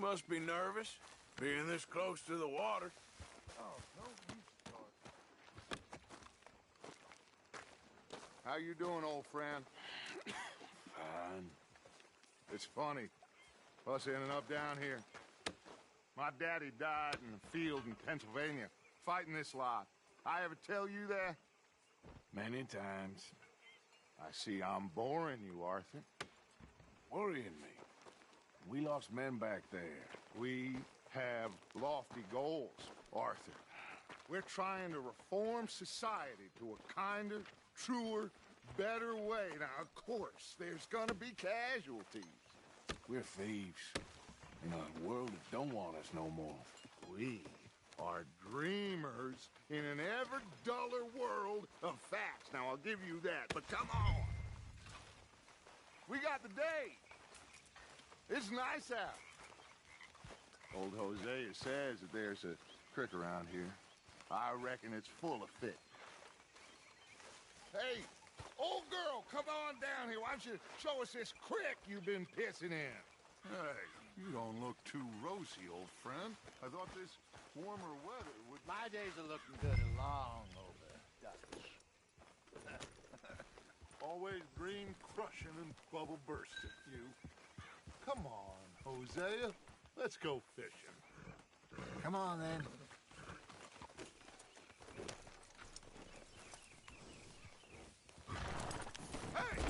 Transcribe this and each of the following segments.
must be nervous, being this close to the water. Oh, no, you start. How you doing, old friend? Fine. It's funny, us ending up down here. My daddy died in a field in Pennsylvania, fighting this lot. I ever tell you that? Many times. I see I'm boring you, Arthur. Worrying me. We lost men back there. We have lofty goals, Arthur. We're trying to reform society to a kinder, truer, better way. Now, of course, there's gonna be casualties. We're thieves. In a world that don't want us no more. We are dreamers in an ever duller world of facts. Now, I'll give you that, but come on. We got the day. It's nice out. Old Hosea says that there's a creek around here. I reckon it's full of fish. Hey, old girl, come on down here. Why don't you show us this creek you've been pissing in? Hey, you don't look too rosy, old friend. I thought this warmer weather would... My days are looking good and long over, Dutch. Always green crushing and bubble bursting, you. Come on, Hosea. Let's go fishing. Come on, then. Hey!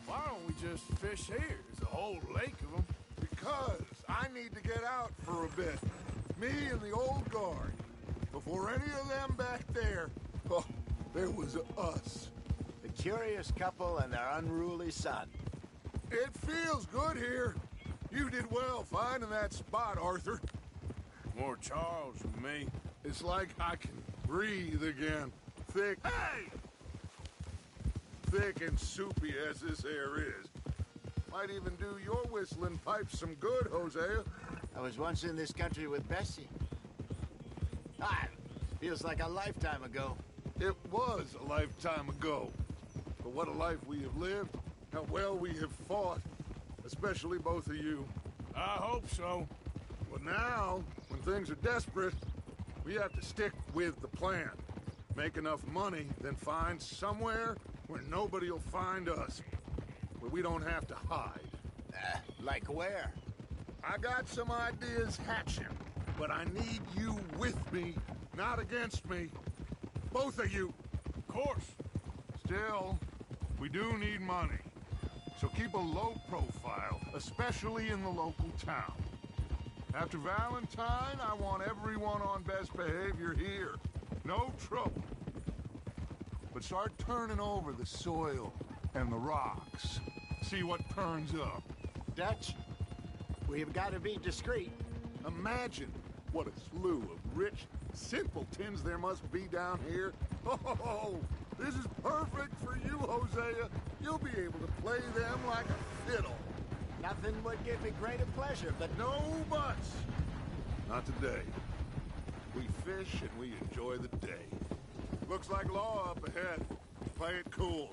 Why don't we just fish here? There's a whole lake of them. Because I need to get out for a bit. Me and the old guard. Before any of them back there, oh, there was us. The curious couple and their unruly son. It feels good here. You did well finding that spot, Arthur. More Charles than me. It's like I can breathe again. Thick. Hey! Thick and soupy as this air is. Might even do your whistling pipes some good, Hosea. I was once in this country with Bessie. Feels like a lifetime ago. It was a lifetime ago. But what a life we have lived. How well we have fought. Especially both of you. I hope so. But now, when things are desperate, we have to stick with the plan. Make enough money, then find somewhere where nobody will find us. Where we don't have to hide. Like where? I got some ideas hatching, but I need you with me, not against me. Both of you. Of course. Still, we do need money. So keep a low profile, especially in the local town. After Valentine, I want everyone on best behavior here. No trouble. But start turning over the soil and the rocks. See what turns up. Dutch, we've got to be discreet. Imagine what a slew of rich simpletons there must be down here. Oh, this is perfect for you, Hosea. You'll be able to play them like a fiddle. Nothing would give me greater pleasure, but No buts. Not today. We fish and we enjoy the day. Looks like law up ahead. Play it cool.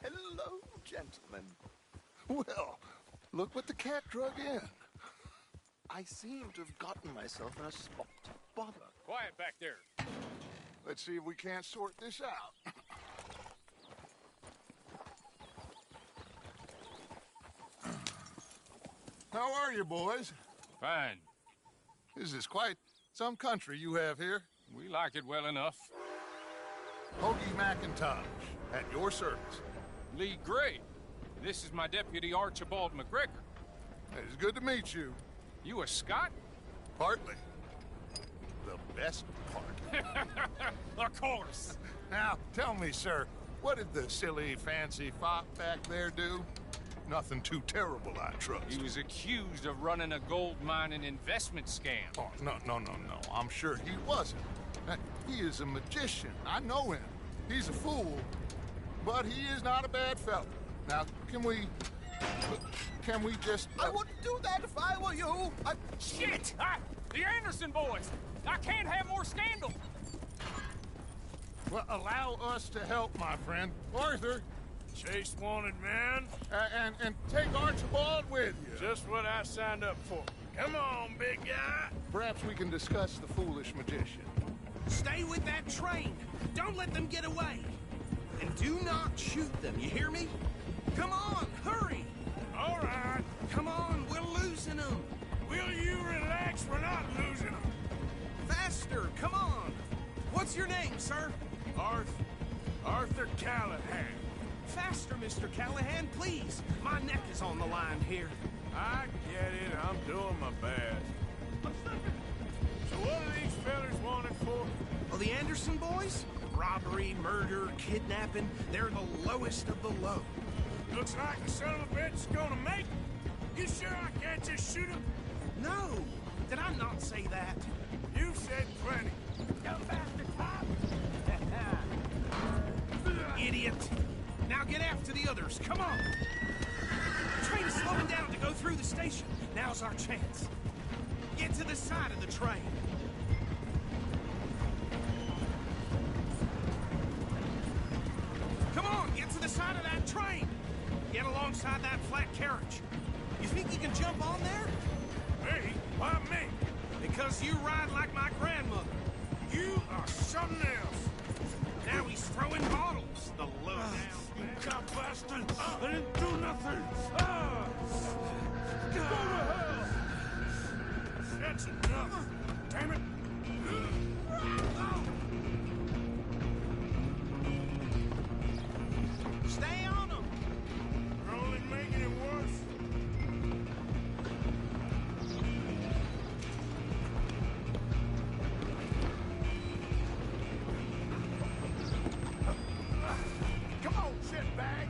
Hello, gentlemen. Well, look what the cat drug in. I seem to have gotten myself in a spot of bother. Quiet back there. Let's see if we can't sort this out. How are you, boys? Fine. This is quite some country you have here. We like it well enough. Hoagie McIntosh, at your service. Lee Gray. This is my deputy Archibald McGregor. It's good to meet you. You a Scot? Partly. The best part. Of course. Now, tell me, sir, what did the silly, fancy fop back there do? Nothing too terrible, I trust. He was accused of running a gold mine and investment scam. Oh, no. I'm sure he wasn't. He is a magician. I know him. He's a fool, but he is not a bad fellow. Now, can we just... I wouldn't do that if I were you. Shit! The Anderson boys! I can't have more scandal! Well, allow us to help, my friend. Arthur, Chase wanted man. and take Archibald with you. Just what I signed up for. Come on, big guy. Perhaps we can discuss the foolish magician. Stay with that train. Don't let them get away. And do not shoot them, you hear me? Come on, hurry! All right. Come on, we're losing them. Will you relax? We're not losing them. Faster, come on. What's your name, sir? Arthur Callahan. Faster, Mr. Callahan, please. My neck is on the line here. I get it. I'm doing my best. So what are these fellas wanted for? Oh, the Anderson boys? Robbery, murder, kidnapping. They're the lowest of the low. Looks like the son of a bitch is gonna make it. You sure I can't just shoot him? No! Did I not say that? You said plenty. Come back to top! Idiot! Now get after the others, come on! The train is slowing down to go through the station. Now's our chance. Get to the side of the train. Come on, get to the side of that train! Get alongside that flat carriage. You think you can jump on there? Me? Why me? Because you ride like my grandmother. You are something else. Now he's throwing bottles, the lowdown. You cop bastard! I didn't do nothing! Go to hell! That's enough! Damn it! Stay on him! You're only making it worse. Come on, shitbag!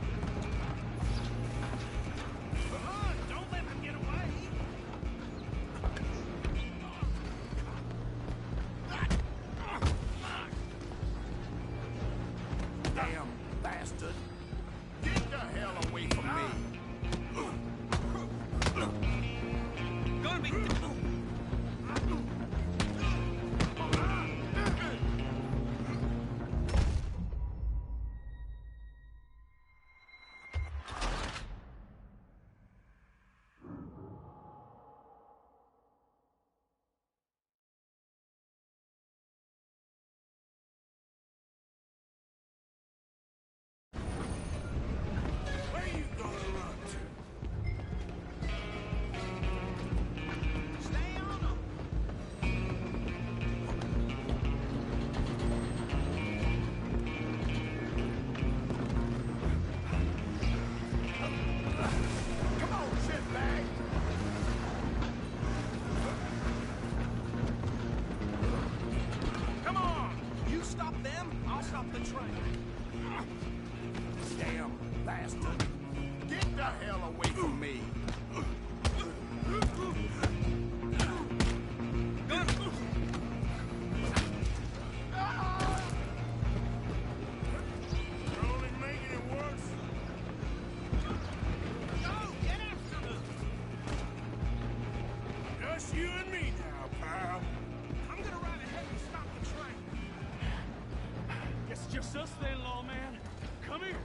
Come on, don't let him get away! Damn bastard! Get the hell away from me! Gonna be... Where you gonna run to? Stay on him! Come on, shitbag! Come on! You stop them, I'll stop the train. Damn bastard! Get the hell away from me! You're only making it worse. Go, get after them! Just you and me now, pal. I'm gonna ride ahead and stop the train. Guess it's just us then, lawman. Come here.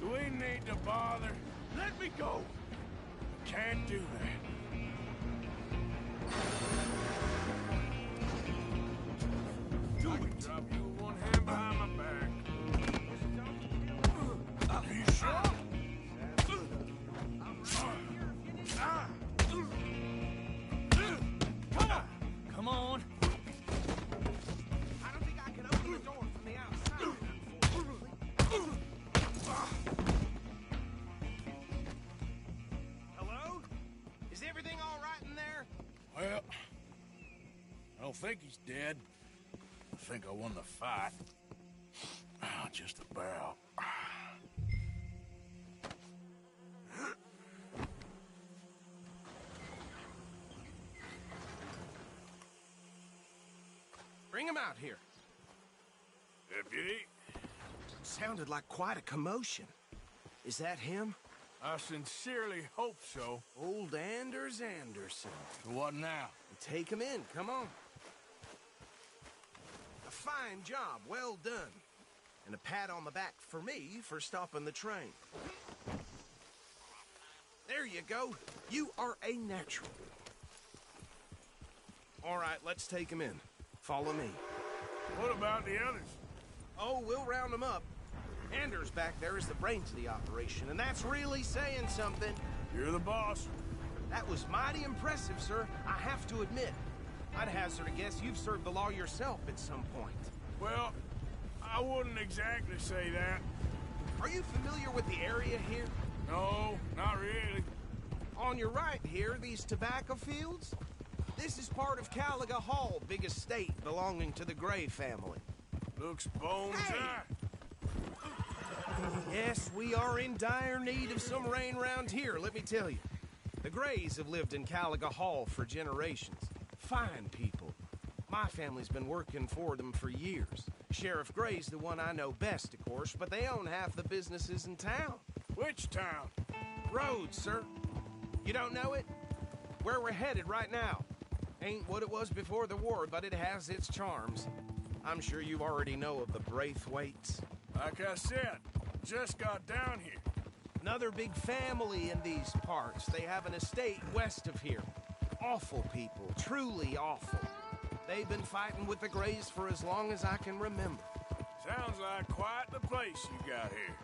Do we need to bother? Let me go. Can't do that. Do I can it. drop you with one hand behind my back. Are you sure? Come on. I don't think I can open the door from the outside, unfortunately. Hello? Is everything all right in there? Well, I don't think he's dead. I think I won the fight. Just about. Bring him out here. Deputy. Sounded like quite a commotion. Is that him? I sincerely hope so. Old Anders Anderson. What now? Take him in, come on. A fine job, well done. And a pat on the back for me for stopping the train. There you go. You are a natural. All right, let's take him in. Follow me. What about the others? Oh, we'll round them up. Anders back there is the brains of the operation, and that's really saying something. You're the boss. That was mighty impressive, sir. I have to admit. I'd hazard a guess you've served the law yourself at some point. Well, I wouldn't exactly say that. Are you familiar with the area here? No, not really. On your right here, these tobacco fields? This is part of Caliga Hall, big estate belonging to the Gray family. Looks bone dry. Yes, we are in dire need of some rain round here, let me tell you. The Grays have lived in Caliga Hall for generations. Fine people. My family's been working for them for years. Sheriff Gray's the one I know best, of course, but they own half the businesses in town. Which town? Rhodes, sir. You don't know it? Where we're headed right now. Ain't what it was before the war, but it has its charms. I'm sure you already know of the Braithwaites. Like I said, just got down here. Another big family in these parts. They have an estate west of here. Awful people, truly awful. They've been fighting with the Grays for as long as I can remember. Sounds like quite the place you got here.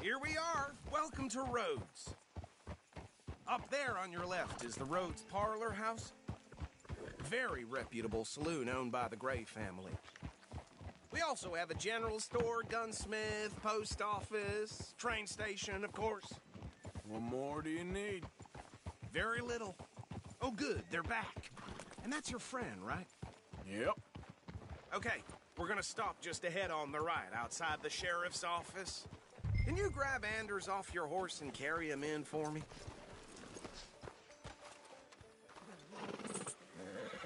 Here we are. Welcome to Rhodes. Up there on your left is the Rhodes Parlor House. Very reputable saloon owned by the Gray family. We also have a general store, gunsmith, post office, train station, of course. What more do you need? Very little. Oh, good, they're back. And that's your friend, right? Yep. Okay, we're gonna stop just ahead on the right, outside the sheriff's office. Can you grab Anders off your horse and carry him in for me?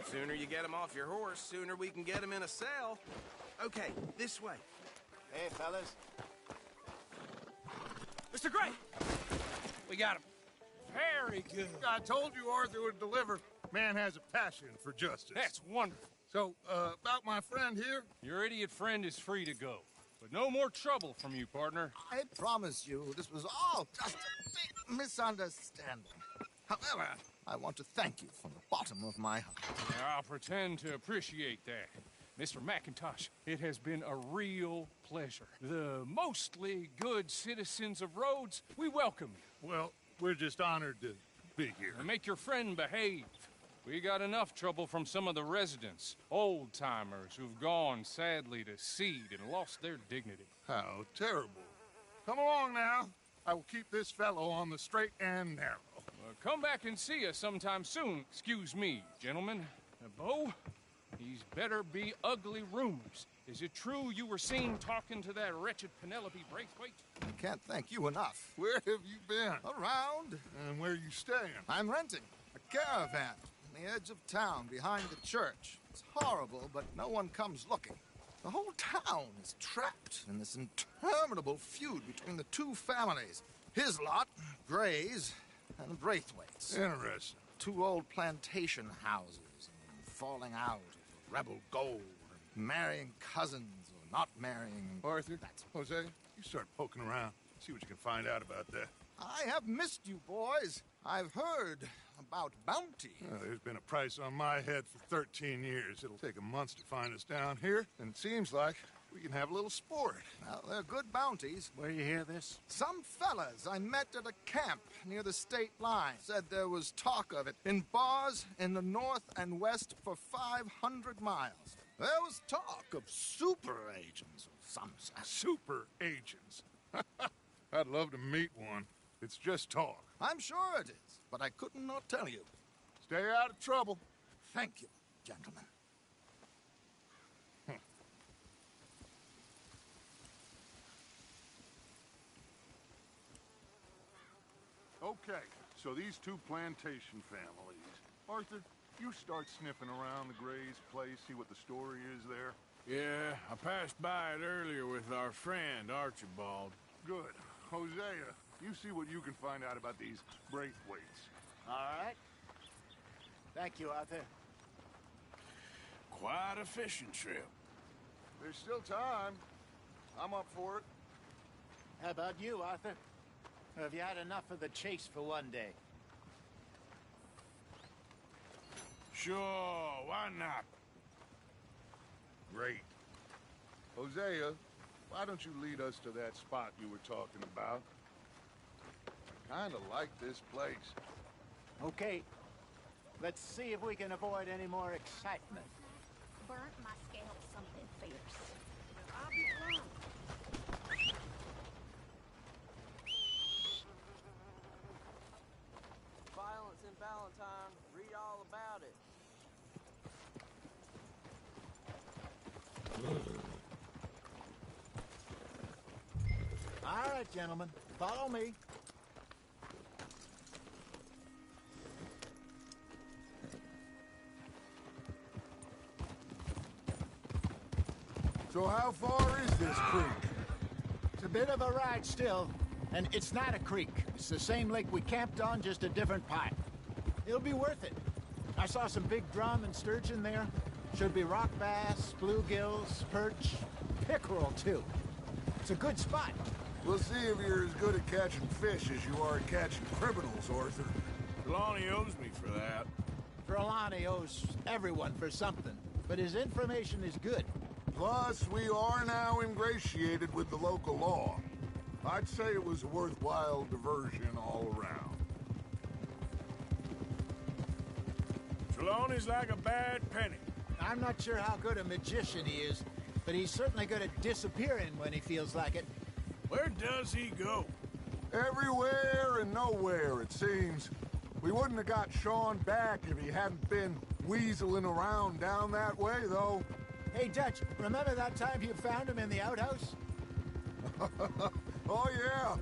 Sooner you get him off your horse, sooner we can get him in a cell. Okay, this way. Hey, fellas. Mr. Gray! We got him. Very good. I told you Arthur would deliver. Man has a passion for justice. That's wonderful. So, about my friend here? Your idiot friend is free to go. But no more trouble from you, partner. I promise you, this was all just a big misunderstanding. However, I want to thank you from the bottom of my heart. I'll pretend to appreciate that. Mr. McIntosh, it has been a real pleasure. The mostly good citizens of Rhodes, we welcome you. Well, we're just honored to be here. And make your friend behave. We got enough trouble from some of the residents, old-timers who've gone, sadly, to seed and lost their dignity. How terrible. Come along now. I will keep this fellow on the straight and narrow. Come back and see us sometime soon. Excuse me, gentlemen. Bo, these better be ugly rumors. Is it true you were seen talking to that wretched Penelope Braithwaite? I can't thank you enough. Where have you been? Around, And where you staying? I'm renting a caravan on the edge of town behind the church. It's horrible, but no one comes looking. The whole town is trapped in this interminable feud between the two families. His lot, Gray's, and Braithwaite's. Interesting. Two old plantation houses, and falling out of rebel gold, and marrying cousins or not marrying. Arthur, That's Jose, you start poking around. See what you can find out about that. I have missed you, boys. I've heard about bounty. There's been a price on my head for 13 years. It'll take a month to find us down here, and it seems like we can have a little sport. Well, they're good bounties. Where you hear this? Some fellas I met at a camp near the state line said there was talk of it in bars in the north and west for 500 miles. There was talk of super agents of some sort. Super agents. I'd love to meet one. It's just talk. I'm sure it is, but I couldn't not tell you. Stay out of trouble. Thank you, gentlemen. Okay, so these two plantation families. Arthur, You start sniffing around the Gray's place, see what the story is there? Yeah, I passed by it earlier with our friend, Archibald. Good. Hosea, you see what you can find out about these Braithwaites. All right. Thank you, Arthur. Quite a fishing trip. There's still time. I'm up for it. How about you, Arthur? Or have you had enough of the chase for one day? Sure, why not? Great. Hosea, why don't you lead us to that spot you were talking about? I kind of like this place. Okay. Let's see if we can avoid any more excitement. Burnt my scalp something fierce. Violence in Valentine. Read all about it. All right, gentlemen. Follow me. So how far is this creek? It's a bit of a ride still, and it's not a creek. It's the same lake we camped on, just a different part. It'll be worth it. I saw some big drum and sturgeon there. Should be rock bass, bluegills, perch, pickerel too. It's a good spot. We'll see if you're as good at catching fish as you are at catching criminals, Arthur. Trelawney owes me for that. Trelawney owes everyone for something, but his information is good. Plus, we are now ingratiated with the local law. I'd say it was a worthwhile diversion all around. Trelawney's like a bad penny. I'm not sure how good a magician he is, but he's certainly good at disappearing when he feels like it. Where does he go? Everywhere and nowhere, it seems. We wouldn't have got Sean back if he hadn't been weaseling around down that way, though. Hey, Dutch, remember that time you found him in the outhouse? Oh, yeah.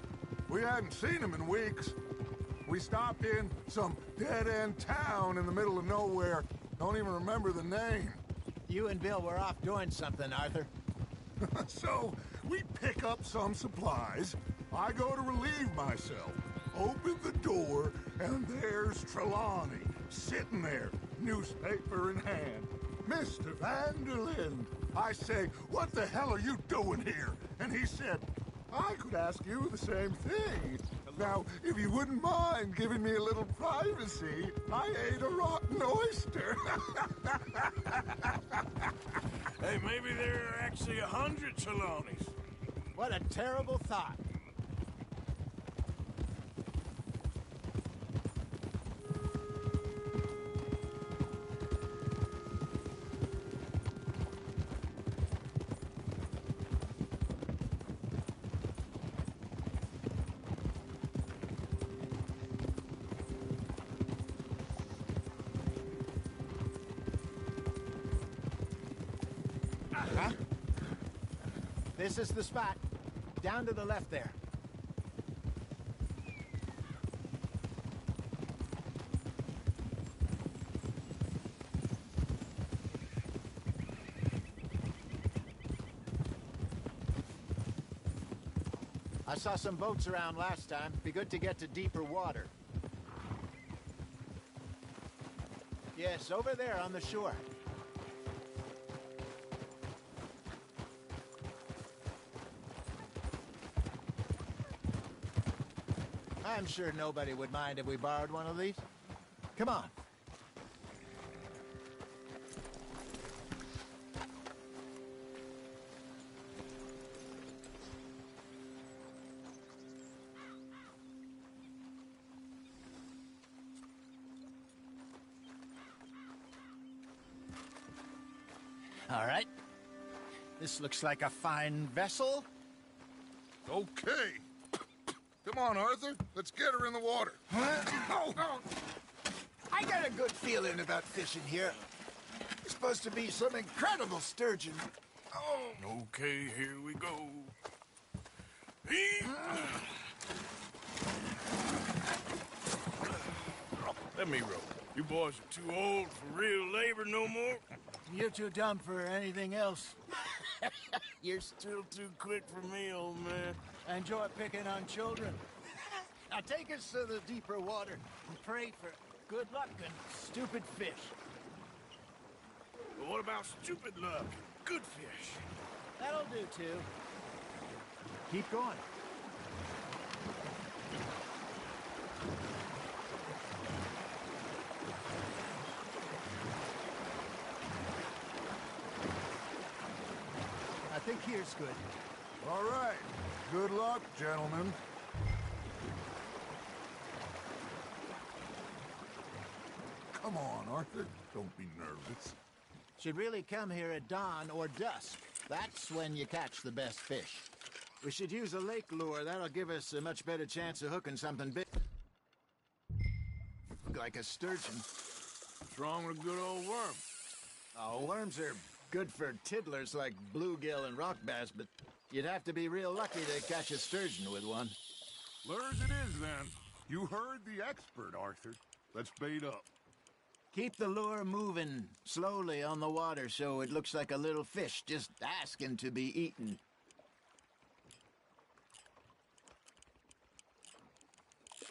We hadn't seen him in weeks. We stopped in some dead-end town in the middle of nowhere. Don't even remember the name. You and Bill were off doing something, Arthur. So, we pick up some supplies. I go to relieve myself. Open the door, and there's Trelawney, sitting there, newspaper in hand. Mr. Vanderlyn. I say, what the hell are you doing here? And he said, I could ask you the same thing. Now, if you wouldn't mind giving me a little privacy, I ate a rotten oyster. Hey, maybe there are actually 100 Trelawneys. What a terrible thought. Huh? This is the spot. Down to the left there. I saw some boats around last time. Be good to get to deeper water. Yes, over there on the shore. I'm sure nobody would mind if we borrowed one of these. Come on. All right. This looks like a fine vessel. Okay. Come on, Arthur. Let's get her in the water. Oh, I got a good feeling about fishing here. It's supposed to be some incredible sturgeon. Oh. Okay, here we go. Let me row. You boys are too old for real labor no more. You're too dumb for anything else. You're still too quick for me, old man. Enjoy picking on children. Now take us to the deeper water and pray for good luck and stupid fish. But what about stupid luck? Good fish. That'll do, too. Keep going. I think here's good. All right. Good luck, gentlemen. Come on, Arthur. Don't be nervous. Should really come here at dawn or dusk. That's when you catch the best fish. We should use a lake lure. That'll give us a much better chance of hooking something big. Like a sturgeon. What's wrong with a good old worm? Oh, worms are good for tiddlers like bluegill and rock bass, but you'd have to be real lucky to catch a sturgeon with one. Lures it is, then. You heard the expert, Arthur. Let's bait up. Keep the lure moving slowly on the water so it looks like a little fish just asking to be eaten.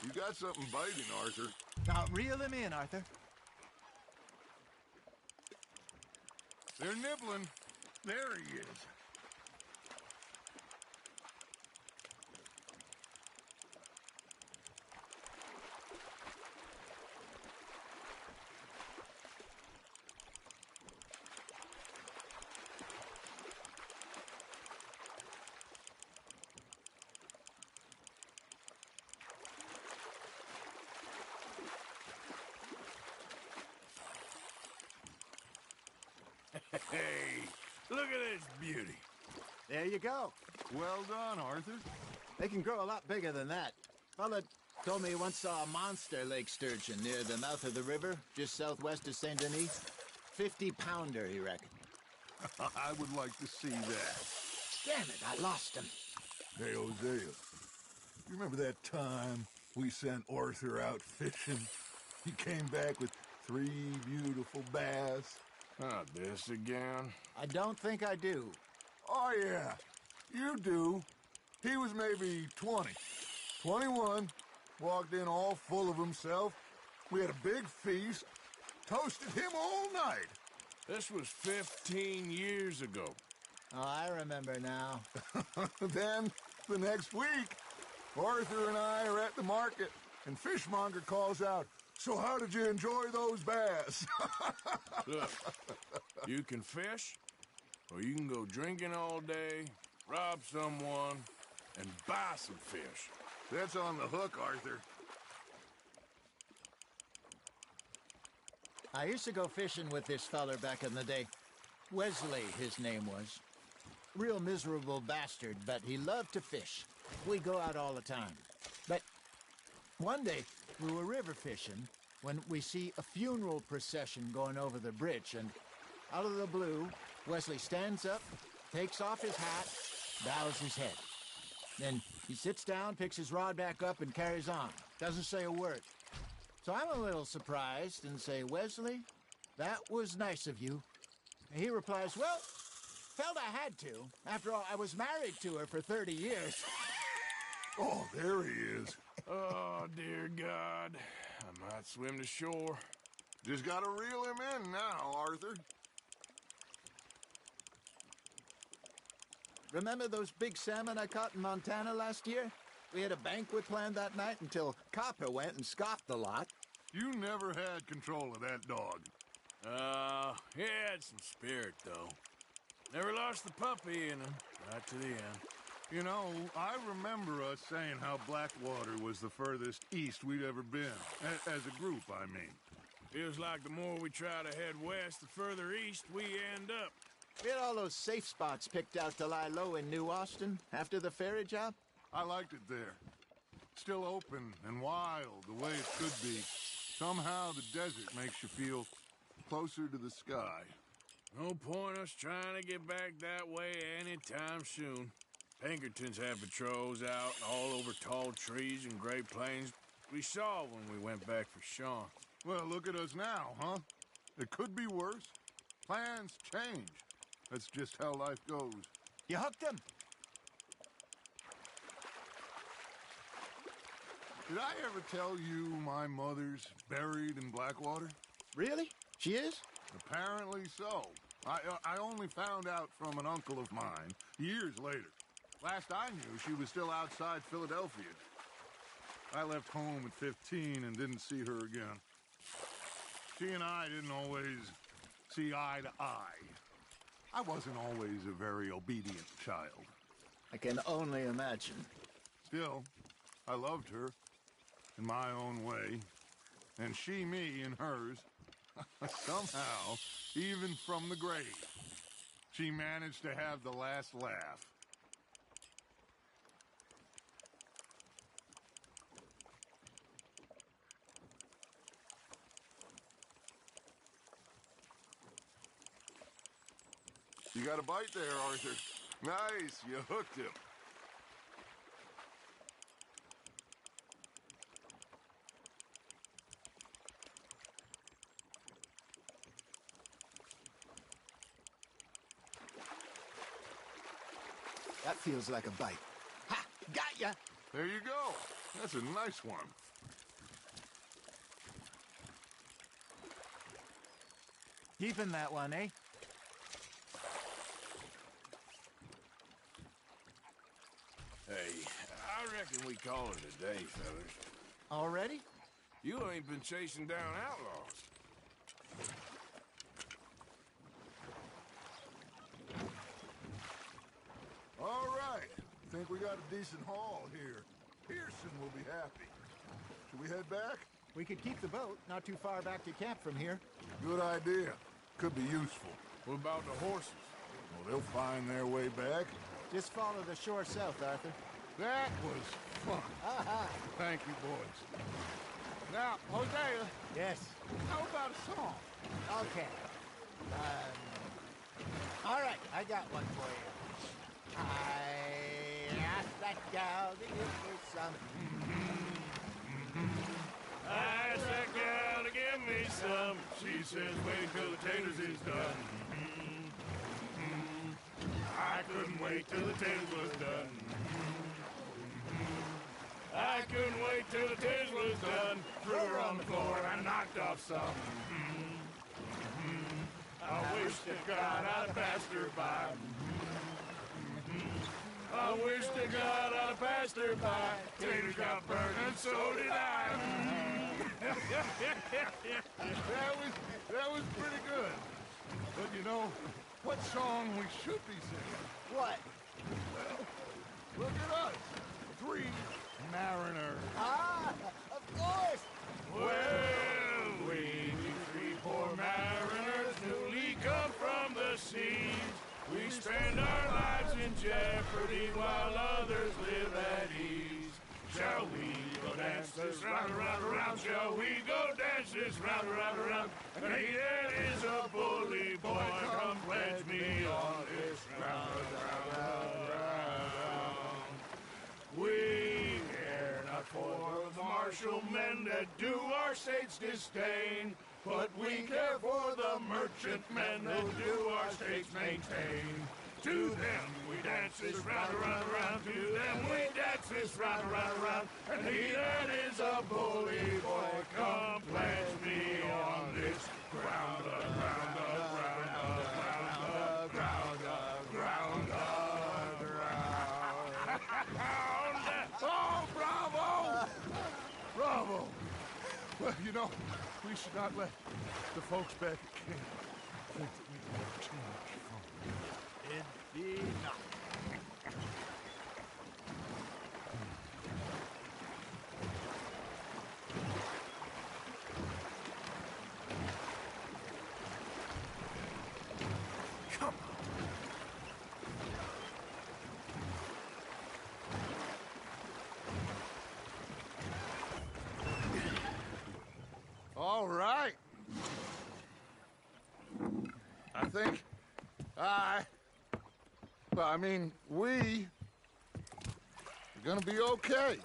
You got something biting, Arthur. Now, reel him in, Arthur. They're nibbling. There he is. Hey, look at this beauty. There you go. Well done, Arthur. They can grow a lot bigger than that. Fella told me he once saw a monster lake sturgeon near the mouth of the river, just southwest of St. Denis. 50-pounder, he reckoned. I would like to see that. Damn it, I lost him. Hey, Hosea. You remember that time we sent Arthur out fishing? He came back with 3 beautiful bass. Not this again. I don't think I do. Oh, yeah. You do. He was maybe 20. 21. Walked in all full of himself. We had a big feast. Toasted him all night. This was 15 years ago. Oh, I remember now. Then, the next week, Arthur and I are at the market, and Fishmonger calls out, "So how did you enjoy those bass?" Look, you can fish, or you can go drinking all day, rob someone, and buy some fish. That's on the hook, Arthur. I used to go fishing with this feller back in the day. Wesley, his name was. Real miserable bastard, but he loved to fish. We'd go out all the time. But one day, we were river fishing when we see a funeral procession going over the bridge, and out of the blue, Wesley stands up, takes off his hat, bows his head. Then he sits down, picks his rod back up, and carries on. Doesn't say a word. So I'm a little surprised and say, "Wesley, that was nice of you." And he replies, "Well, felt I had to. After all, I was married to her for 30 years. Oh, there he is. Oh, dear God. I might swim to shore. Just gotta reel him in now, Arthur. Remember those big salmon I caught in Montana last year? We had a banquet planned that night until Copper went and scoffed the lot. You never had control of that dog. He had some spirit, though. Never lost the puppy in him, right to the end. You know, I remember us saying how Blackwater was the furthest east we'd ever been. As a group, I mean. Feels like the more we try to head west, the further east we end up. We had all those safe spots picked out to lie low in New Austin after the ferry job. I liked it there. Still open and wild, the way it could be. Somehow the desert makes you feel closer to the sky. No point us trying to get back that way anytime soon. Pinkertons have patrols out all over tall trees and Great Plains. We saw when we went back for Sean. Well, look at us now, huh? It could be worse. Plans change. That's just how life goes. You hooked him? Did I ever tell you my mother's buried in Blackwater? Really? She is? Apparently so. I only found out from an uncle of mine years later. Last I knew, she was still outside Philadelphia. I left home at 15 and didn't see her again. She and I didn't always see eye to eye. I wasn't always a very obedient child. I can only imagine. Still, I loved her in my own way, and she me in hers. Somehow, even from the grave, she managed to have the last laugh. You got a bite there, Arthur. Nice, you hooked him. That feels like a bite. Ha! Got ya! There you go. That's a nice one. Keeping that one, eh? Hey, I reckon we call it a day, fellas. Already? You ain't been chasing down outlaws. All right. Think we got a decent haul here. Pearson will be happy. Should we head back? We could keep the boat not too far back to camp from here. Good idea. Could be useful. What about the horses? Well, they'll find their way back. Just follow the shore south, Arthur. That was fun. Thank you, boys. Now, Hosea, Yes. how about a song? Okay. All right, I got one for you. I asked that gal to give me some. I asked that gal to give me some. She says, wait till the taters is done. I couldn't wait till the taters was done. I couldn't wait till the taters was done. Threw her on the floor and I knocked off some. I wish to God I'd passed her by. I wish to God I'd passed her by. Taters got burned and so did I. That was pretty good. But you know, what song we should be singing? What? Look at us. 3 mariners. Ah, of course. Well, we 3 poor mariners newly come from the seas. We spend our lives in jeopardy while others live at ease. Shall we go dance this round, around, around? Shall we go dance this round, around, around? And he that is a bully boy, come pledge me on this round, round, round. We care not for the martial men that do our state's disdain, but we care for the merchant men that do our states maintain. To them we dance this round, around, around. To them we dance this round, around, around. And he that is a bully boy, come pledge me on this ground, ground, ground, ground, ground, ground, ground. Oh, bravo! Bravo! Well, you know, we should not let the folks back at camp think that we have too much fun. It'd be not. Come on. All right. I think we're gonna be okay.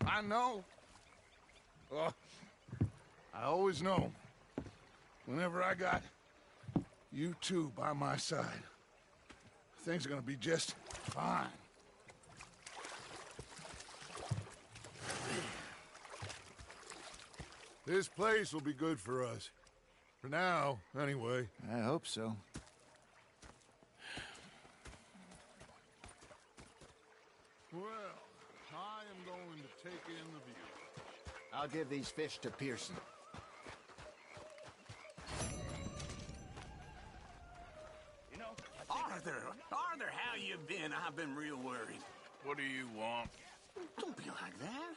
I know. I always know, whenever I got you two by my side, things are gonna be just fine. This place will be good for us. For now, anyway. I hope so. Well, I am going to take in the view. I'll give these fish to Pearson. You know, Arthur, how you been? I've been real worried. What do you want? Don't be like that.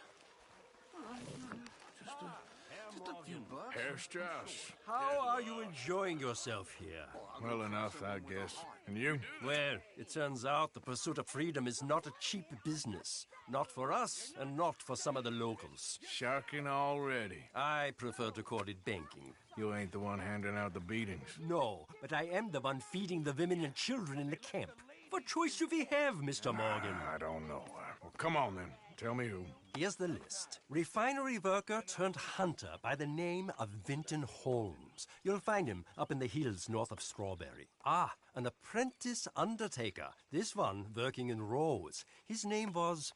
Just a few bucks. Herr Strauss. How are you enjoying yourself here? Well enough, I guess. And you? Well, it turns out the pursuit of freedom is not a cheap business. Not for us, and not for some of the locals. Sharking already. I prefer to call it banking. You ain't the one handing out the beatings. No, but I am the one feeding the women and children in the camp. What choice do we have, Mr. Morgan? I don't know. Well, come on then. Tell me who. Here's the list. Refinery worker turned hunter by the name of Vinton Holmes. You'll find him up in the hills north of Strawberry. Ah, an apprentice undertaker. This one working in ROUDSS. His name was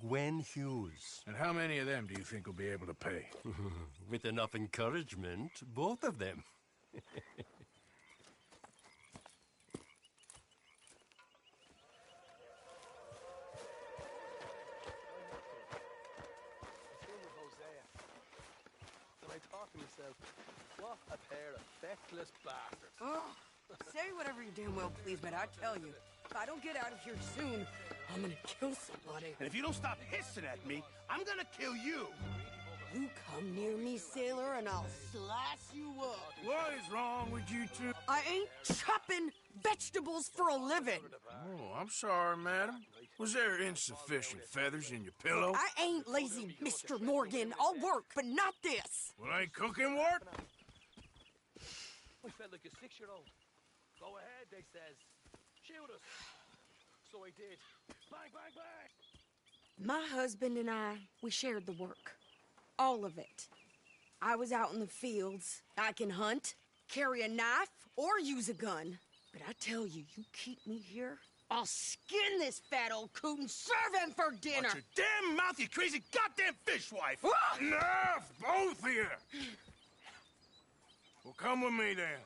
Gwen Hughes. And how many of them do you think will be able to pay? With enough encouragement, both of them. What a pair of feckless bastards. Oh, say whatever you damn well please, but I tell you, if I don't get out of here soon, I'm gonna kill somebody. And if you don't stop hissing at me, I'm gonna kill you. You come near me, sailor, and I'll slice you up. What is wrong with you two? I ain't chopping vegetables for a living. Oh, I'm sorry, madam. Was there insufficient feathers in your pillow? I ain't lazy, Mr. Morgan. I'll work, but not this. Well, ain't cooking work? I felt like a 6-year-old. Go ahead, they says. Shoot us. So I did. Bang, bang, bang. My husband and I, we shared the work. All of it. I was out in the fields. I can hunt, carry a knife, or use a gun. But I tell you, you keep me here, I'll skin this fat old coot and serve him for dinner. Watch your damn mouth, you crazy goddamn fishwife! Enough, both of you! Well, come with me then.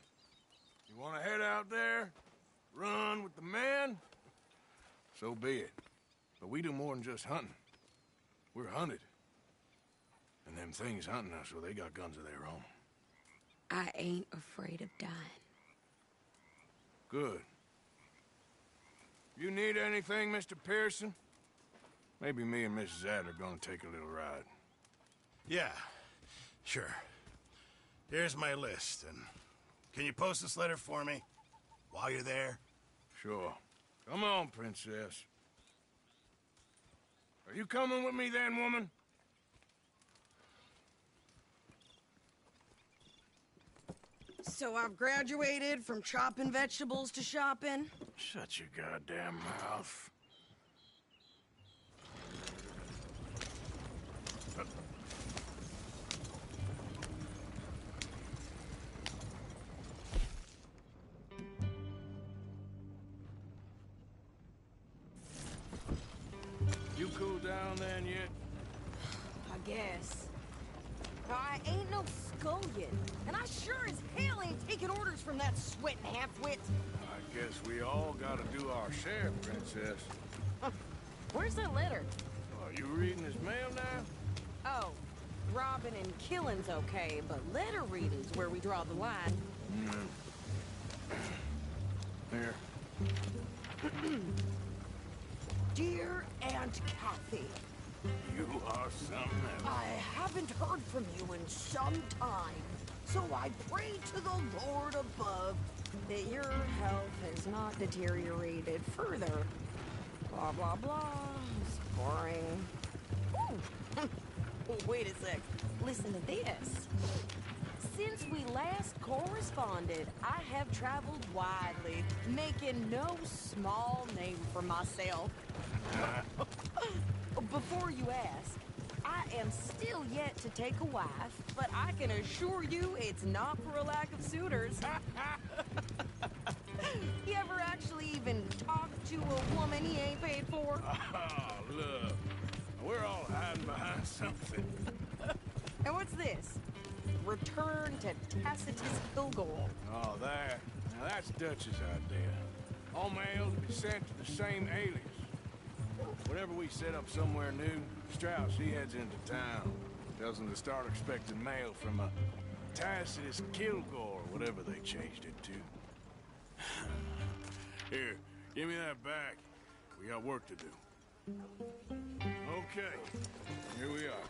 You want to head out there, run with the men? So be it. But we do more than just hunting. We're hunted. And them things hunting us, so they got guns of their own. I ain't afraid of dying. Good. You need anything, Mr. Pearson? Maybe me and Mrs. Adler are gonna take a little ride. Yeah, sure. Here's my list, and can you post this letter for me while you're there? Sure. Come on, princess. Are you coming with me then, woman? So I've graduated from chopping vegetables to shopping? Shut your goddamn mouth. You cool down then yet? I guess. I ain't no scullion, and I sure as hell ain't taking orders from that sweating half-wit. I guess we all gotta do our share, princess. Where's that letter? Are you reading his mail now? Oh, robbing and killing's okay, but letter reading's where we draw the line. Here. Dear Aunt Kathy, You are something else. I haven't heard from you in some time, so I pray to the Lord above that your health has not deteriorated further. Blah, blah, blah. It's boring. Ooh. Wait a sec. Listen to this. Since we last corresponded, I have traveled widely, making no small name for myself. Before you ask, I am still yet to take a wife, but I can assure you it's not for a lack of suitors. You ever actually even talked to a woman he ain't paid for? Oh, look. We're all hiding behind something. And what's this? Return to Tacitus Kilgore. Oh, that. Now that's Dutch's idea. All mails be sent to the same alias. Whenever we set up somewhere new, Strauss, he heads into town. Tells them to start expecting mail from a Tacitus Kilgore, whatever they changed it to. Here, give me that back. We got work to do. Okay, here we are.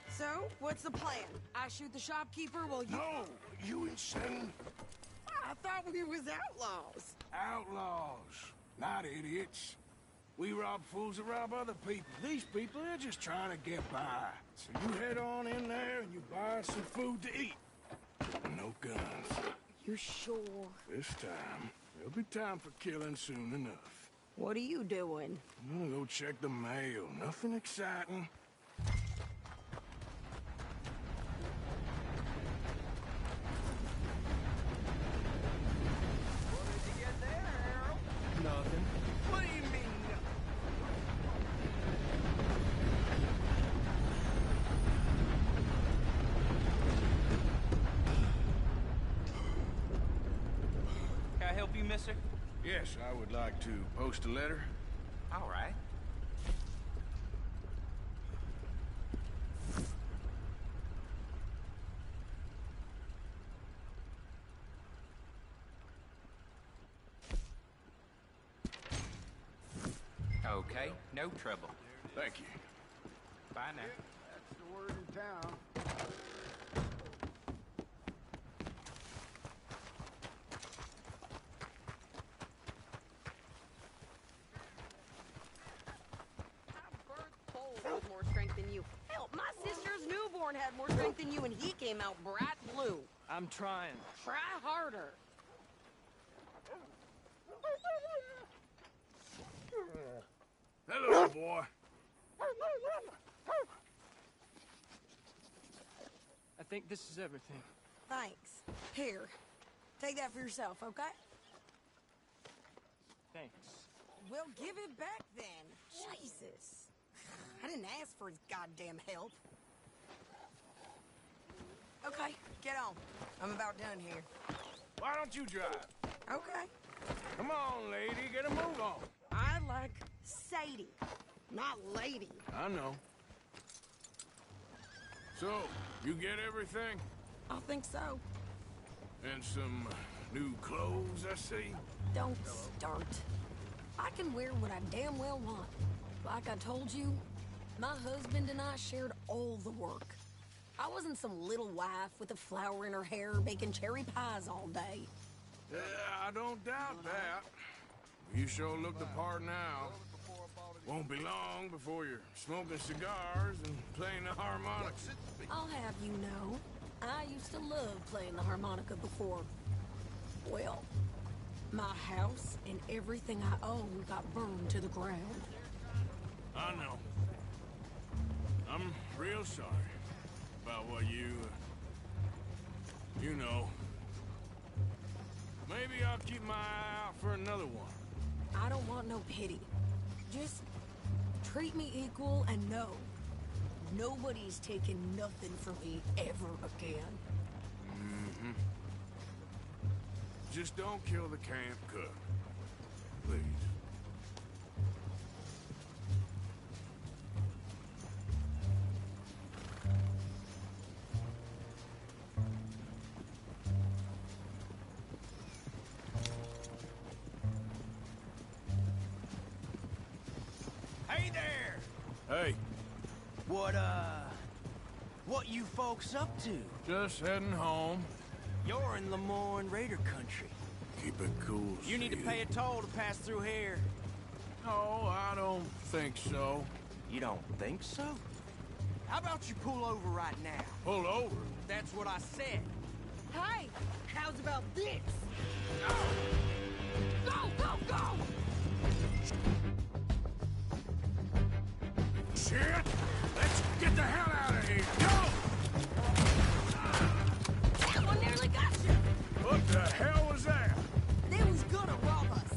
So, what's the plan? I shoot the shopkeeper while you... No! You insane? I thought we was outlaws. Outlaws, not idiots. We rob fools that rob other people. These people, they're just trying to get by. So you head on in there and you buy some food to eat. No guns. You're sure? This time, there'll be time for killing soon enough. What are you doing? I'm gonna go check the mail. Nothing exciting. What did you get there, Harold? Nothing. What do you mean? Can I help you, mister? Yes, I would like to post a letter. All right. Okay, no trouble. Thank you. Bye now. That's the word in town. With more strength than you. Hell, my sister's newborn had more strength than you, and he came out bright blue. I'm trying. Try harder. Hello, boy. I think this is everything. Thanks. Here, take that for yourself, okay? Thanks. Well, give it back then. Jesus. I didn't ask for his goddamn help. Okay, get on. I'm about done here. Why don't you drive? Okay. Come on, lady, get a move on. I like Sadie, not lady. I know. So, you get everything? I think so. And some new clothes, I see? Don't start. I can wear what I damn well want. Like I told you, my husband and I shared all the work. I wasn't some little wife with a flower in her hair baking cherry pies all day. Yeah, I don't doubt that. You sure look the part now. Won't be long before you're smoking cigars and playing the harmonica. I'll have you know, I used to love playing the harmonica before. Well, my house and everything I owned got burned to the ground. I know. I'm real sorry about what you know. Maybe I'll keep my eye out for another one. I don't want no pity. Just treat me equal and know nobody's taking nothing from me ever again. Mm-hmm. Just don't kill the camp cook. Please. Hey there! Hey, What you folks up to? just heading home. You're in Lemoyne Raider country. Keep it cool, You need to Sadie. pay a toll to pass through here. No, I don't think so. You don't think so? How about you pull over right now? Pull over. That's what I said. Hey, how's about this? Go, go, go! Shit! Let's Get the hell out of here! Go! That one nearly got you! What the hell was that? They was gonna rob us.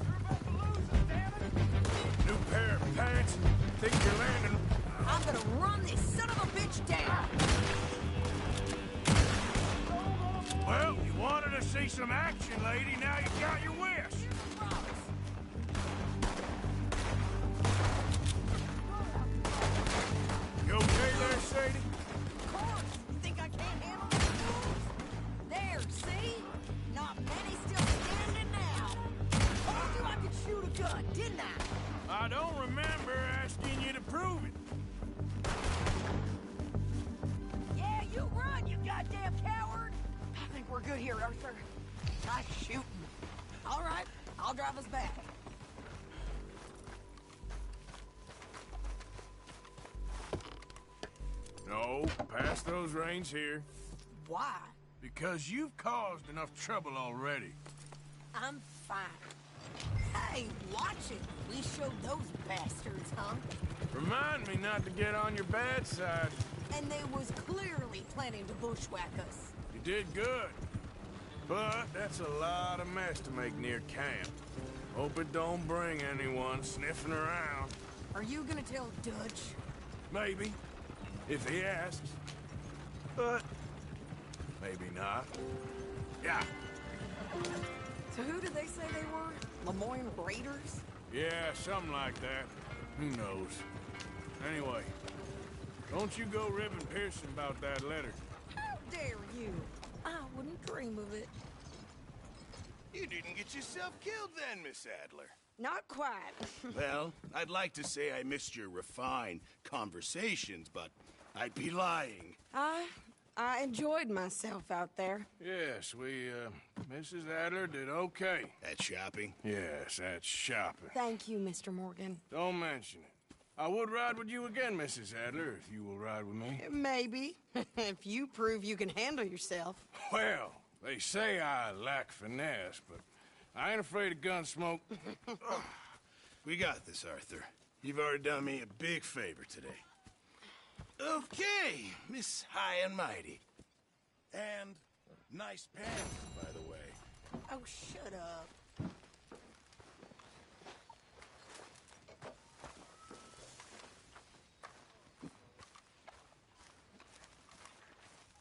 You're about to lose us, damn it! New pair of pants? Think you're landing? I'm gonna run this son of a bitch down! Well, you wanted to see some action, lady. Now you got your wish. You okay there, Sadie? Of course! You think I can't handle these fools? There, see? Not many still standing now. Told you I could shoot a gun, didn't I? I don't remember asking you to prove it. Yeah, you run, you goddamn coward! I think we're good here, Arthur. Nice shooting. All right, I'll drive us back. No, pass those reins here. Why? Because you've caused enough trouble already. I'm fine. Hey, watch it. We showed those bastards, huh? Remind me not to get on your bad side. And they was clearly planning to bushwhack us. You did good. But that's a lot of mess to make near camp. Hope it don't bring anyone sniffing around. Are you gonna tell Dutch? Maybe, if he asks. But maybe not. Yeah. So who did they say they were? Lemoyne Raiders? Yeah, something like that. Who knows? Anyway, don't you go ribbing Pearson about that letter. How dare you? I wouldn't dream of it. You didn't get yourself killed then, Miss Adler. Not quite. Well, I'd like to say I missed your refined conversations, but I'd be lying. I enjoyed myself out there. Yes, Mrs. Adler did okay. At shopping? Yes, that's shopping. Thank you, Mr. Morgan. Don't mention it. I would ride with you again, Mrs. Adler, if you will ride with me. Maybe. If you prove you can handle yourself. Well, they say I lack finesse, but I ain't afraid of gun smoke. We got this, Arthur. You've already done me a big favor today. Okay, Miss High and Mighty. And nice pants, by the way. Oh, shut up.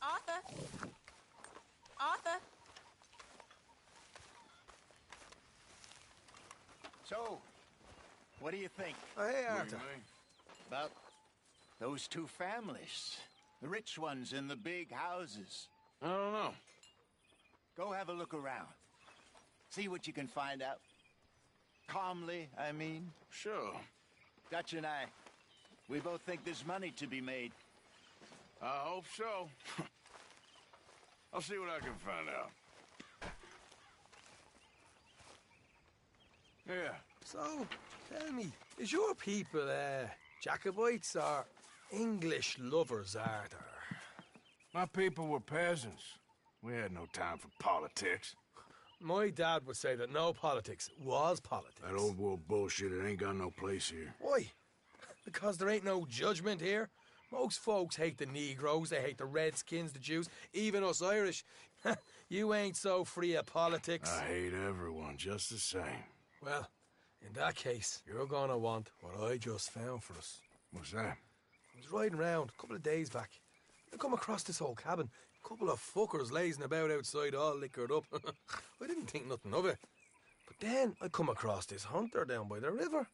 Arthur? Arthur? So, what do you think? Oh, hey, Arthur. About those two families. The rich ones in the big houses. I don't know. Go have a look around. See what you can find out. Calmly, I mean. Sure. Dutch and I, we both think there's money to be made. I hope so. I'll see what I can find out. Yeah. So, tell me, is your people, Jacobites or English lovers, Arthur? My people were peasants. We had no time for politics. My dad would say that no politics was politics. That old world bullshit, it ain't got no place here. Why? Because there ain't no judgment here. Most folks hate the Negroes, they hate the Redskins, the Jews, even us Irish. You ain't so free of politics. I hate everyone just the same. Well, in that case, you're gonna want what I just found for us. What's that? I was riding around a couple of days back. I come across this old cabin. A couple of fuckers lazing about outside all liquored up. I didn't think nothing of it. But then I come across this hunter down by the river.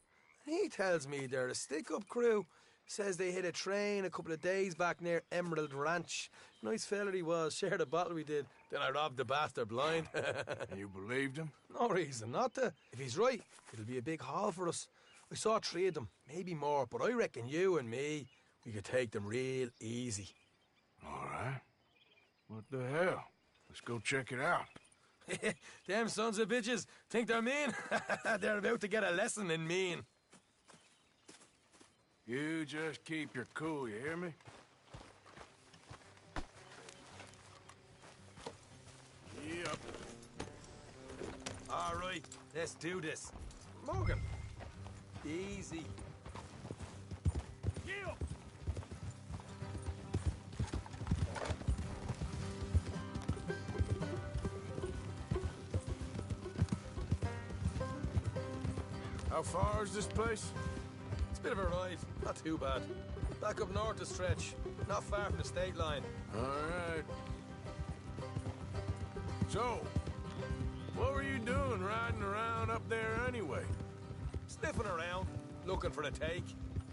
He tells me they're a stick-up crew. Says they hit a train a couple of days back near Emerald Ranch. Nice fella he was, shared a bottle we did. Then I robbed the bastard blind. And you believed him? No reason not to. If he's right, it'll be a big haul for us. I saw 3 of them, maybe more, but I reckon you and me, we could take them real easy. All right. What the hell? Let's go check it out. Them sons of bitches think they're mean. They're about to get a lesson in mean. You just keep your cool, you hear me? Yep. All right, let's do this. Morgan, easy. Gil! How far is this place? It's a bit of a ride, not too bad. Back up north a stretch, not far from the state line. All right. So, what were you doing riding around up there anyway? Sniffing around, looking for a take.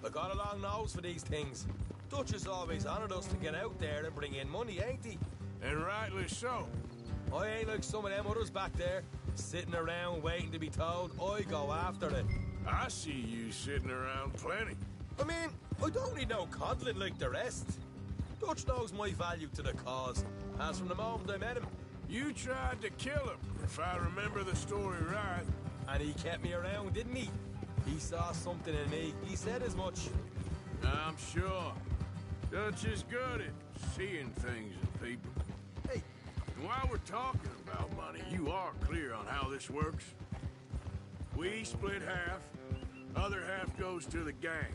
I got a long nose for these things. Dutch has always honoured us to get out there and bring in money, ain't he? And rightly so. I ain't like some of them others back there, sitting around waiting to be told. I go after it. I see you sitting around plenty. I mean, I don't need no coddling like the rest. Dutch knows my value to the cause, as from the moment I met him. You tried to kill him, if I remember the story right. And he kept me around, didn't he? He saw something in me. He said as much. I'm sure. Dutch is good at seeing things in people. Hey. And while we're talking about money, you are clear on how this works? We split half, other half goes to the gang.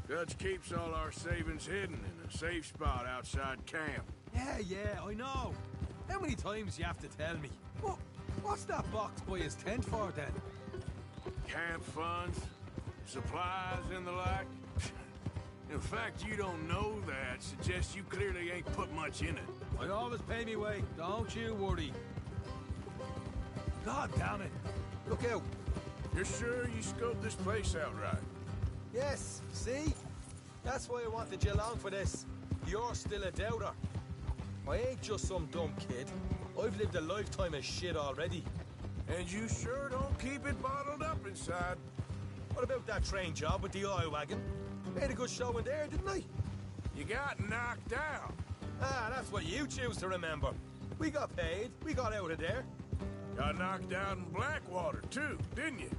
Dutch keeps all our savings hidden in a safe spot outside camp. Yeah, I know. How many times you have to tell me? What's that box by his tent for, then? Camp funds, supplies, and the like. In fact, you don't know that suggests you clearly ain't put much in it. I always pay me way, don't you worry. God damn it. Look out. You're sure you scoped this place out right? Yes, see? That's why I wanted you along for this. You're still a doubter. I ain't just some dumb kid. I've lived a lifetime of shit already. And you sure don't keep it bottled up inside. What about that train job with the oil wagon? Made a good show in there, didn't I? You got knocked out. Ah, that's what you choose to remember. We got paid. We got out of there. Got knocked out in Blackwater, too, didn't you?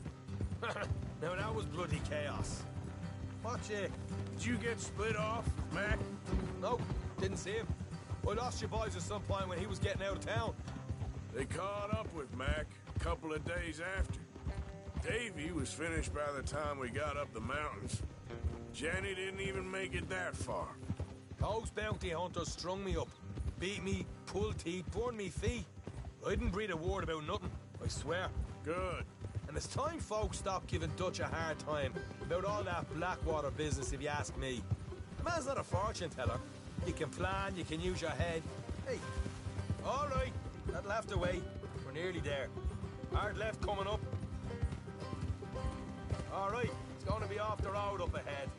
Now, that was bloody chaos. Watch it. Did you get split off with Mac? No, didn't see him. I lost your boys at some point when he was getting out of town. They caught up with Mac a couple of days after. Davy was finished by the time we got up the mountains. Jenny didn't even make it that far. Those bounty hunters strung me up. Beat me, pulled teeth, burned me feet. I didn't breathe a word about nothing, I swear. Good. And it's time folks stopped giving Dutch a hard time about all that Blackwater business, if you ask me. The man's not a fortune teller. You can plan, you can use your head. Hey, all right, that'll have to wait. We're nearly there. Hard left coming up. All right, it's going to be off the road up ahead.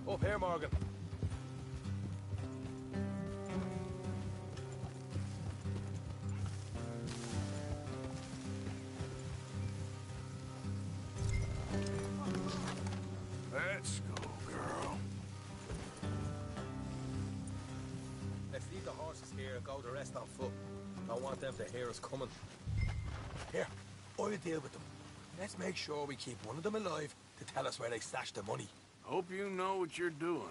Up here, Morgan. Let's go, girl. Let's leave the horses here and go the rest on foot. Don't want them to hear us coming. Here, I'll deal with them. Let's make sure we keep one of them alive to tell us where they stashed the money. Hope you know what you're doing.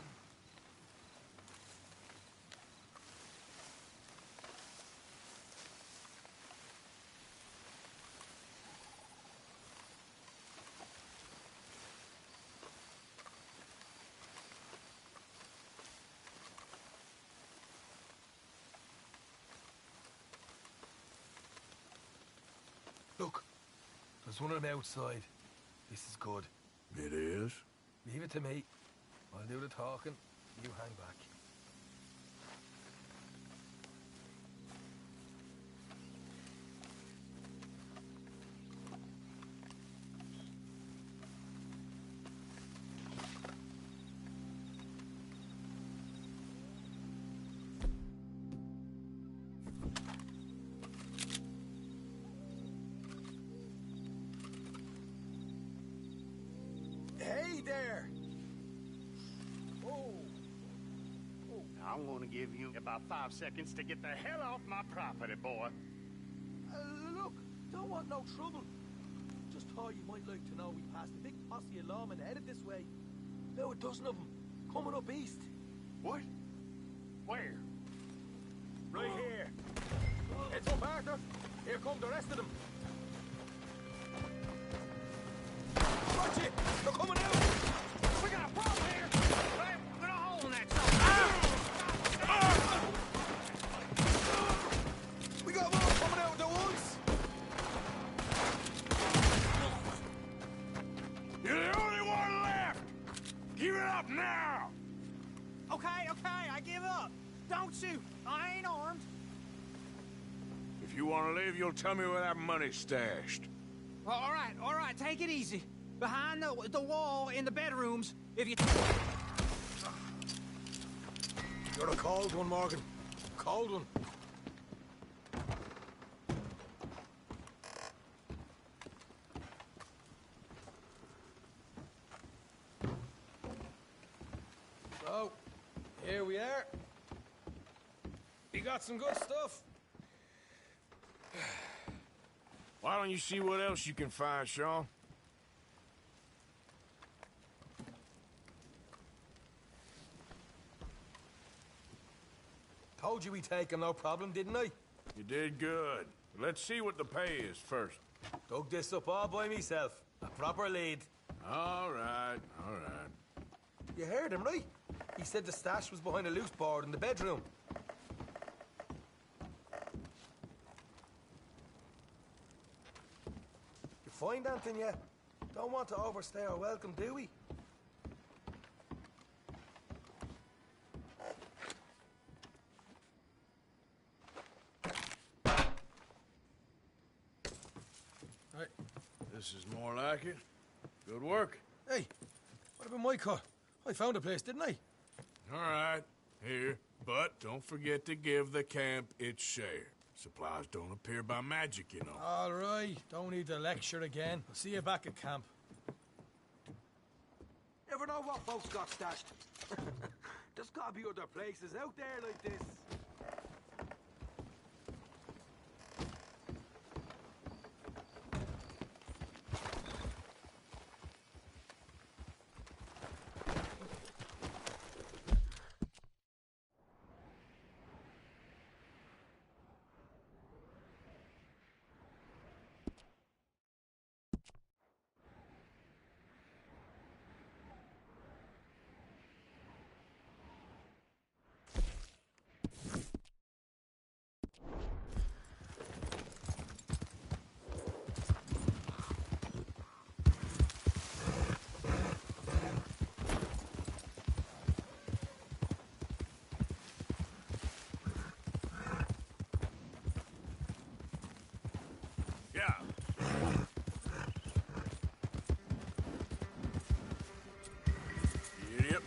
Look, there's one of them outside. This is good. It is? Leave it to me. I'll do the talking. You hang back. Hey there! I'm gonna give you about 5 seconds to get the hell off my property, boy. Look, don't want no trouble. Just thought you might like to know we passed a big posse of lawmen headed this way. About a dozen of them, coming up east. What? Where? Right here. Heads up, Arthur. Here come the rest of them. Watch it! They're coming out! We got a problem here! Hey, put a hole in that sucker! If you want to leave, you'll tell me where that money's stashed. All right, take it easy. Behind the wall in the bedrooms, if you... You're a cold one, Morgan. Cold one. So, here we are. You got some good stuff. Why don't you see what else you can find, Sean? Told you we'd take him, no problem, didn't I? You did good. Let's see what the pay is first. Dug this up all by myself. A proper lead. All right, all right. You heard him, right? He said the stash was behind a loose board in the bedroom. You find anything yet? Don't want to overstay our welcome, do we? Right. This is more like it. Good work. Hey, what about my car? I found a place, didn't I? All right, here. But don't forget to give the camp its share. Supplies don't appear by magic, you know. All right, don't need to lecture again. I'll see you back at camp. Never know what folks got stashed. There's gotta be other places out there like this. Yeah. Yep.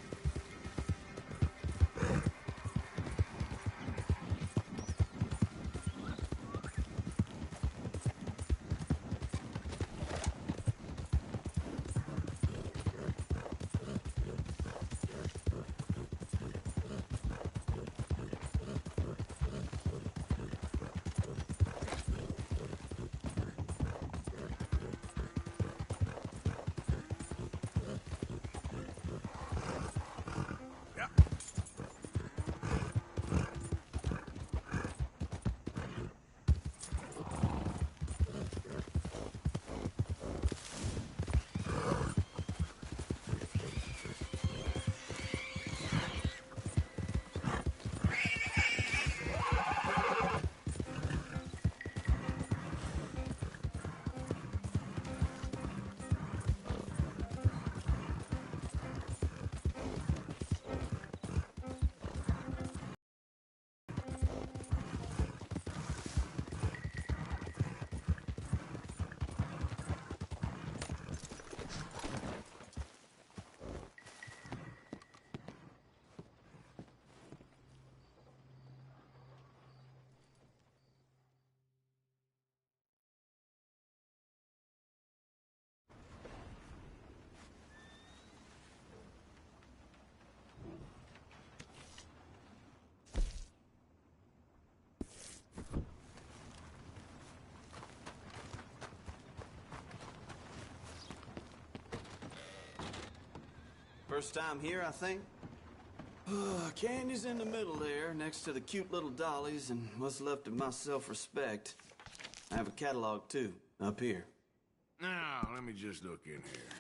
First time here, I think. Candy's in the middle there, next to the cute little dollies and what's left of my self-respect. I have a catalog, too, up here. Now, let me just look in here.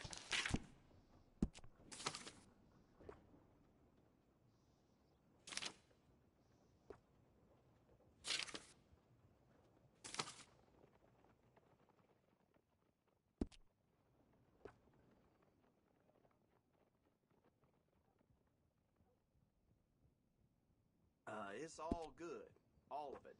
It's all good. All of it.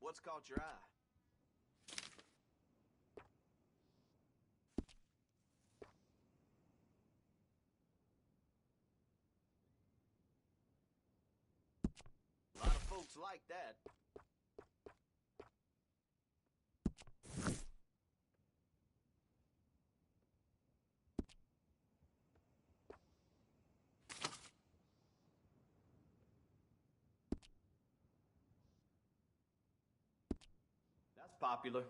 What's caught your eye? A lot of folks like that. That's popular.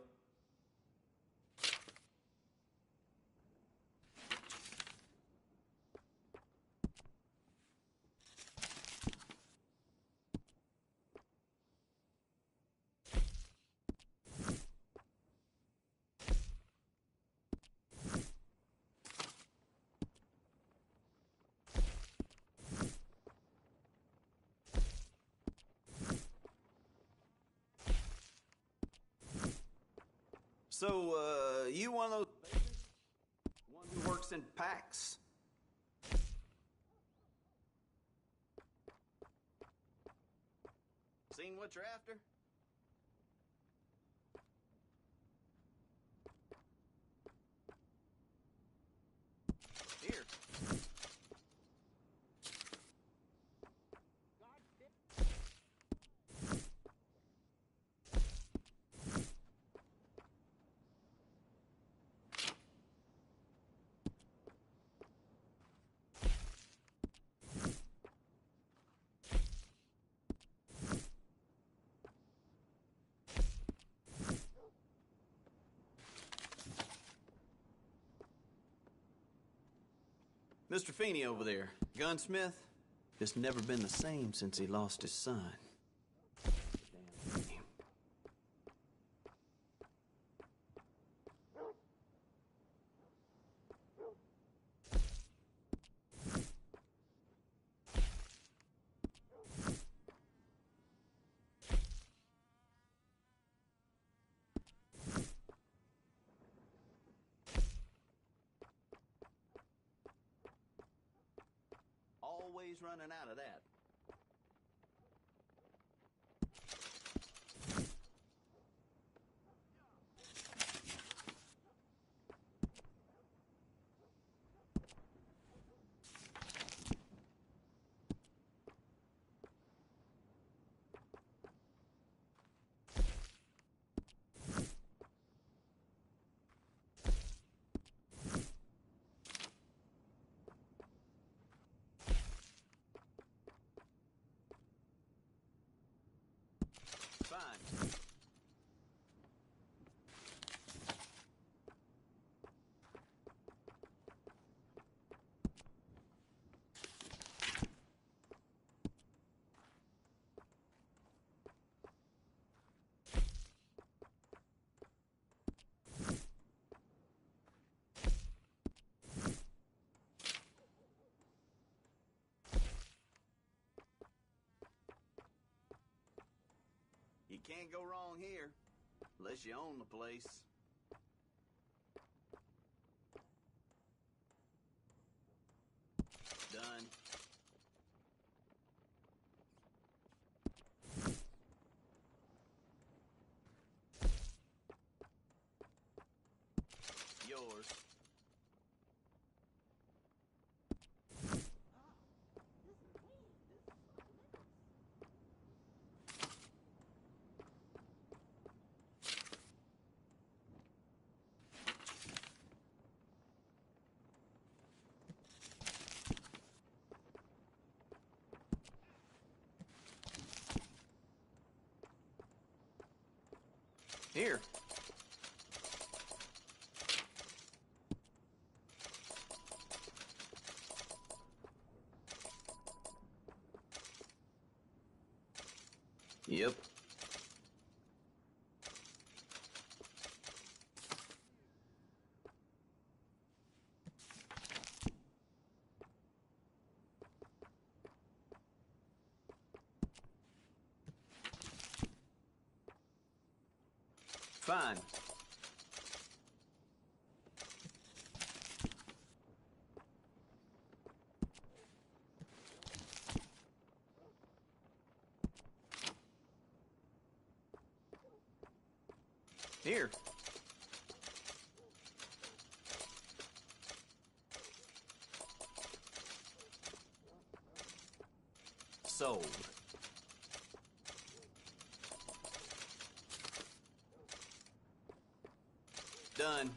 So, you one of those one who works in packs? Seen what you're after? Here. Mr. Feeney over there, gunsmith, just never been the same since he lost his son. Always running out of that. Fine. You can't go wrong here, unless you own the place. Done. Yours. Here. Yep. Fine. Here. Sold. Done.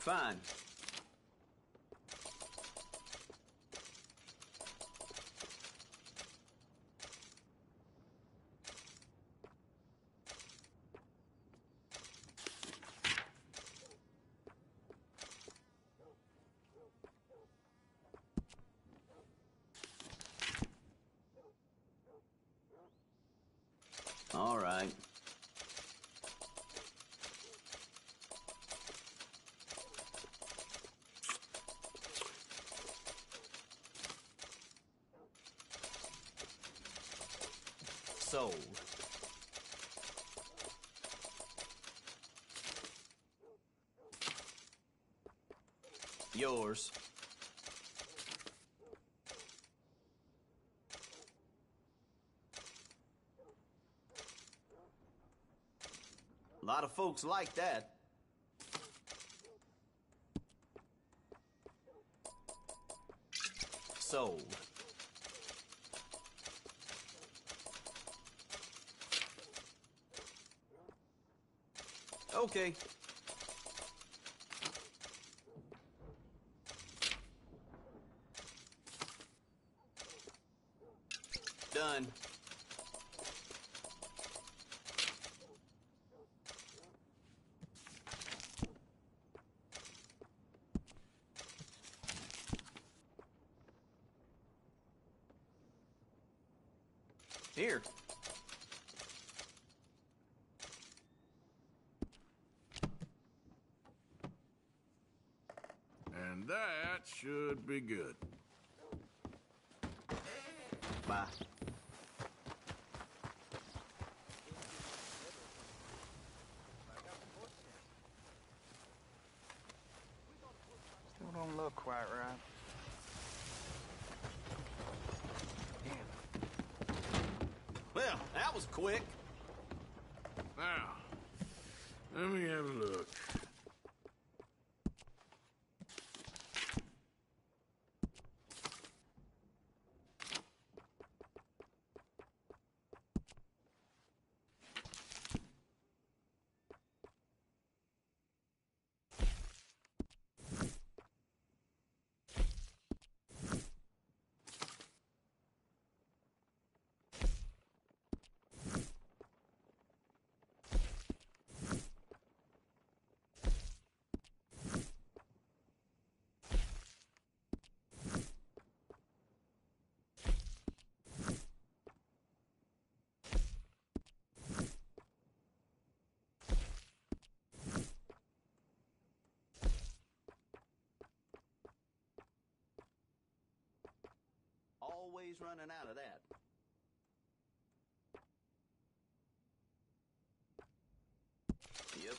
Fine. All right. Sold. Yours. A lot of folks like that. Sold. Okay. Done. Here. And that should be good. Bye. Still don't look quite right. Well, that was quick. Now, let me have a look. Always running out of that. Yep.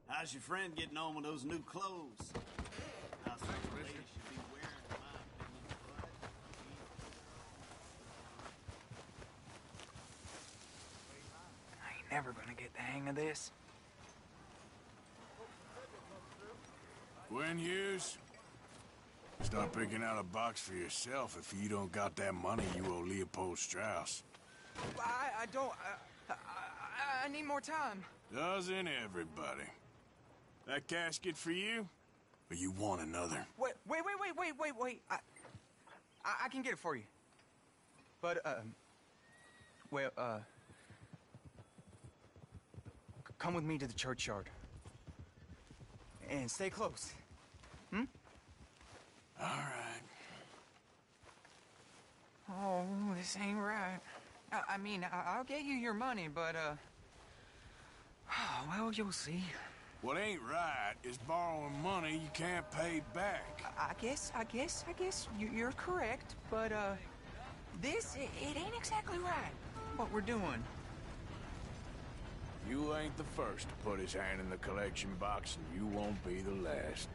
How's your friend getting on with those new clothes? I think the lady should be wearing, in my opinion, but I ain't never gonna get the hang of this. Gwen Hughes, start picking out a box for yourself if you don't got that money you owe Leopold Strauss. I don't... I need more time. Doesn't everybody? That casket for you? Or you want another? Wait. I can get it for you. But, come with me to the churchyard. And stay close. Hmm? All right. Oh, this ain't right. I mean, I'll get you your money, but, Well, you'll see. What ain't right is borrowing money you can't pay back. I guess you're correct, but, it ain't exactly right, what we're doing. You ain't the first to put his hand in the collection box, and you won't be the last.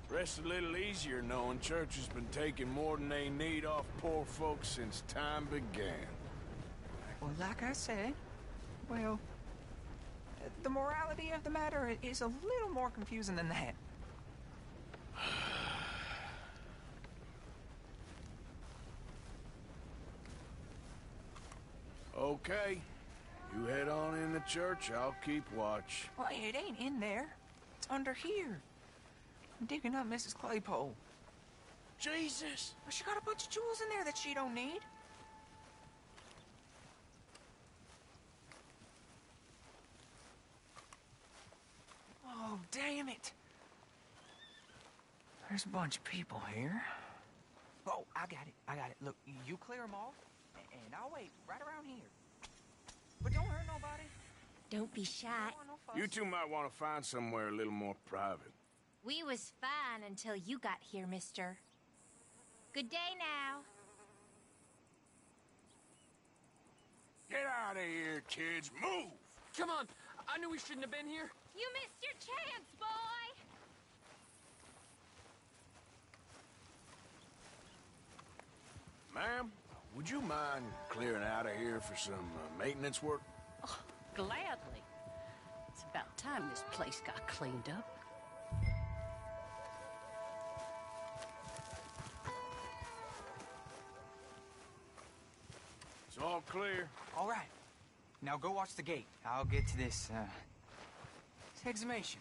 Rests a little easier knowing church has been taking more than they need off poor folks since time began. Well, like I said, well, the morality of the matter is a little more confusing than that. Okay. You head on in the church, I'll keep watch. Well, it ain't in there. It's under here. I'm digging up Mrs. Claypole. Jesus! Well, she got a bunch of jewels in there that she don't need. Oh, damn it. There's a bunch of people here. Oh, I got it. Look, you clear them all, and I'll wait right around here. But don't hurt nobody. Don't be shy. You two might want to find somewhere a little more private. We was fine until you got here, mister. Good day now. Get out of here, kids. Move! Come on. I knew we shouldn't have been here. You missed your chance, boy! Ma'am, would you mind clearing out of here for some maintenance work? Oh, gladly. It's about time this place got cleaned up. It's all clear. All right. Now go watch the gate. I'll get to this exhumation.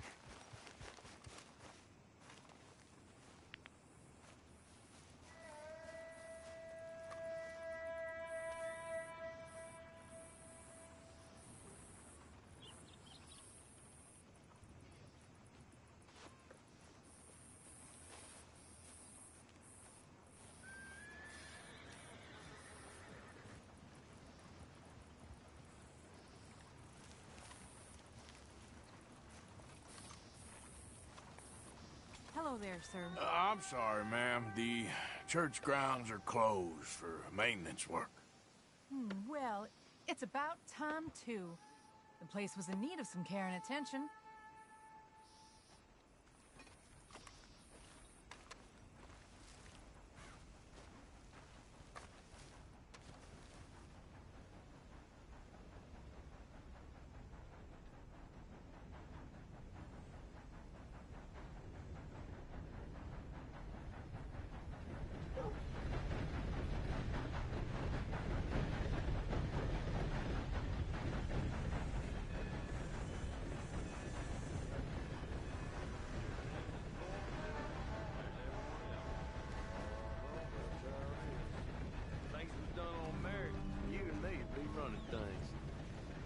Hello there, sir. I'm sorry, ma'am. The church grounds are closed for maintenance work. Well, it's about time, too. The place was in need of some care and attention.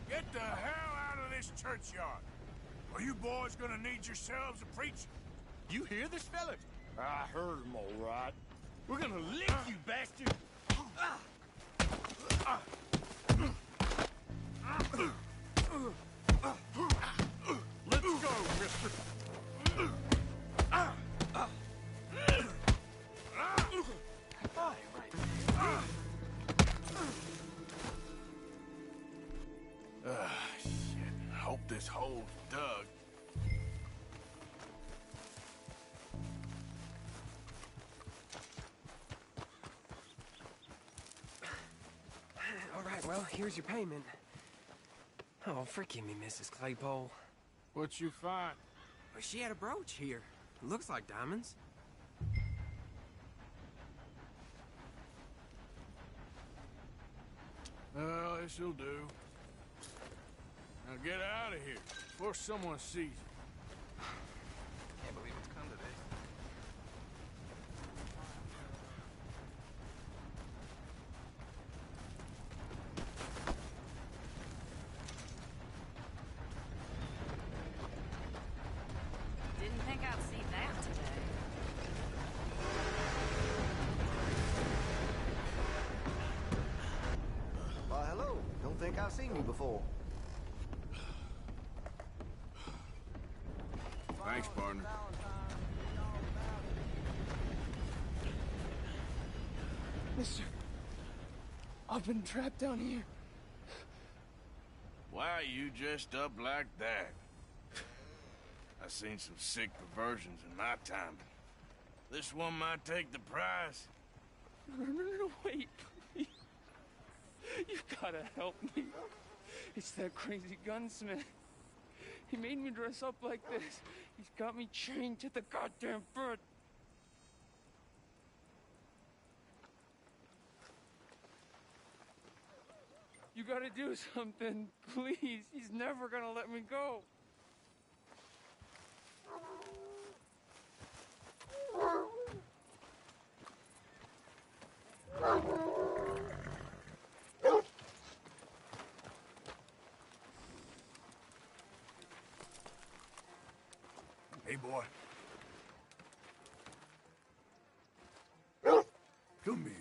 Get the hell out of this churchyard. Are you boys gonna need yourselves a preacher? You hear this, fella? I heard him all right. We're gonna lick you, bastard! Let's go, mister! Shit. Hope this hole's dug. All right, well, here's your payment. Oh, forgive me, Mrs. Claypole. What you find? Well, she had a brooch here. Looks like diamonds. Well, this'll do. Now get out of here before someone sees you. Can't believe it's come to this. Didn't think I'd see that today. Why, hello. Don't think I've seen you before. partner. Mister, I've been trapped down here. Why are you dressed up like that? I've seen some sick perversions in my time. This one might take the prize. No, wait, please. You gotta help me. It's that crazy gunsmith. He made me dress up like this. He's got me chained to the goddamn bed. You gotta do something, please. He's never gonna let me go. Hey, boy. Come here.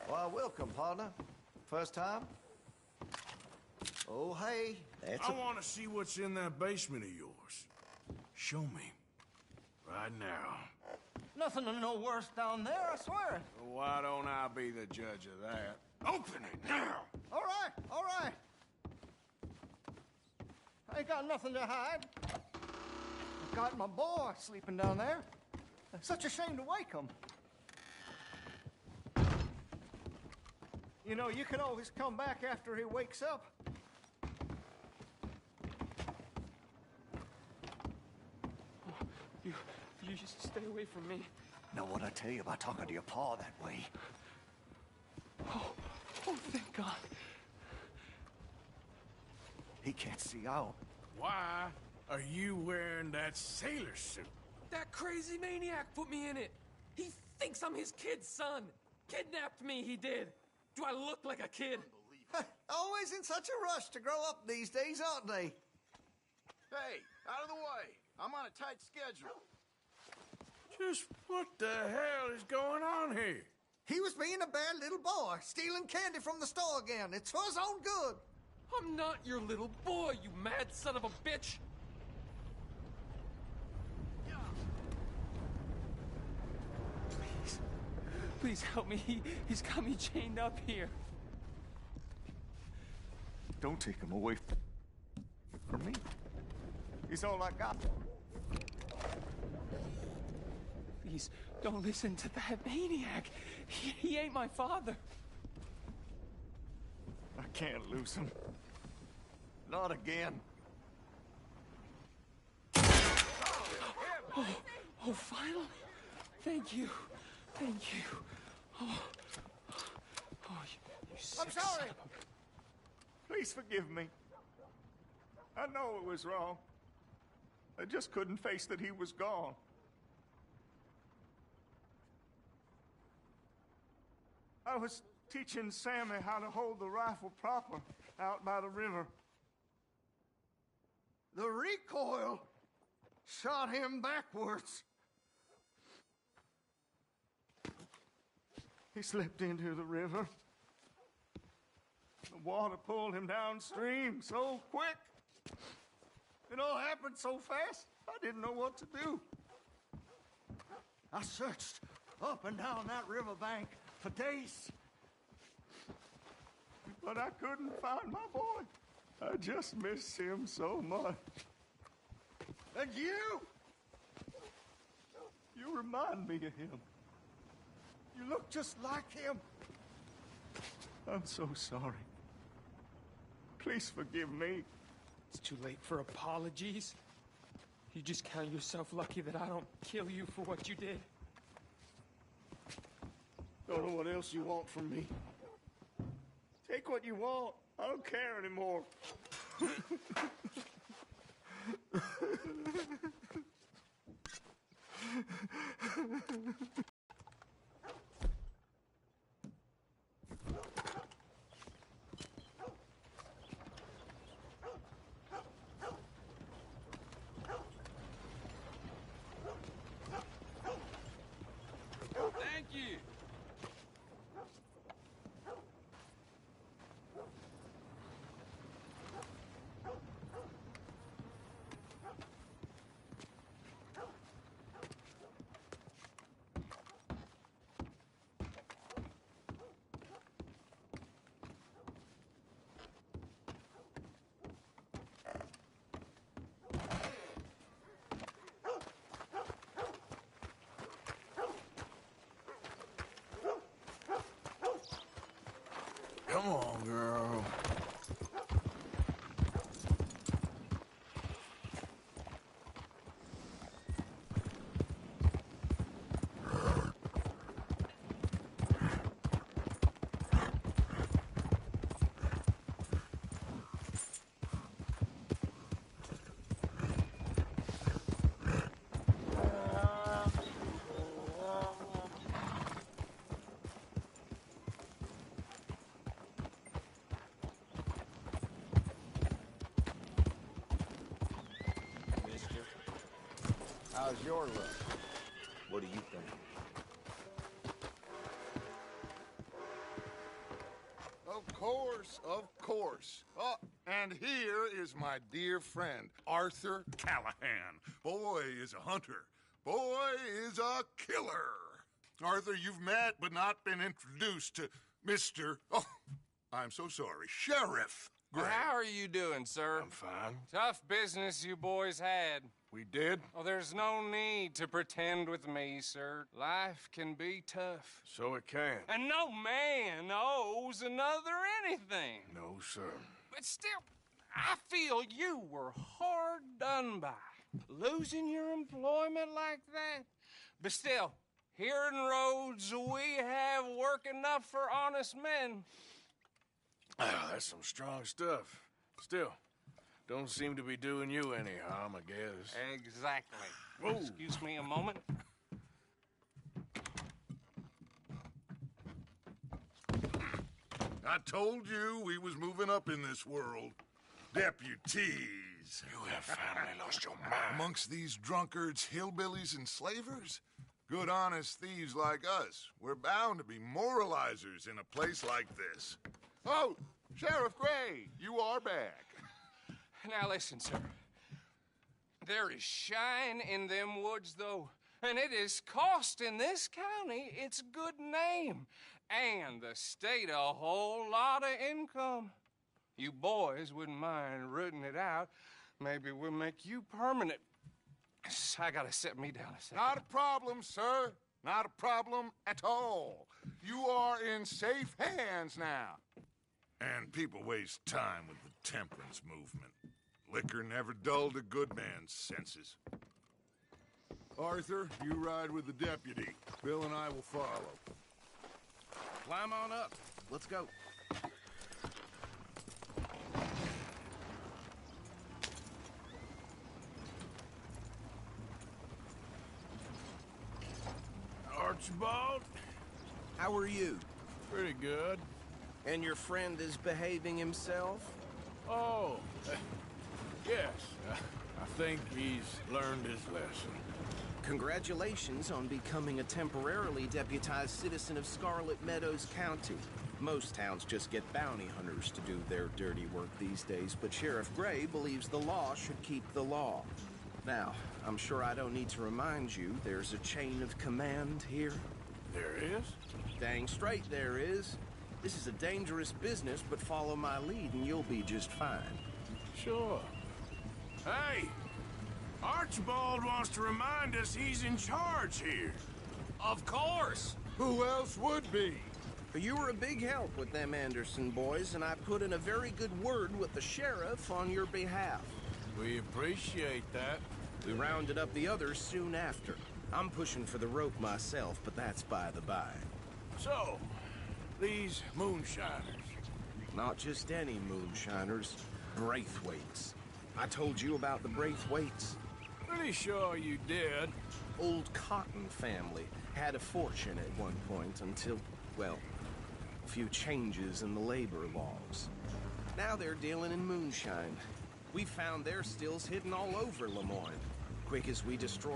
Why, welcome, partner. First time? Oh, hey, that's I want to see what's in that basement of yours. Show me. Right now. nothing to no worse down there, I swear. Well, why don't I be the judge of that? Open it now! All right. I ain't got nothing to hide. I've got my boy sleeping down there. It's such a shame to wake him. You know, you can always come back after he wakes up. You just stay away from me. Know what I tell you about talking to your pa that way? Oh, thank God. He can't see out. Why are you wearing that sailor suit? That crazy maniac put me in it. He thinks I'm his kid's son. Kidnapped me, he did. Do I look like a kid? Always in such a rush to grow up these days, aren't they? Hey, out of the way. I'm on a tight schedule. Just what the hell is going on here? He was being a bad little boy, stealing candy from the store again. It's for his own good. I'm not your little boy, you mad son of a bitch. Please help me. He's got me chained up here. Don't take him away from me. He's all I got. Please, don't listen to that maniac. He ain't my father. I can't lose him. Not again. Oh, finally. Thank you. Thank you. You sick I'm sorry. son of a- Please forgive me. I know it was wrong. I just couldn't face that he was gone. I was teaching Sammy how to hold the rifle proper out by the river. The recoil shot him backwards. He slipped into the river. The water pulled him downstream so quick. It all happened so fast, I didn't know what to do. I searched up and down that riverbank for days. But I couldn't find my boy. I just miss him so much. And you remind me of him. You look just like him. I'm so sorry. Please forgive me. It's too late for apologies. You just count yourself lucky that I don't kill you for what you did. Don't know what else you want from me. Take what you want. I don't care anymore. Thank you. Come on, girl. How's your luck? What do you think? Of course, of course. Oh, and here is my dear friend, Arthur Callahan. Boy is a hunter. Boy is a killer. Arthur, you've met but not been introduced to Mr. Oh, I'm so sorry, Sheriff Gray. How are you doing, sir? I'm fine. Tough business you boys had. We did? Oh, there's no need to pretend with me, sir. Life can be tough. So it can. And no man owes another anything. No, sir. But still, I feel you were hard done by. Losing your employment like that. But still, here in Rhodes, we have work enough for honest men. Ah, that's some strong stuff. Still, don't seem to be doing you any harm, I guess. Exactly. Whoa. Excuse me a moment. I told you we was moving up in this world. Deputies. You have finally lost your mind. Amongst these drunkards, hillbillies, and slavers? Good honest thieves like us. We're bound to be moralizers in a place like this. Oh, Sheriff Gray, you are back. Now listen, sir. There is shine in them woods, though, and it is costing this county its good name and the state a whole lot of income. You boys wouldn't mind rooting it out. Maybe we'll make you permanent. I gotta set me down a second. Not a problem, sir. Not a problem at all. You are in safe hands now. And people waste time with the temperance movement. Liquor never dulled a good man's senses. Arthur, you ride with the deputy. Bill and I will follow. Climb on up. Let's go. Archibald? How are you? Pretty good. And your friend is behaving himself? Oh, yes. I think he's learned his lesson. Congratulations on becoming a temporarily deputized citizen of Scarlet Meadows County. Most towns just get bounty hunters to do their dirty work these days, but Sheriff Gray believes the law should keep the law. Now, I'm sure I don't need to remind you there's a chain of command here. There is? Dang straight there is. This is a dangerous business, but follow my lead and you'll be just fine. Sure. Hey! Archibald wants to remind us he's in charge here. Of course! Who else would be? You were a big help with them Anderson boys, and I put in a very good word with the sheriff on your behalf. We appreciate that. We rounded up the others soon after. I'm pushing for the rope myself, but that's by the by. So, these moonshiners. Not just any moonshiners. Braithwaites. I told you about the Braithwaites. Pretty sure you did. Old Cotton family had a fortune at one point until, well, a few changes in the labor laws. Now they're dealing in moonshine. We found their stills hidden all over Lemoyne. Quick as we destroy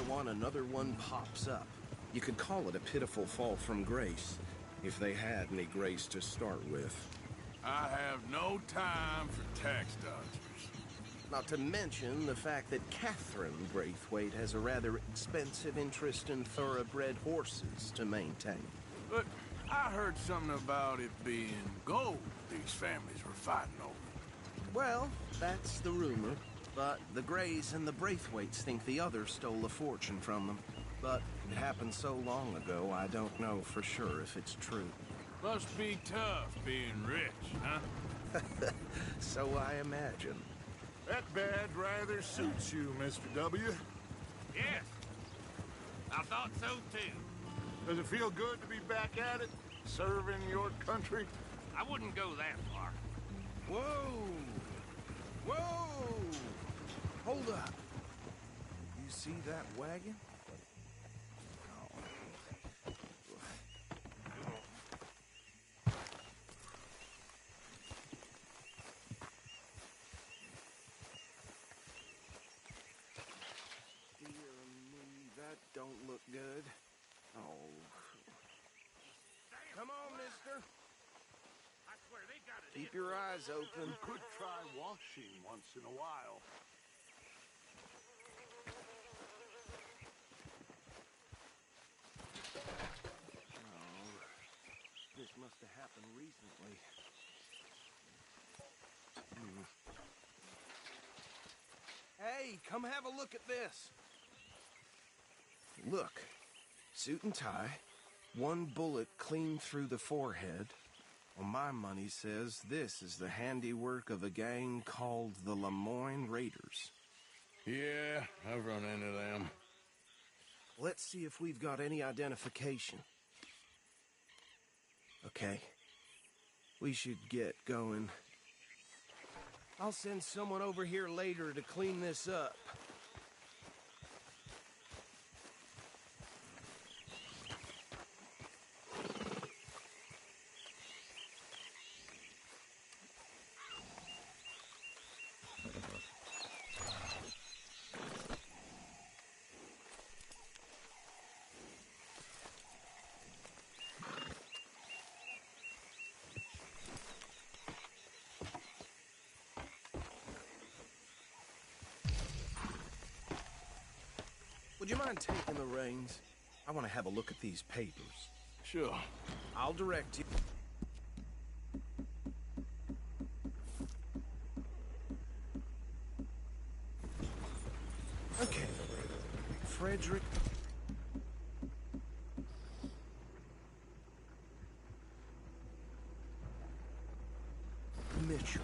one, another one pops up. You could call it a pitiful fall from grace, if they had any grace to start with. I have no time for tax dodgers. Not to mention the fact that Catherine Braithwaite has a rather expensive interest in thoroughbred horses to maintain. But I heard something about it being gold these families were fighting over. Well, that's the rumor. But the Grays and the Braithwaites think the others stole a fortune from them. But it happened so long ago, I don't know for sure if it's true. Must be tough being rich, huh? So I imagine. That badge rather suits you, Mr. W. Yes. I thought so, too. Does it feel good to be back at it, serving your country? I wouldn't go that far. Whoa! Whoa! Hold up. You see that wagon? Dear me, that don't look good. Oh. Come on, mister. I swear they got it. Keep your eyes open. You could try washing once in a while. Oh, this must have happened recently. Hey, come have a look at this. Look, suit and tie, one bullet clean through the forehead. Well, my money says this is the handiwork of a gang called the Lemoyne Raiders. Yeah, I've run into them. Let's see if we've got any identification. Okay. We should get going. I'll send someone over here later to clean this up. Would you mind taking the reins? I want to have a look at these papers. Sure. I'll direct you. Okay. Frederick. Mitchell.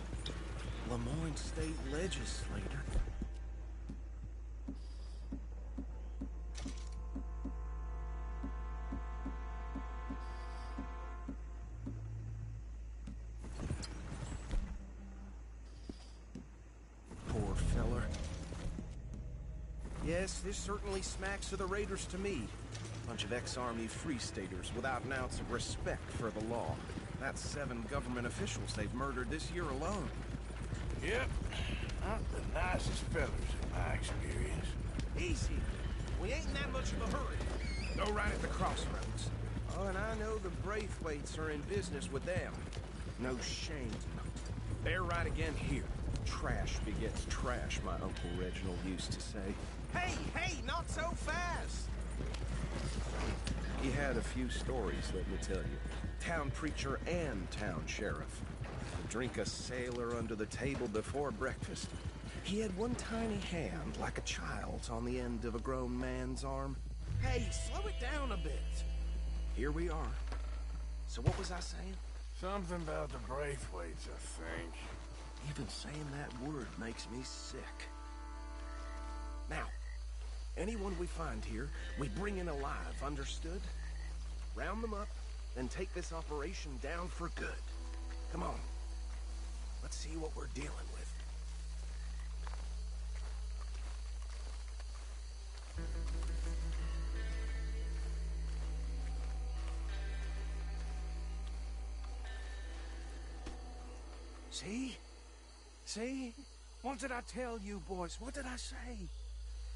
Lemoyne State Legislator. Yes, this certainly smacks of the Raiders to me. Bunch of ex-Army Free Staters without an ounce of respect for the law. That's 7 government officials they've murdered this year alone. Yep. Not the nicest fellas in my experience. Easy. We ain't in that much of a hurry. Go right at the crossroads. Oh, and I know the Braithwaites are in business with them. No shame. They're right again here. Trash begets trash, my Uncle Reginald used to say. Hey, not so fast! He had a few stories, let me tell you. Town preacher and town sheriff. To drink a sailor under the table before breakfast. He had one tiny hand, like a child's, on the end of a grown man's arm. Hey, slow it down a bit. Here we are. So what was I saying? Something about the Braithwaites, I think. Even saying that word makes me sick. Now, anyone we find here, we bring in alive, understood? round them up, then take this operation down for good. Come on. Let's see what we're dealing with. See? See? What did I tell you, boys? What did I say?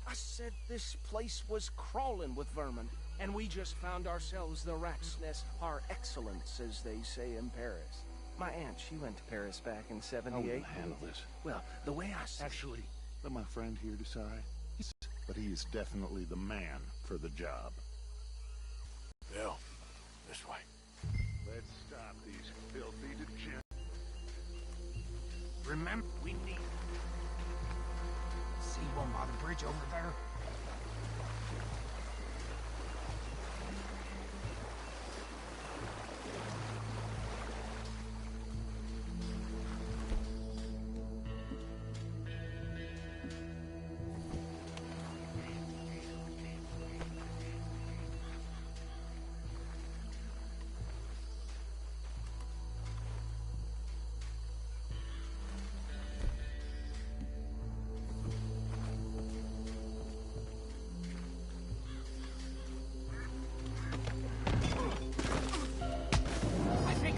I said this place was crawling with vermin, and we just found ourselves the rat's nest par excellence, as they say in Paris. My aunt, she went to Paris back in '78. How will you handle this? Well, the way I see... Actually, let my friend here decide. But he is definitely the man for the job. Bill, this way. Let's stop these filthy degenerates. Remember, we need... See one by the bridge over there?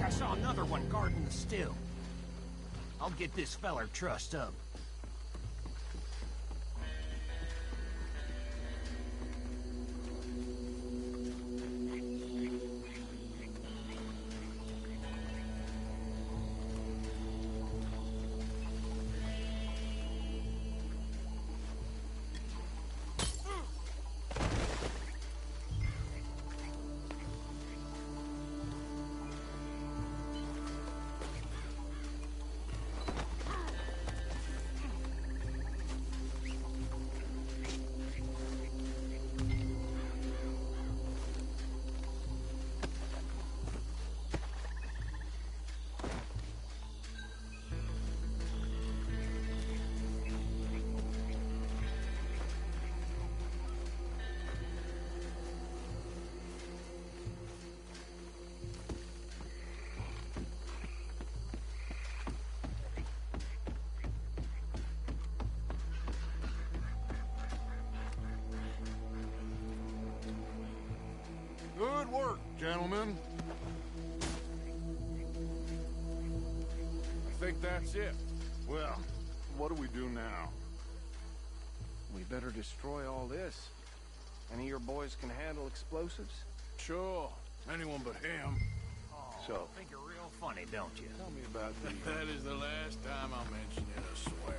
I saw another one guarding the still. I'll get this feller trussed up. Good work, gentlemen. I think that's it. Well, what do we do now? We better destroy all this. Any of your boys can handle explosives? Sure. Anyone but him. So, I think you're real funny, don't you? tell me about the... That is the last time I'll mention it, I swear.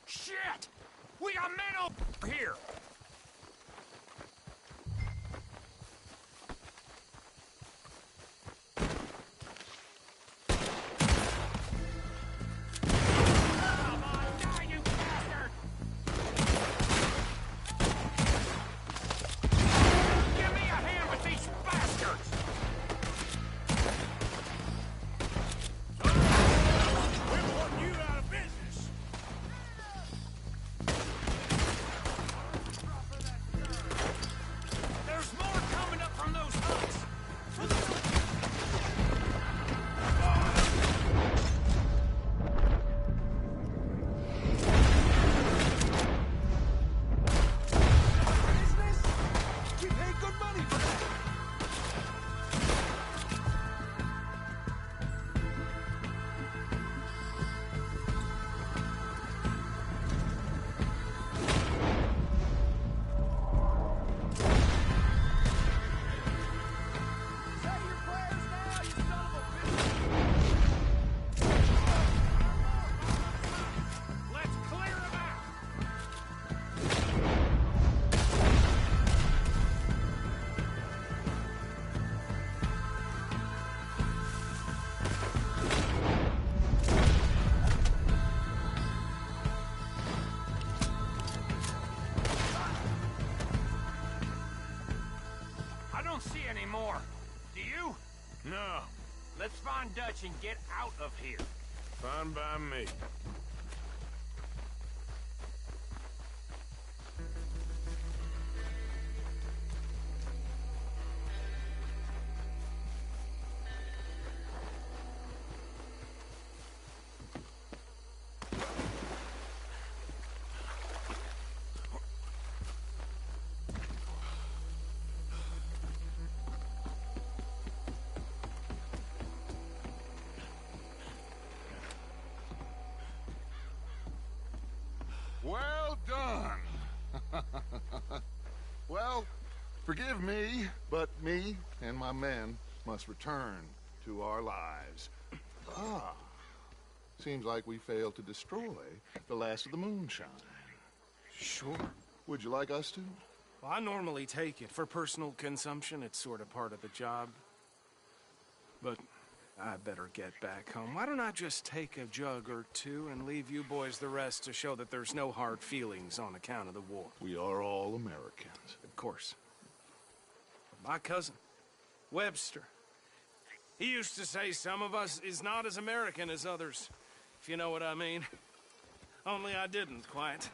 Shit! We got men over here! Come on, die, you bastard! Give me a hand with these bastards! We're putting you out of business. on, Dutch, and get out of here. Fine by me. Well done. Well, forgive me, but me and my men must return to our lives. Ah, seems like we failed to destroy the last of the moonshine. Sure. Would you like us to? Well, I normally take it for personal consumption. It's sort of part of the job. But I better get back home. Why don't I just take a jug or two and leave you boys the rest to show that there's no hard feelings on account of the war? We are all Americans. Of course. My cousin, Webster, he used to say some of us is not as American as others, if you know what I mean. Only I didn't quite.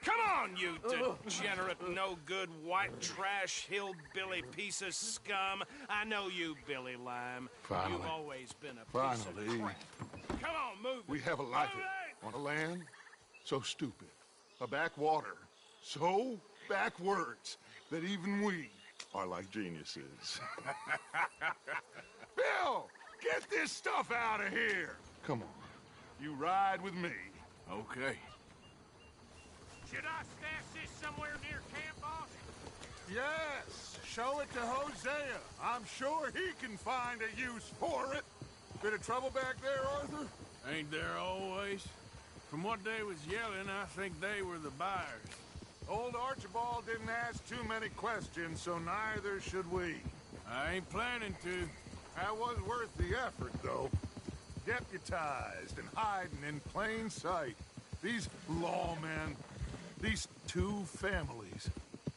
Come on, you degenerate, no-good, white trash, hillbilly piece of scum. I know you, Billy Lime. Finally. You've always been a piece of crap. Come on, move it. We have a life on a land so stupid, a backwater so backwards that even we are like geniuses. Bill, get this stuff out of here. Come on, you ride with me. Okay. Should I stash this somewhere near camp, boss? Yes, show it to Hosea. I'm sure he can find a use for it. Bit of trouble back there, Arthur? Ain't there always? From what they was yelling, I think they were the buyers. Old Archibald didn't ask too many questions, so neither should we. I ain't planning to. That was worth the effort, though. Deputized and hiding in plain sight. These lawmen, these two families.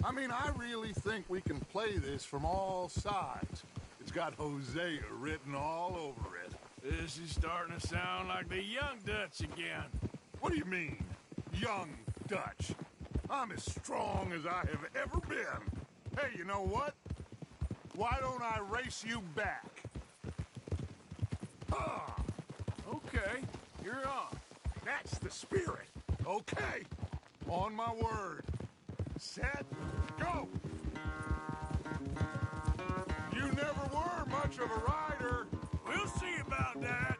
I mean, I really think we can play this from all sides. It's got Hosea written all over it. This is starting to sound like the young Dutch again. What do you mean, young Dutch? I'm as strong as I have ever been. Hey, you know what? Why don't I race you back? Ah! Okay, you're on. That's the spirit. Okay. On my word. Set, go! You never were much of a rider. We'll see about that.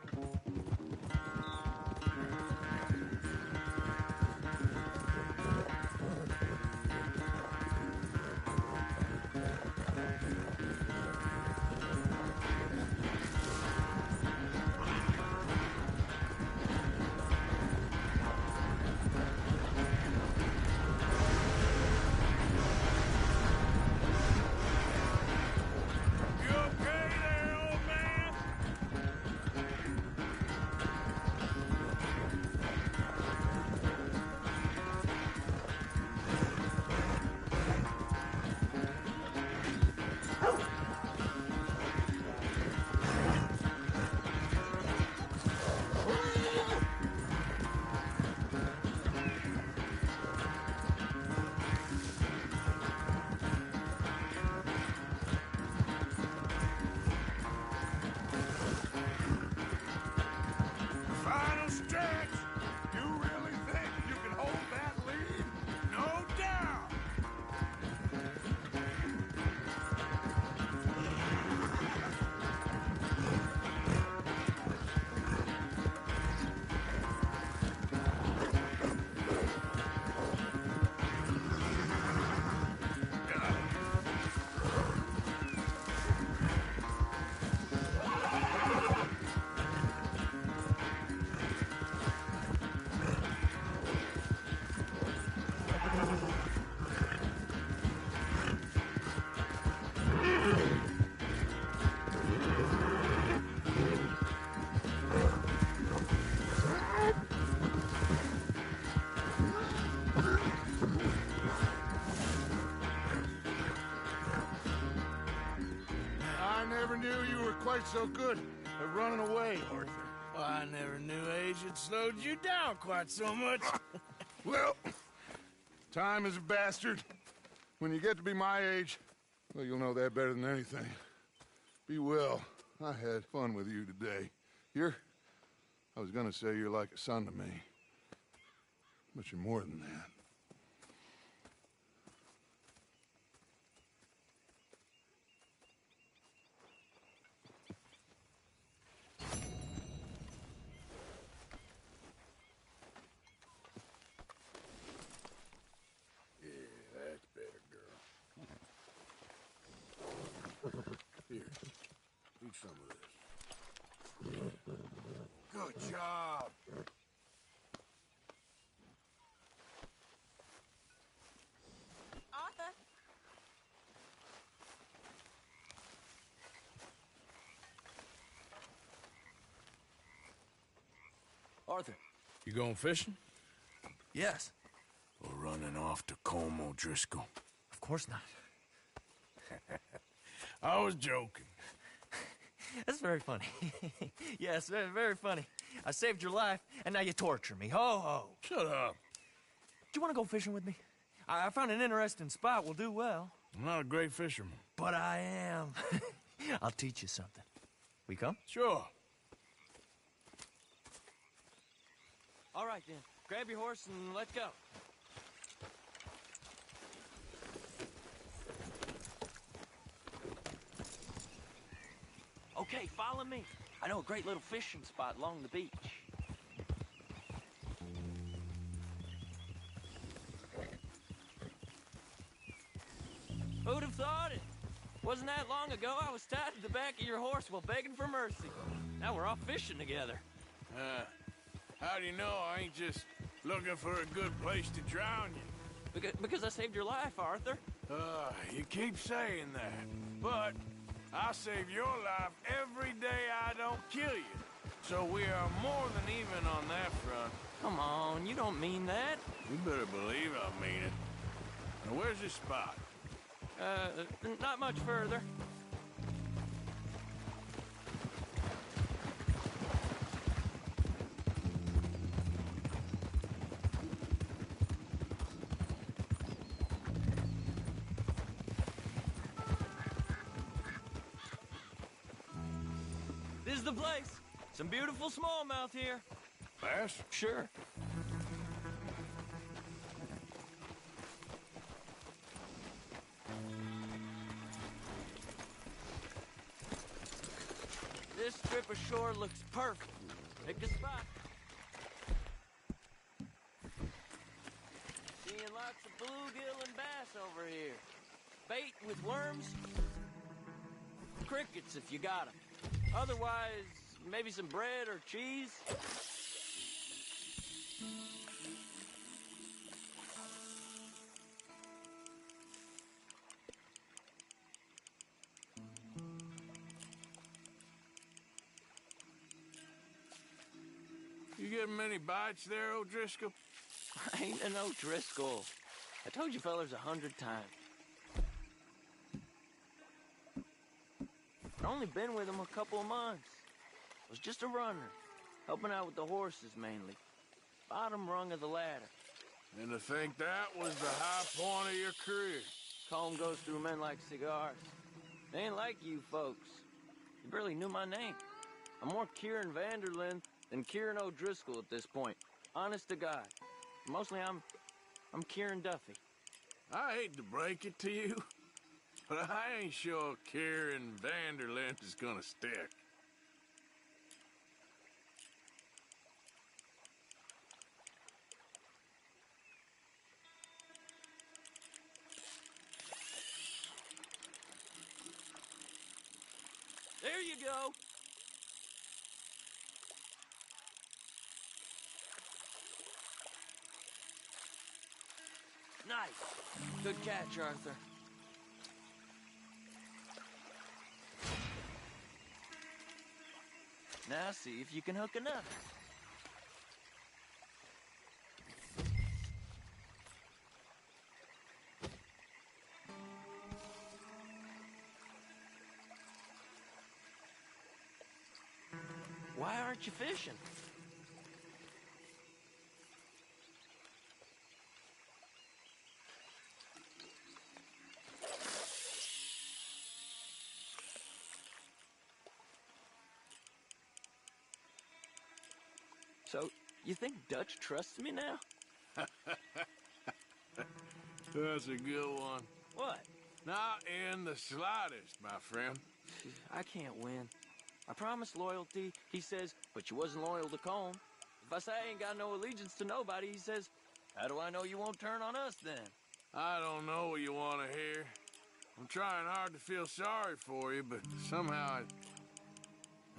quite so good at running away, Arthur. Oh, I never knew age had slowed you down quite so much. Well, time is a bastard. When you get to be my age, well, you'll know that better than anything. Be well. I had fun with you today. I was gonna say you're like a son to me. But you're more than that. That's better, girl. Here, eat some of this. Good job. Arthur. Arthur. You going fishing? Yes. Or running off to Colm O'Driscoll? Of course not. I was joking. That's very funny. Yes, very, very funny. I saved your life, and now you torture me. Ho, ho. Shut up. Do you want to go fishing with me? I found an interesting spot. We'll do well. I'm not a great fisherman. But I am. I'll teach you something. We come? Sure. All right, then. Grab your horse and let's go. Okay, follow me. I know a great little fishing spot along the beach. Who'd have thought it? Wasn't that long ago I was tied to the back of your horse while begging for mercy. Now we're off fishing together. How do you know I ain't just looking for a good place to drown you? Because I saved your life, Arthur. You keep saying that, but I save your life every day I don't kill you. So we are more than even on that front. Come on, you don't mean that. You better believe I mean it. Now, where's this spot? Not much further. This is the place. Some beautiful smallmouth here. Bass? Sure. This strip of shore looks perfect. Pick a spot. Seeing lots of bluegill and bass over here. Bait with worms. Crickets if you got 'em. Otherwise, maybe some bread or cheese. You getting many bites there, O'Driscoll? I ain't an O'Driscoll. I told you fellas 100 times. I've only been with him a couple of months. I was just a runner, helping out with the horses mainly. Bottom rung of the ladder. And to think that was the high point of your career. Colm goes through men like cigars. They ain't like you folks. You barely knew my name. I'm more Kieran Vanderlyn than Kieran O'Driscoll at this point. Honest to God. Mostly I'm Kieran Duffy. I hate to break it to you, but I ain't sure Kieran Vanderlyn is gonna stick. There you go. Nice. Good catch, Arthur. Now see if you can hook another. Why aren't you fishing? So, you think Dutch trusts me now? That's a good one. What? Not in the slightest, my friend. I can't win. I promised loyalty, he says, but you wasn't loyal to Colm. If I say I ain't got no allegiance to nobody, he says, how do I know you won't turn on us then? I don't know what you want to hear. I'm trying hard to feel sorry for you, but somehow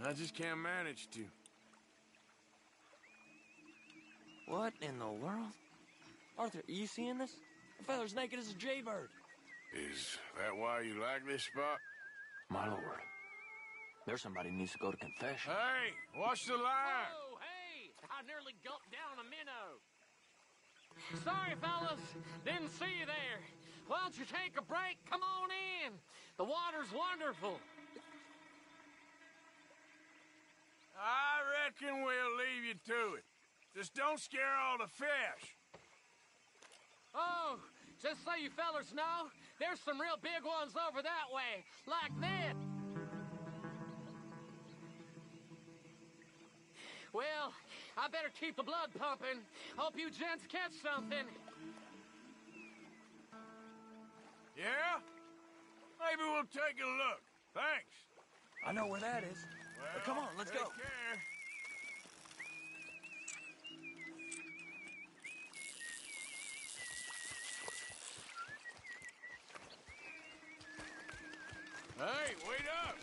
I just can't manage to. What in the world? Arthur, are you seeing this? The fella's naked as a jaybird. Is that why you like this spot? My lord. There's somebody who needs to go to confession. Hey, watch the line! Oh, hey! I nearly gulped down a minnow. Sorry, fellas. Didn't see you there. Why don't you take a break? Come on in. The water's wonderful. I reckon we'll leave you to it. Just don't scare all the fish. Oh, just so you fellers know, there's some real big ones over that way, like this. Well, I better keep the blood pumping. Hope you gents catch something. Yeah? Maybe we'll take a look. Thanks. I know where that is. Well, come on, let's go. Take care. Hey, wait up!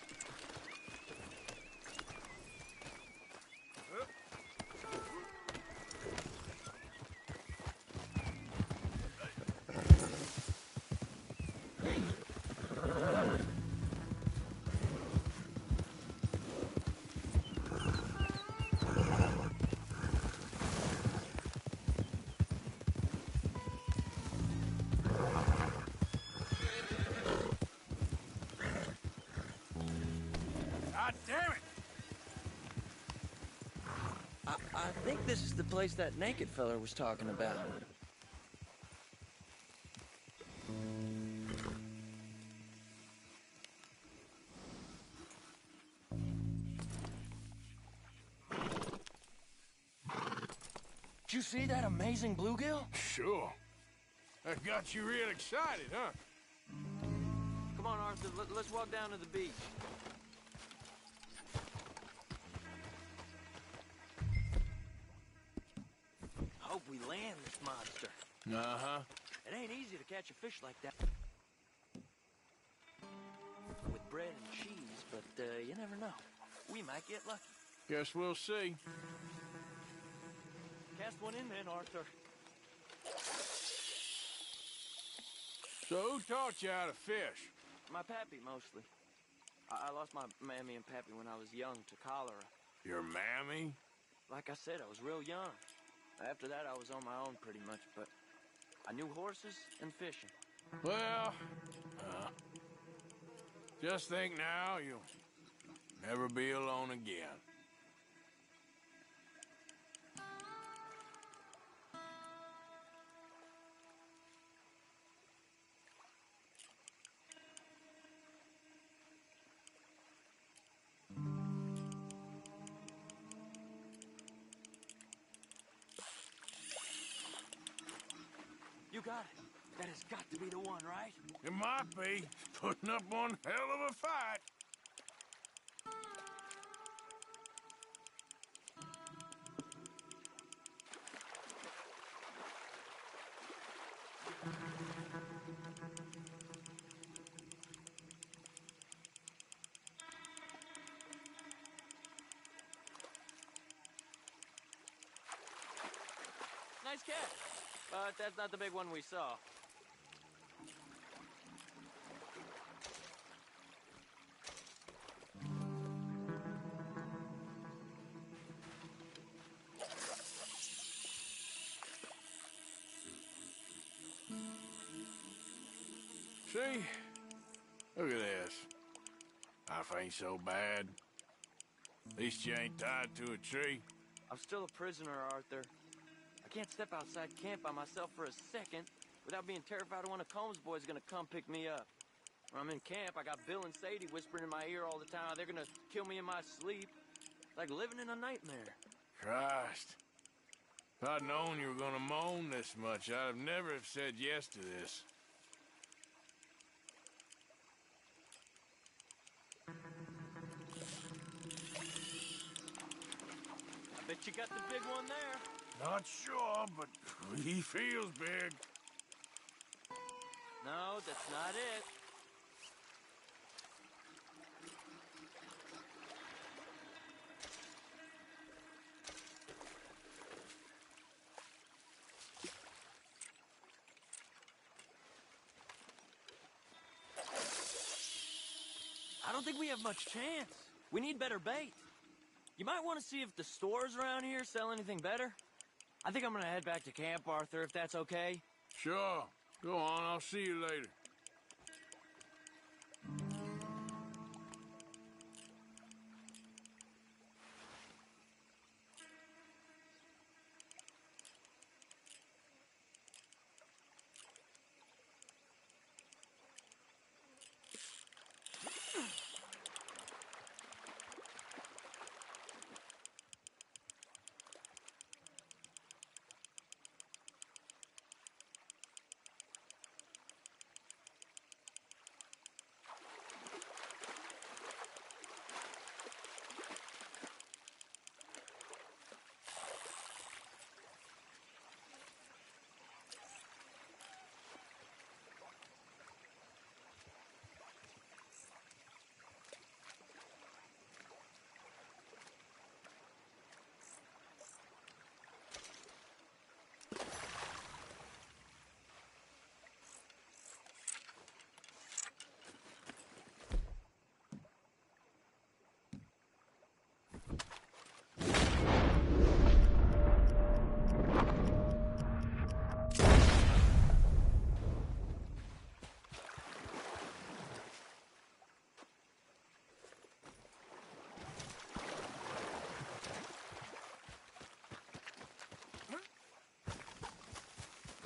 God damn it! I think this is the place that naked fella was talking about. Did you see that amazing bluegill? Sure. That got you real excited, huh? Come on, Arthur, let's walk down to the beach. Hope we land this monster. Uh-huh. It ain't easy to catch a fish like that. With bread and cheese, but you never know. We might get lucky. Guess we'll see. Cast one in then, Arthur. So who taught you how to fish? My pappy, mostly. I lost my mammy and pappy when I was young to cholera. Your mammy? Like I said, I was real young. After that, I was on my own pretty much, but I knew horses and fishing. Well, just think now you'll never be alone again. You got it. That has got to be the one, right? It might be. Putting up one hell of a fight. Nice catch. But that's not the big one we saw. See? Look at this. Life ain't so bad. At least you ain't tied to a tree. I'm still a prisoner, Arthur. I can't step outside camp by myself for a second without being terrified of one of Combs' boys gonna come pick me up. When I'm in camp, I got Bill and Sadie whispering in my ear all the time they're gonna kill me in my sleep. Like living in a nightmare. Christ. If I'd known you were gonna moan this much, I'd have never have said yes to this. I bet you got the big one there. Not sure, but he feels big. No, that's not it. I don't think we have much chance. We need better bait. You might want to see if the stores around here sell anything better. I think I'm gonna head back to camp, Arthur, if that's okay. Sure. Go on, I'll see you later.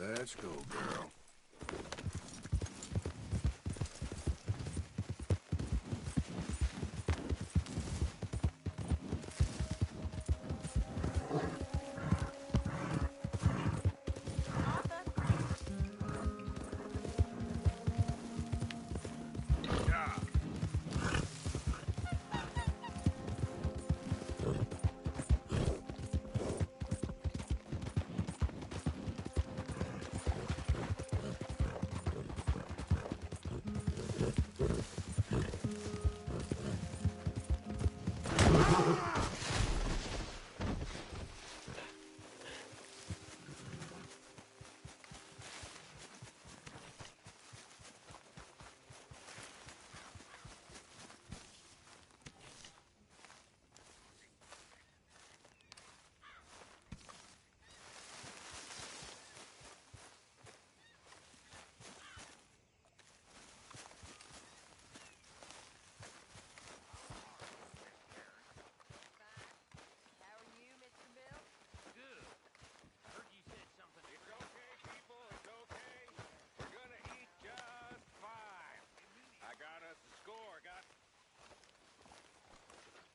Let's go, girl.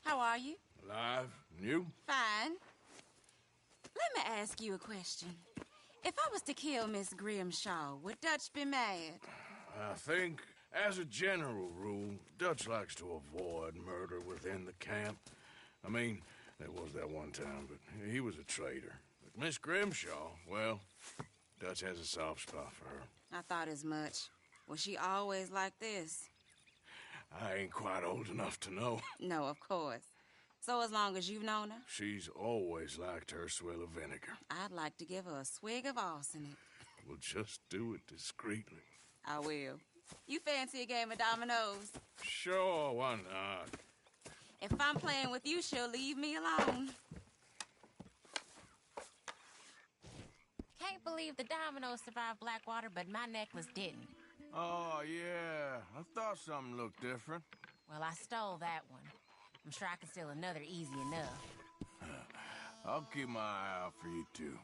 How are you? Alive? And you? Fine. Let me ask you a question. If I was to kill Miss Grimshaw, would Dutch be mad? I think, as a general rule, Dutch likes to avoid murder within the camp. I mean, there was that one time, but he was a traitor. But Miss Grimshaw, well, Dutch has a soft spot for her. I thought as much. Was she always like this? I ain't quite old enough to know. No, of course. So as long as you've known her? She's always liked her swill of vinegar. I'd like to give her a swig of arsenic. We'll just do it discreetly. I will. You fancy a game of dominoes? Sure, why not? If I'm playing with you, she'll leave me alone. Can't believe the dominoes survived Blackwater, but my necklace didn't. Oh, yeah. I thought something looked different. Well, I stole that one. I'm sure I can steal another easy enough. I'll keep my eye out for you, too.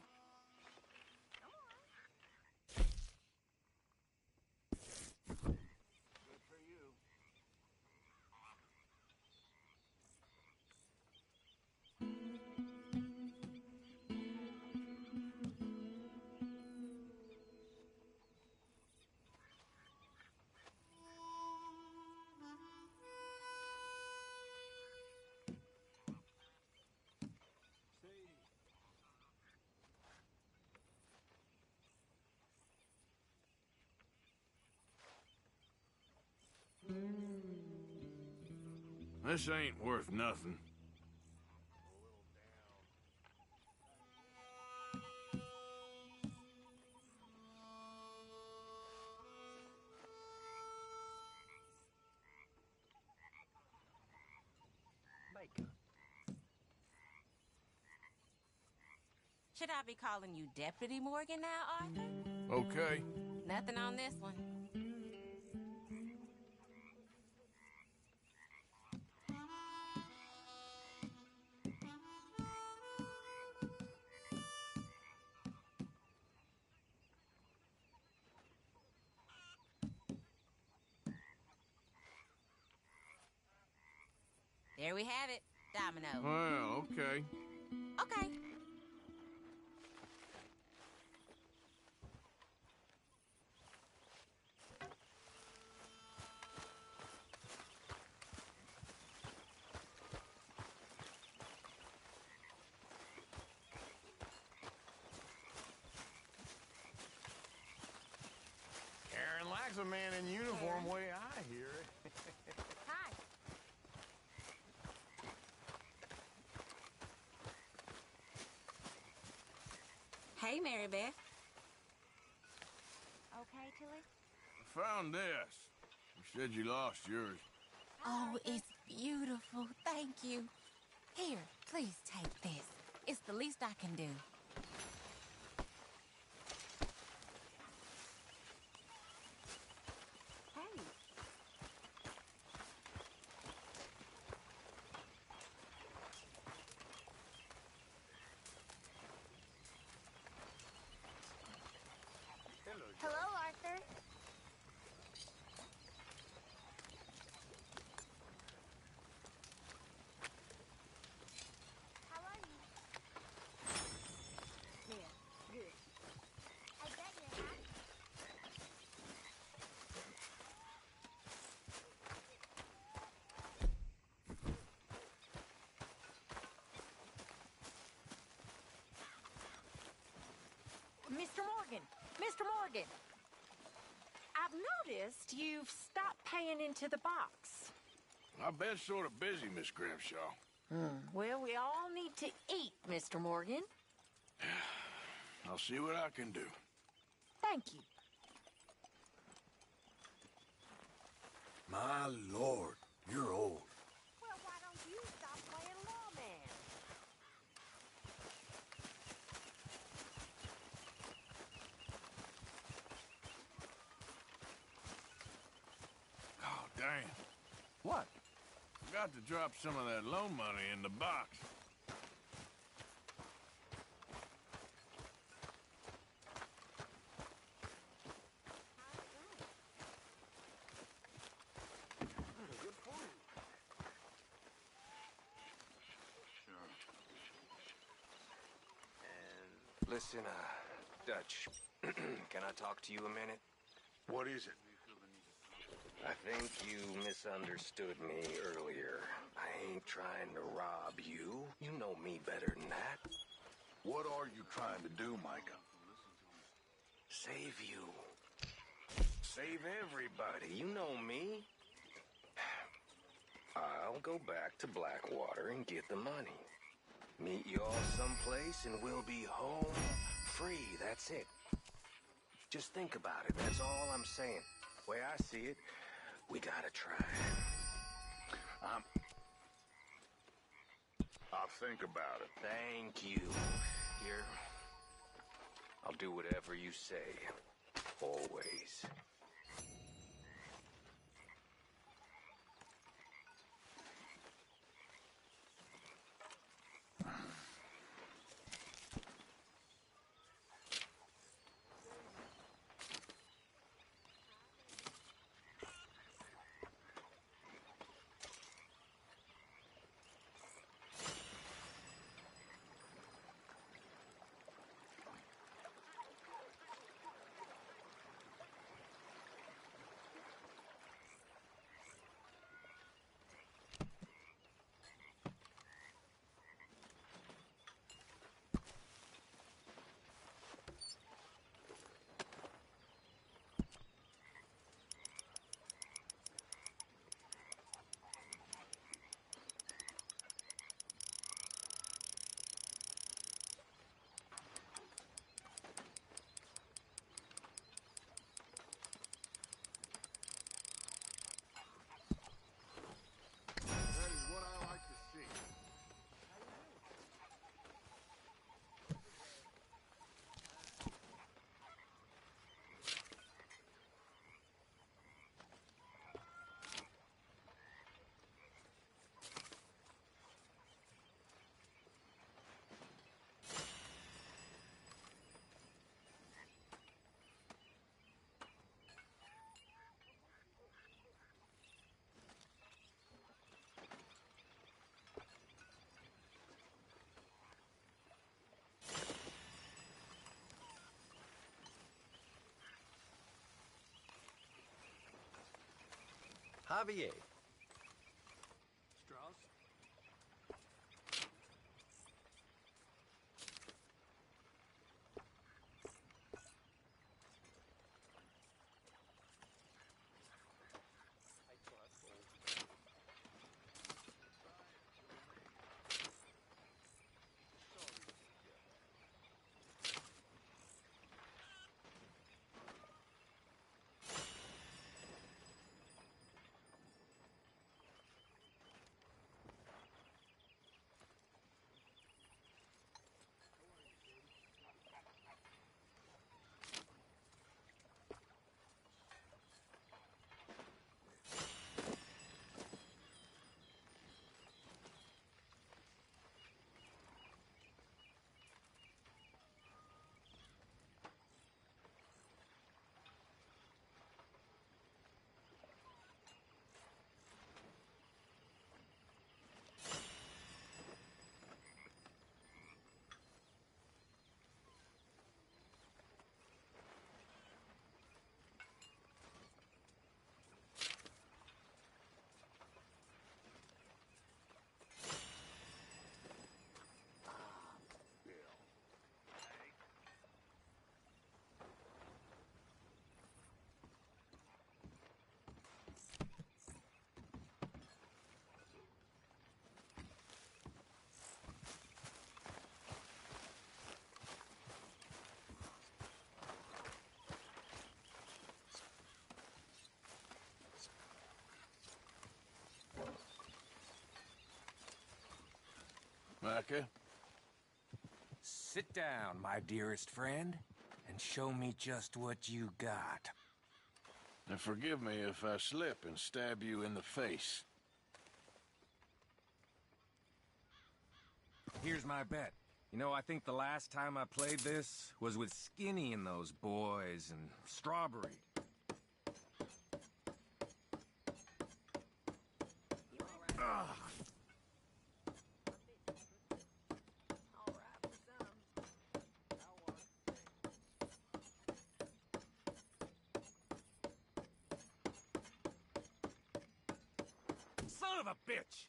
This ain't worth nothing. Should I be calling you Deputy Morgan now, Arthur? Okay. Nothing on this one. There we have it. Domino. Well, okay. Okay. Karen likes a man in uniform, way I hear it. Hi. Hey, Mary Beth. Okay, Tilly? I found this. You said you lost yours. Oh, it's beautiful. Thank you. Here, please take this. It's the least I can do. Hey. Hello, Arthur. How are you? Yeah, good. I bet you're happy. Mr. Morgan! Mr. Morgan! I've noticed you've stopped paying into the box. I've been sort of busy, Miss Grimshaw. Well, we all need to eat, Mr. Morgan. I'll see what I can do. Thank you. My lord, you're old. Well, why don't you stop playing lawman? Oh, damn. What? Forgot to drop some of that loan money in the box. Good for you. Listen, Dutch, can I talk to you a minute? What is it? I think you misunderstood me earlier. I ain't trying to rob you. You know me better than that. What are you trying to do, Micah? Save you. Save everybody. You know me. I'll go back to Blackwater and get the money. Meet y'all someplace and we'll be home free. That's it. Just think about it. That's all I'm saying. Way I see it, we gotta try. I'll think about it. Thank you. Here, I'll do whatever you say. Always. Javier. Strauss? Micah? Sit down, my dearest friend, and show me just what you got. And forgive me if I slip and stab you in the face. Here's my bet. You know, I think the last time I played this was with Skinny and those boys and Strawberry. Ugh. Son of a bitch!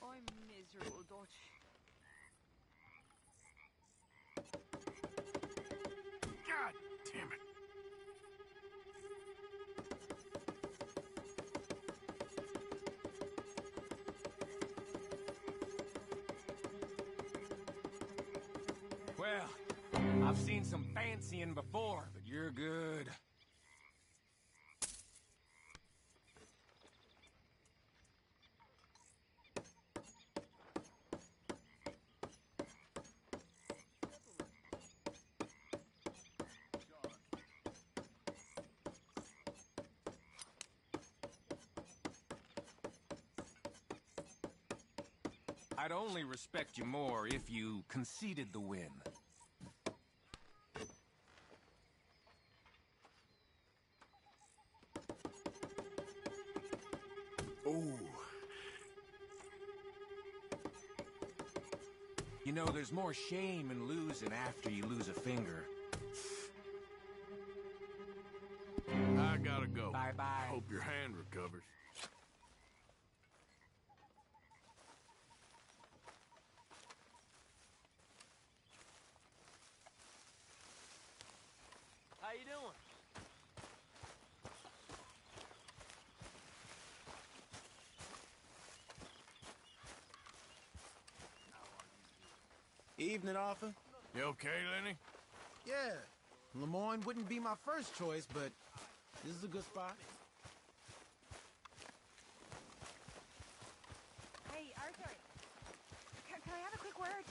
I'm miserable, Dutch. God damn it. Well, I've seen some fancying before, but you're good. I'd only respect you more if you conceded the win. Ooh. You know, there's more shame in losing after you lose a finger. I gotta go. Bye-bye. Hope your hand recovers. How you doing? Evening, Arthur. You okay, Lenny? Yeah, Lemoyne wouldn't be my first choice, but this is a good spot. backward.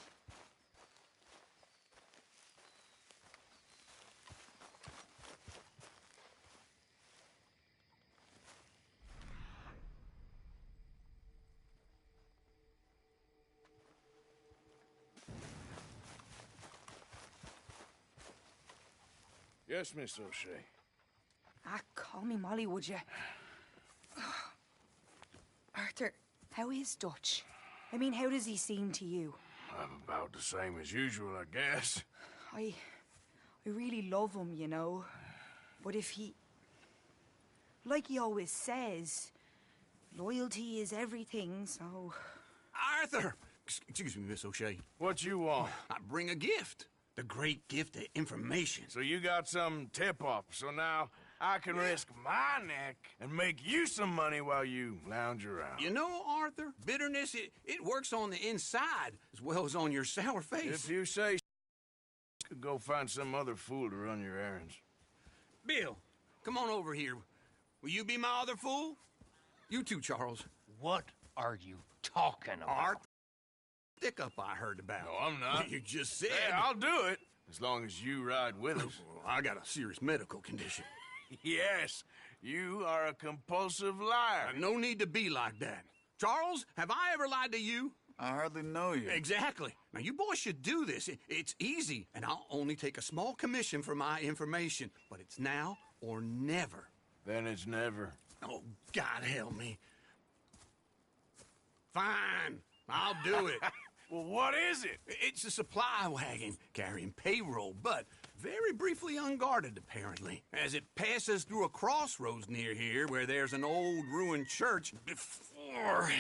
Yes, Miss O'Shea. Ah, call me Molly, would you? Arthur, how is Dutch? I mean, how does he seem to you? I'm about the same as usual, I guess. I really love him, you know. But if he... Like he always says, loyalty is everything, so... Arthur! Excuse me, Miss O'Shea. What you want? I bring a gift. The great gift of information. So you got some tip-off, so now I can risk my neck and make you some money while you lounge around. You know, Arthur, bitterness, it works on the inside as well as on your sour face. If you say could go find some other fool to run your errands. Bill, come on over here. Will you be my other fool? You too, Charles. What are you talking about? Arthur, stick up I heard about. No, I'm not. You just said. Yeah, I'll do it, as long as you ride with us. I got a serious medical condition. Yes, you are a compulsive liar. No need to be like that. Charles, have I ever lied to you? I hardly know you. Exactly. Now, you boys should do this. It's easy, and I'll only take a small commission for my information. But it's now or never. Then it's never. Oh, God help me. Fine. I'll do it. Well, what is it? It's a supply wagon carrying payroll, but very briefly unguarded, apparently. As it passes through a crossroads near here where there's an old ruined church before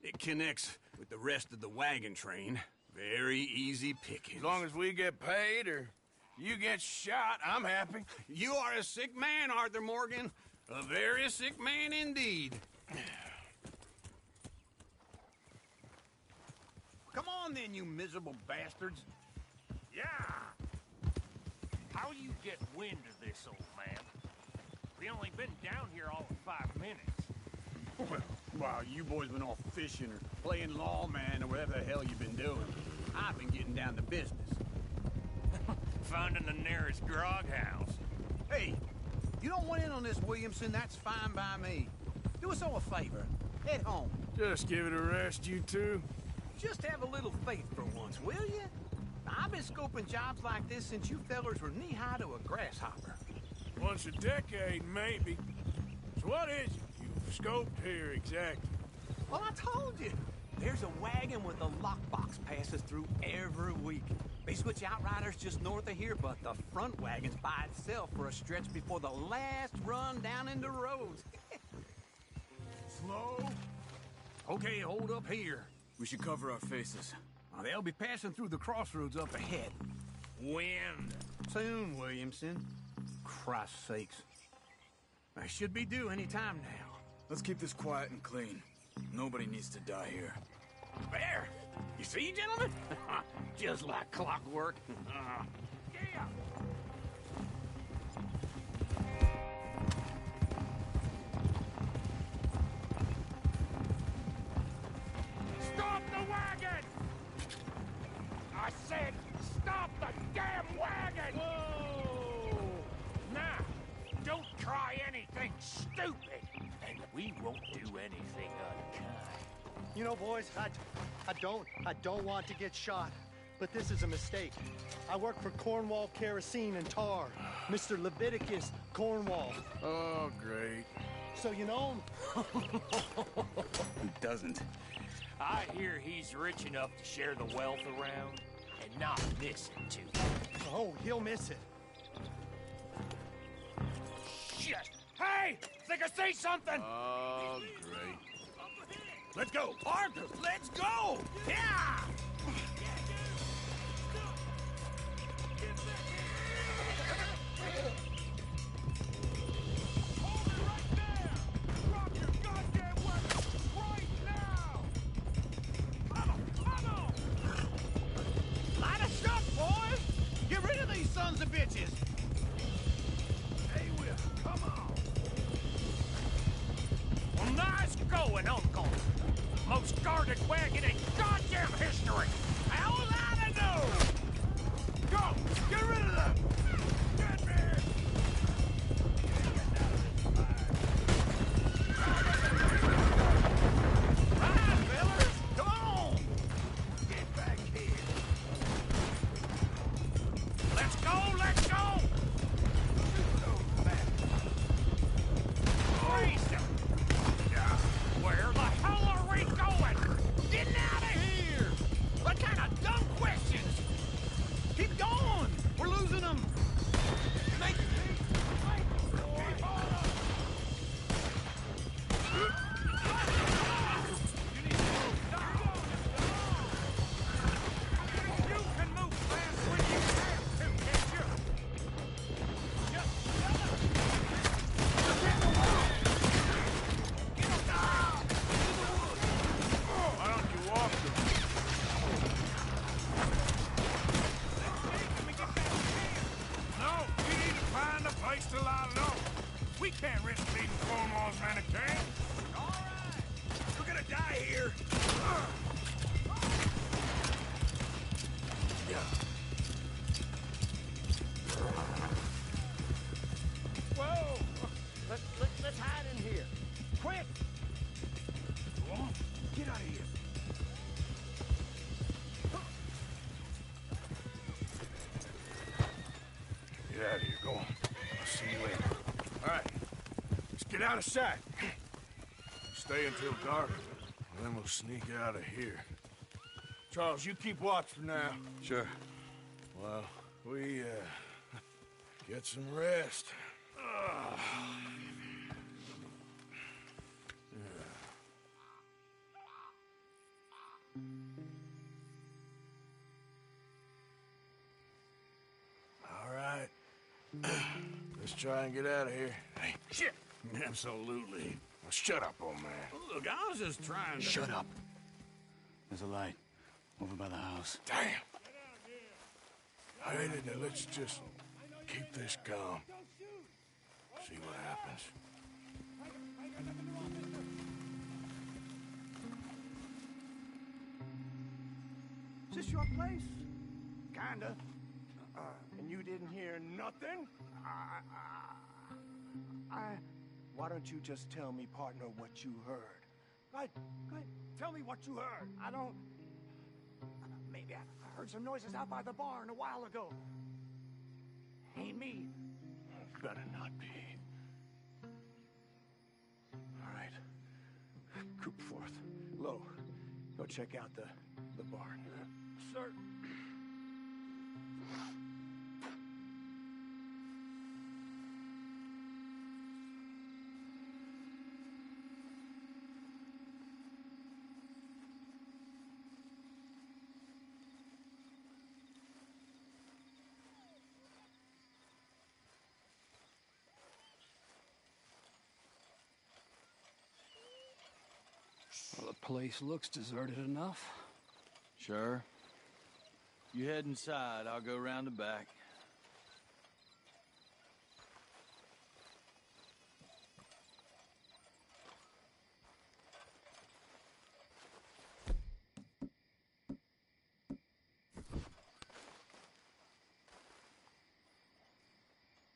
it connects with the rest of the wagon train. Very easy pickings. As long as we get paid or you get shot, I'm happy. You are a sick man, Arthur Morgan. A very sick man indeed. Come on then, you miserable bastards. Yeah! How you get wind of this, old man? We only been down here all of 5 minutes. Well, while you boys been off fishing or playing lawman or whatever the hell you've been doing, I've been getting down to business. Finding the nearest grog house. Hey, you don't want in on this, Williamson, that's fine by me. Do us all a favor. Head home. Just give it a rest, you two. Just have a little faith for once, will you? I've been scoping jobs like this since you fellers were knee-high to a grasshopper. Once a decade, maybe. So what is it you've scoped here exactly? Well, I told you. There's a wagon with a lockbox passes through every week. They switch outriders just north of here, but the front wagon's by itself for a stretch before the last run down into Rhodes. Slow. Okay, hold up here. We should cover our faces. They'll be passing through the crossroads up ahead. When? Soon, Williamson. Christ's sakes. I should be due any time now. Let's keep this quiet and clean. Nobody needs to die here. There! You see, gentlemen? Just like clockwork. Yeah! Stop the wagon! I said, stop the damn wagon! Whoa! Now, don't try anything stupid, and we won't do anything unkind. You know, boys, I don't want to get shot, but this is a mistake. I work for Cornwall Kerosene and Tar, Mr. Leviticus Cornwall. Oh, great. So you know him? Who doesn't? I hear he's rich enough to share the wealth around and not miss it, too. Oh, he'll miss it. Shit! Hey! Think I see something! Oh, great. Let's go! Arthur, let's go! Yeah! Light us up, boys! Get rid of these sons of bitches! Hey, Will, come on! Well, nice going, Uncle! Most guarded wagon in goddamn history! How place to lie low. We can't risk leaving Cornwall's man a can. All right. We're gonna die here. Whoa! Let's hide in here. Quick! Go on, get out of here. Get out of here, go on. I'll see you later. All right, let's get out of sight. Stay until dark, and then we'll sneak out of here. Charles, you keep watch for now. Sure. Well, we, get some rest. All right. Let's try and get out of here. Hey, shit! Absolutely. Well, shut up, old man. Look, I was just trying to... Shut up. There's a light over by the house. Damn! All right, now let's just keep this calm. See what happens. Is this your place? Kinda. And you didn't hear nothing? Why don't you just tell me, partner, what you heard? Right? Tell me what you heard. I don't... Maybe I heard some noises out by the barn a while ago. Ain't me. Better not be. All right. Group forth. Low. Go check out the barn. Sir. Well, the place looks deserted enough. Sure. You head inside, I'll go round the back.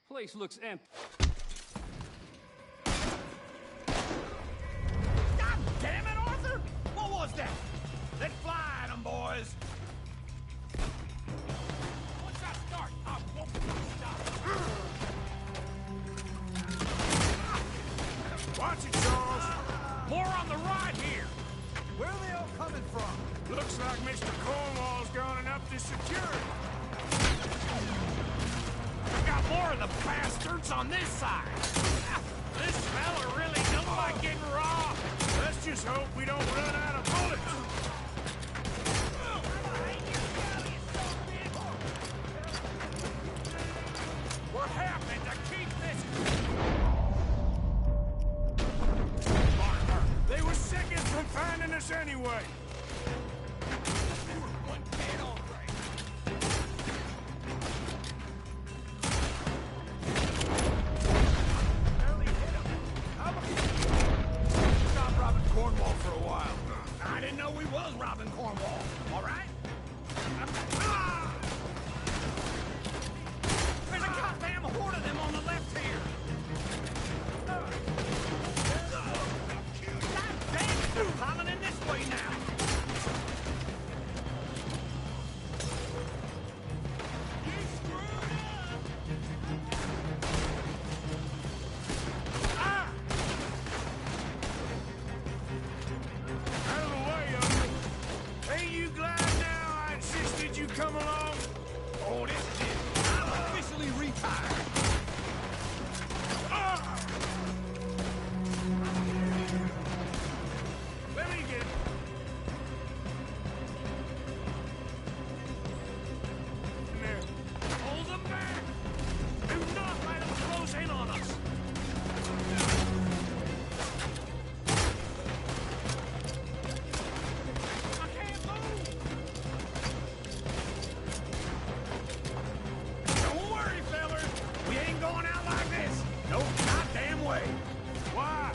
Place looks empty. Damn it, Arthur! What was that? Let fly at 'em, boys! Once I start, I won't stop. Watch it, Charles! More on the right here! Where are they all coming from? Looks like Mr. Cornwall's gone and upped his security. We got more of the bastards on this side. This fella really don't like getting raw. Let's just hope we don't run out of bullets. What happened to keep this? They were seconds from finding us anyway. One dead on right. Stop robbing Cornwall for a while. I didn't know we way. Why?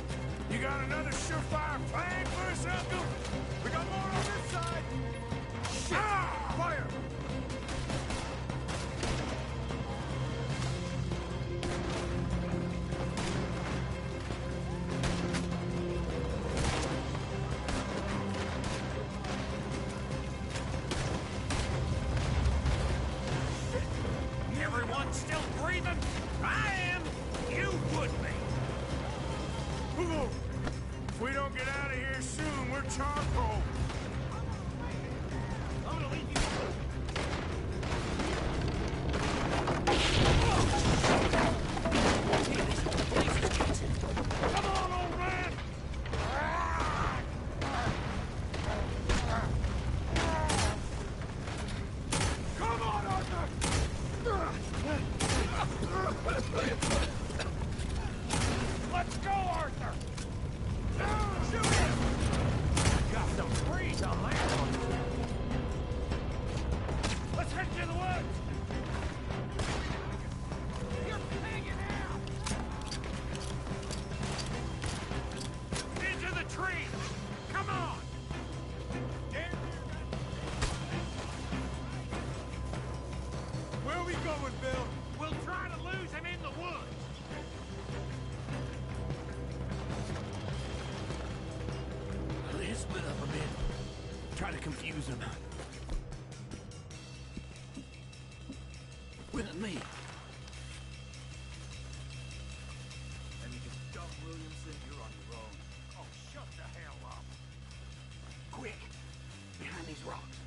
You got another surefire plan for us, Uncle? We got more on this side! Shit! Fire! Everyone still breathing? I am. You would be. If we don't get out of here soon, we're charcoal. I'm gonna leave you. Come on, old man! Come on, Arthur! Let's go, Arthur! Shoot him! Got some freeze on that one. Let's head to the woods! You're hanging out! Into the trees! Come on! Where are we going, Bill? We'll try to lose him in the woods. Let's split up a bit. Try to confuse him. With me. And you can dump Williamson, you're on your own. Oh, shut the hell up. Quick. Behind these rocks.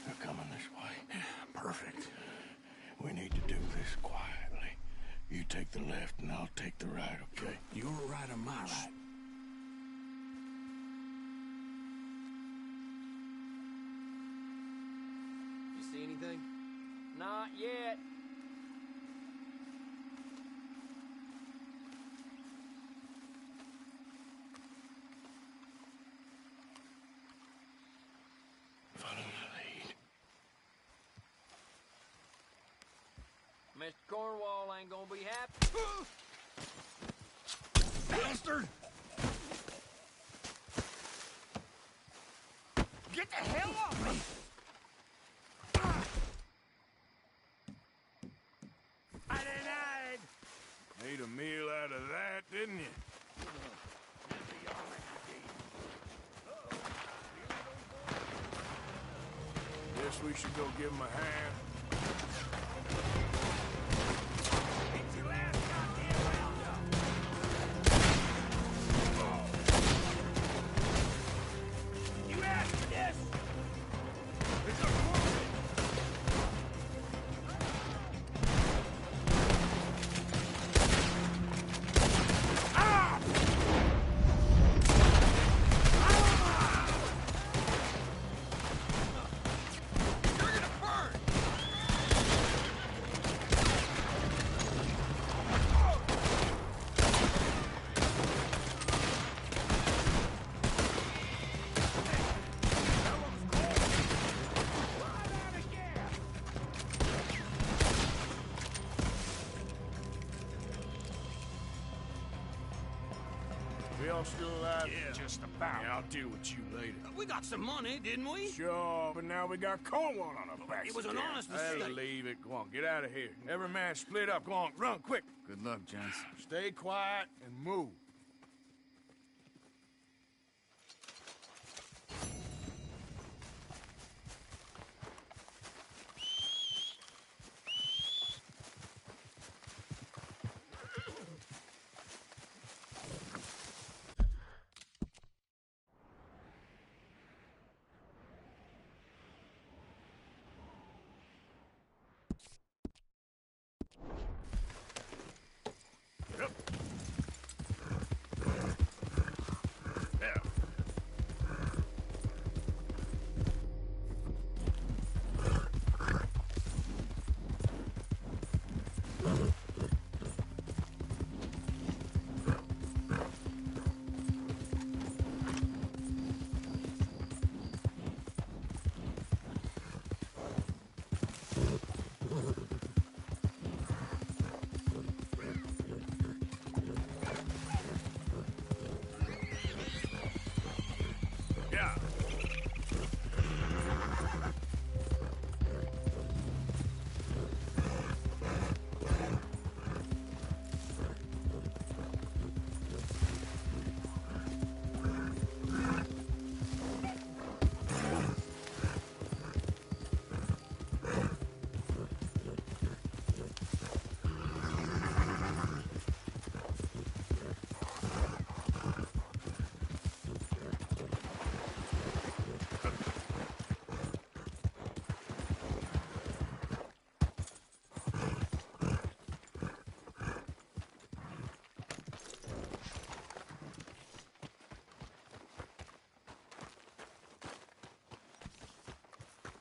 They're coming this way. Perfect. We need to do this quietly. You take the left and I'll take the right, okay? Your right or my right? You see anything? Not yet. Follow my lead. Mr. Cornwall ain't gonna be happy. Bastard! Get the hell off me! I denied! Made a meal out of that, didn't you? Guess we should go give him a hand. Get your ass goddamn round up! You asked for this! It's a foreman! Ah! You're gonna burn! We all still alive? Yeah. Just about. Yeah, I'll deal with you later. We got some money, didn't we? Sure, but now we got Cornwall on our backs. It was an again. honest Hey, mistake. leave it. Go on, get out of here. Every man split up. Go on, run, quick. Good luck, gents. Stay quiet and move.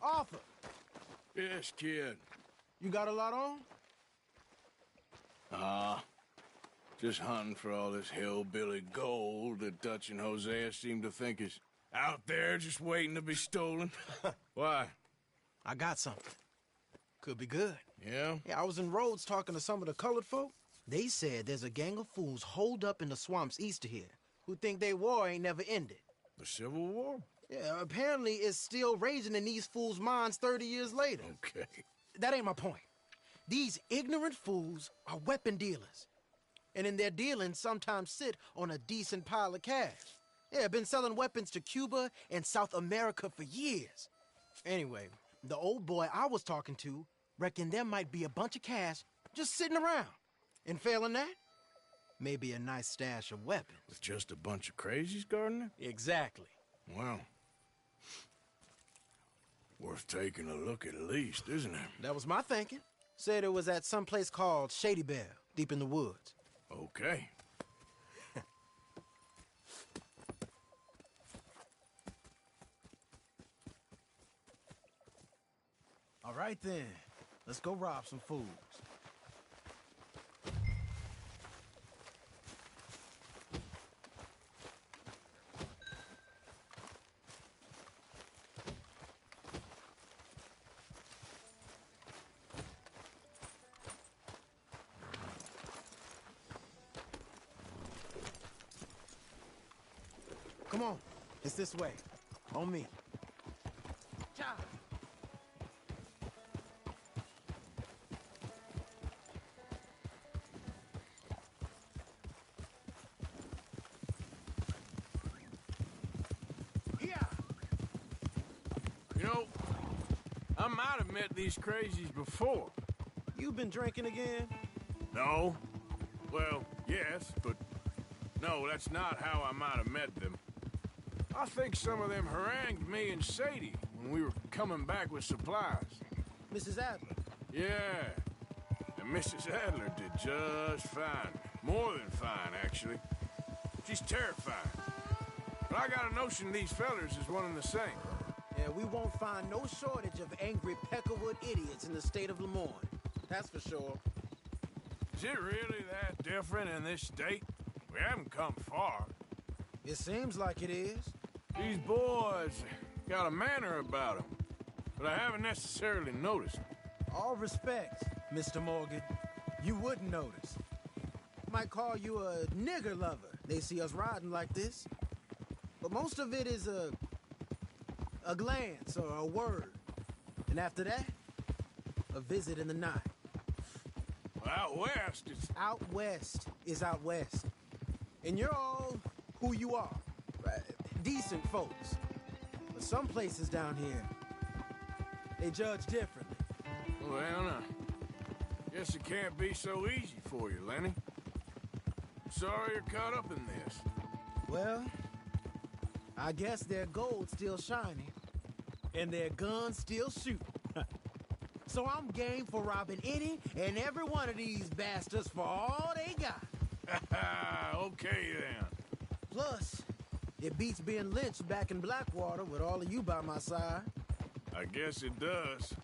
Arthur. Yes, kid. You got a lot on? Just hunting for all this hillbilly gold that Dutch and Hosea seem to think is out there just waiting to be stolen. Why? I got something. Could be good. Yeah? Yeah, I was in Rhodes talking to some of the colored folk. They said there's a gang of fools holed up in the swamps east of here who think their war ain't never ended. The Civil War? Yeah, apparently it's still raging in these fools' minds 30 years later. Okay. That ain't my point. These ignorant fools are weapon dealers. And in their dealings sometimes sit on a decent pile of cash. Yeah, been selling weapons to Cuba and South America for years. Anyway, the old boy I was talking to reckoned there might be a bunch of cash just sitting around. And failing that, maybe a nice stash of weapons. With just a bunch of crazies guarding it? Exactly. Well, worth taking a look at least, isn't it? That was my thinking. Said it was at some place called Shady Belle, deep in the woods. Okay. All right then, let's go rob some fools. Come on, it's this way. On me. Cha! You know, I might have met these crazies before. You been drinking again? No. Well, yes, but no, that's not how I might have met them. I think some of them harangued me and Sadie when we were coming back with supplies. Mrs. Adler? Yeah. And Mrs. Adler did just fine. More than fine, actually. She's terrifying. But I got a notion these fellers is one and the same. Yeah, we won't find no shortage of angry Peckerwood idiots in the state of Lemoyne. That's for sure. Is it really that different in this state? We haven't come far. It seems like it is. These boys got a manner about them, but I haven't necessarily noticed. All respect, Mr. Morgan. You wouldn't notice. Might call you a nigger lover. They see us riding like this. But most of it is a glance or a word. And after that, a visit in the night. Well, out west, it's... Out west is out west. And you're all who you are. Decent folks. But some places down here, they judge differently. Well, now, guess it can't be so easy for you, Lenny. Sorry you're caught up in this. Well, I guess their gold's still shining, and their guns still shoot. So I'm game for robbing any and every one of these bastards for all they got. Okay, then. Plus, it beats being lynched back in Blackwater with all of you by my side. I guess it does.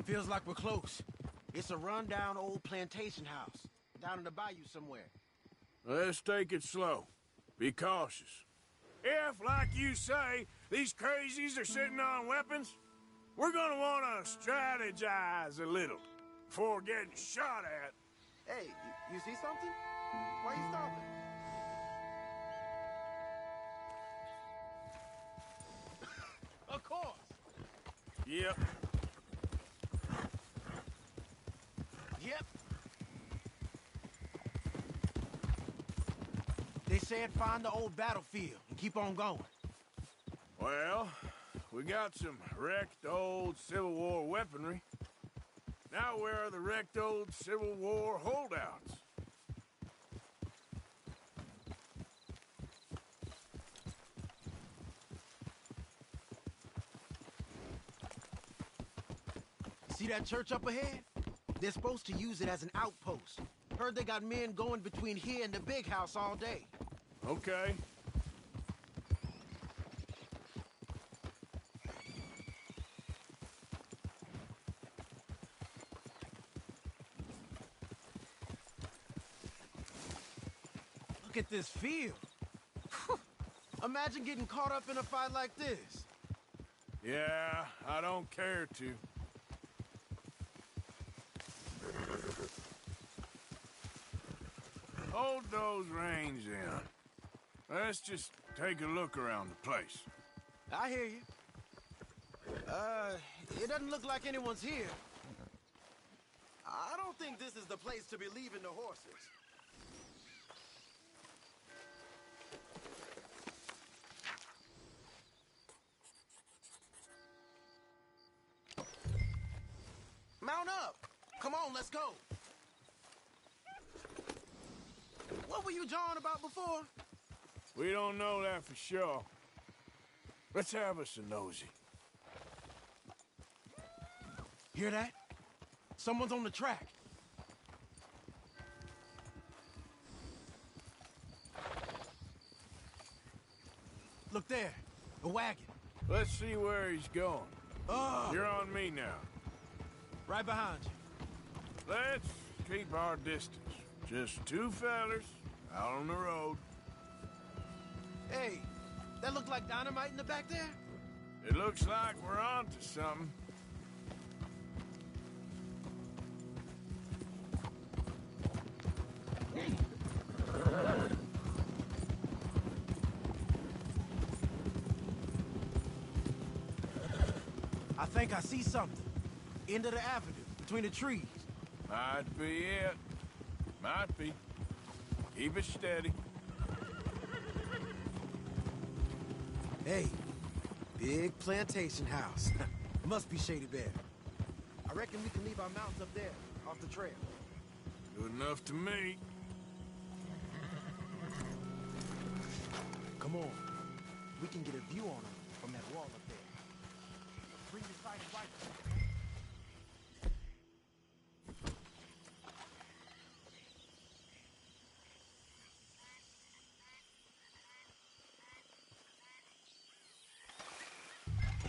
Feels like we're close. It's a rundown old plantation house, down in the bayou somewhere. Let's take it slow. Be cautious. If, like you say, these crazies are sitting on weapons, we're gonna wanna strategize a little before getting shot at. Hey, you see something? Why are you stopping? Of course. Yep. Yep. They said find the old battlefield and keep on going. Well, we got some wrecked old Civil War weaponry. Now where are the wrecked old Civil War holdouts? See that church up ahead? They're supposed to use it as an outpost. Heard they got men going between here and the big house all day. Okay. Look at this field. Imagine getting caught up in a fight like this. Yeah, I don't care to. Hold those reins in. Let's just take a look around the place. I hear you. It doesn't look like anyone's here. I don't think this is the place to be leaving the horses. Mount up! Come on, let's go! What were you jawing about before? We don't know that for sure. Let's have us a nosy. Hear that? Someone's on the track. Look there, a wagon. Let's see where he's going. You're on me now. Right behind you. Let's keep our distance. Just two fellers out on the road. Hey, that look like dynamite in the back there? It looks like we're onto something. I think I see something. End of the avenue, between the trees. Might be it. Might be. Keep it steady. Hey, big plantation house. Must be Shady Bear. I reckon we can leave our mounts up there, off the trail. Good enough to me. Come on. We can get a view on them from that wall up there. Bring your sighted rifle.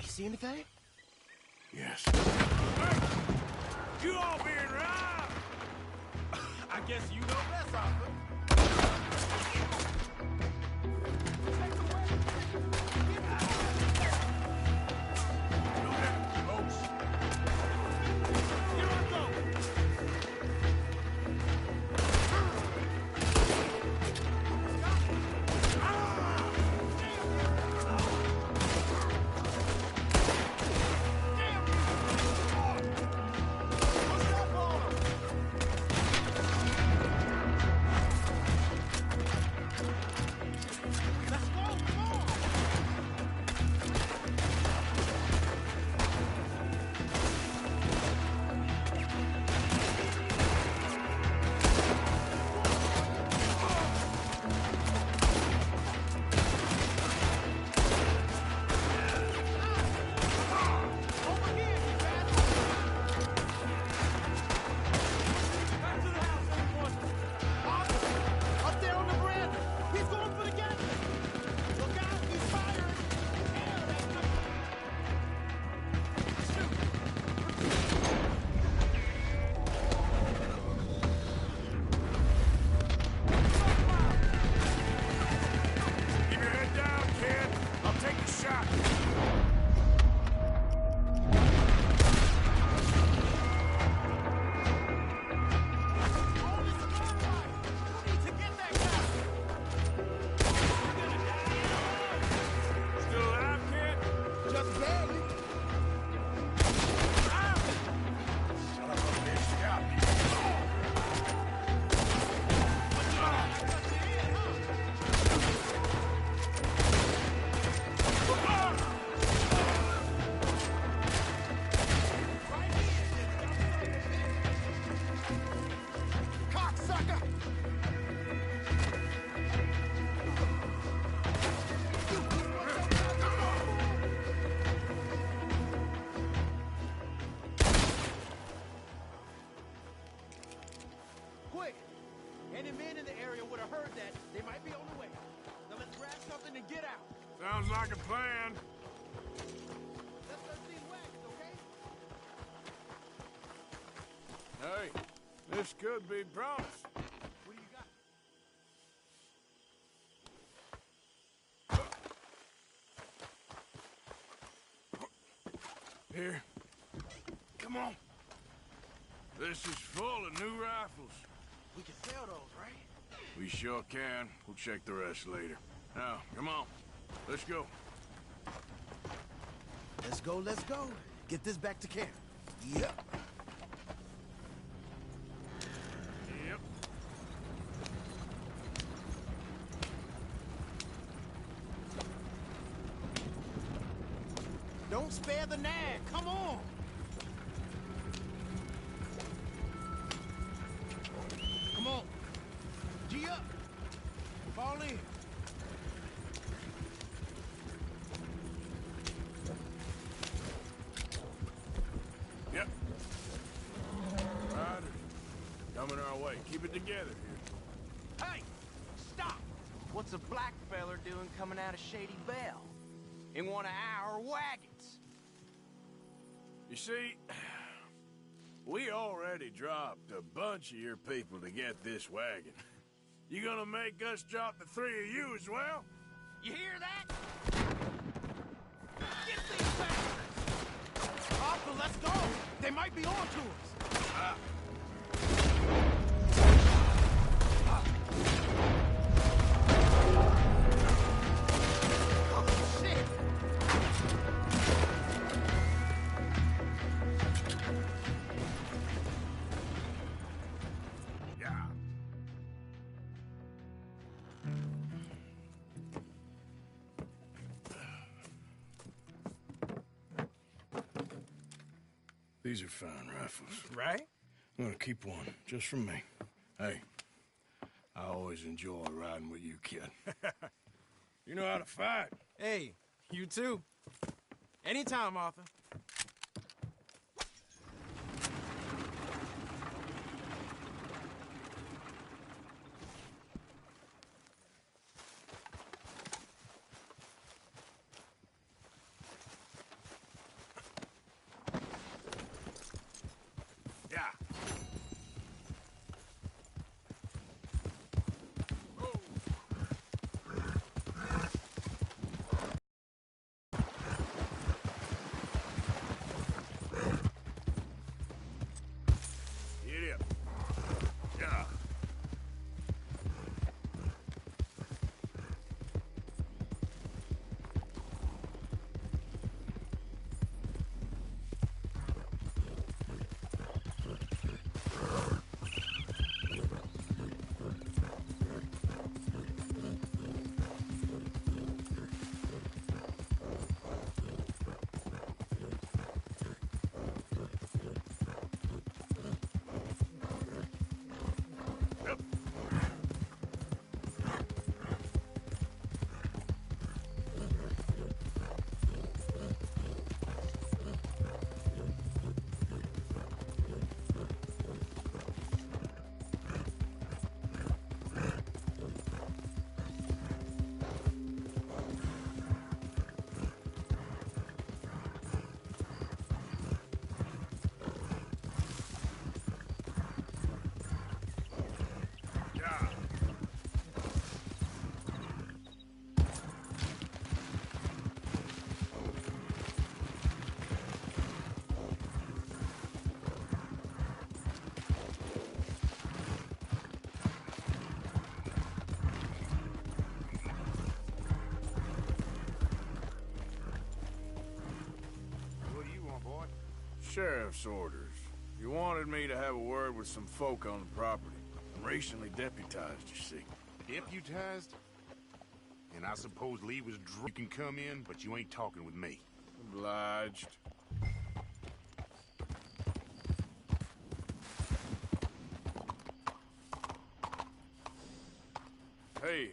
You see anything? Yes. You all being robbed! I guess you know best, Arthur. quick. Any men in the area would have heard that. They might be on the way. Now let's grab something and get out. Sounds like a plan. Let's search these wagons, okay? Hey, this could be promise. What do you got? Here. Come on. This is full of new rifles. We can sell those, right? We sure can. We'll check the rest later. Now, come on. Let's go. Let's go, let's go. Get this back to camp. Yep. Yep. Don't spare the nag. Come on. Come on. G up. Fall in. Yep. Riders. Coming our way. Keep it together here. Hey! Stop! What's a black feller doing coming out of Shady Belle? In one of our wagons? You see, we already dropped a bunch of your people to get this wagon. You gonna make us drop the three of you as well? You hear that? Get these bastards! Arthur, let's go! They might be on to us. These are fine rifles. Right? I'm gonna keep one, just from me. Hey, I always enjoy riding with you, kid. You know how to fight. Hey, you too. Anytime, Arthur. Sheriff's orders. You wanted me to have a word with some folk on the property. I'm recently deputized, you see. Deputized? And I suppose Lee was drunk. You can come in, but you ain't talking with me. Obliged. Hey,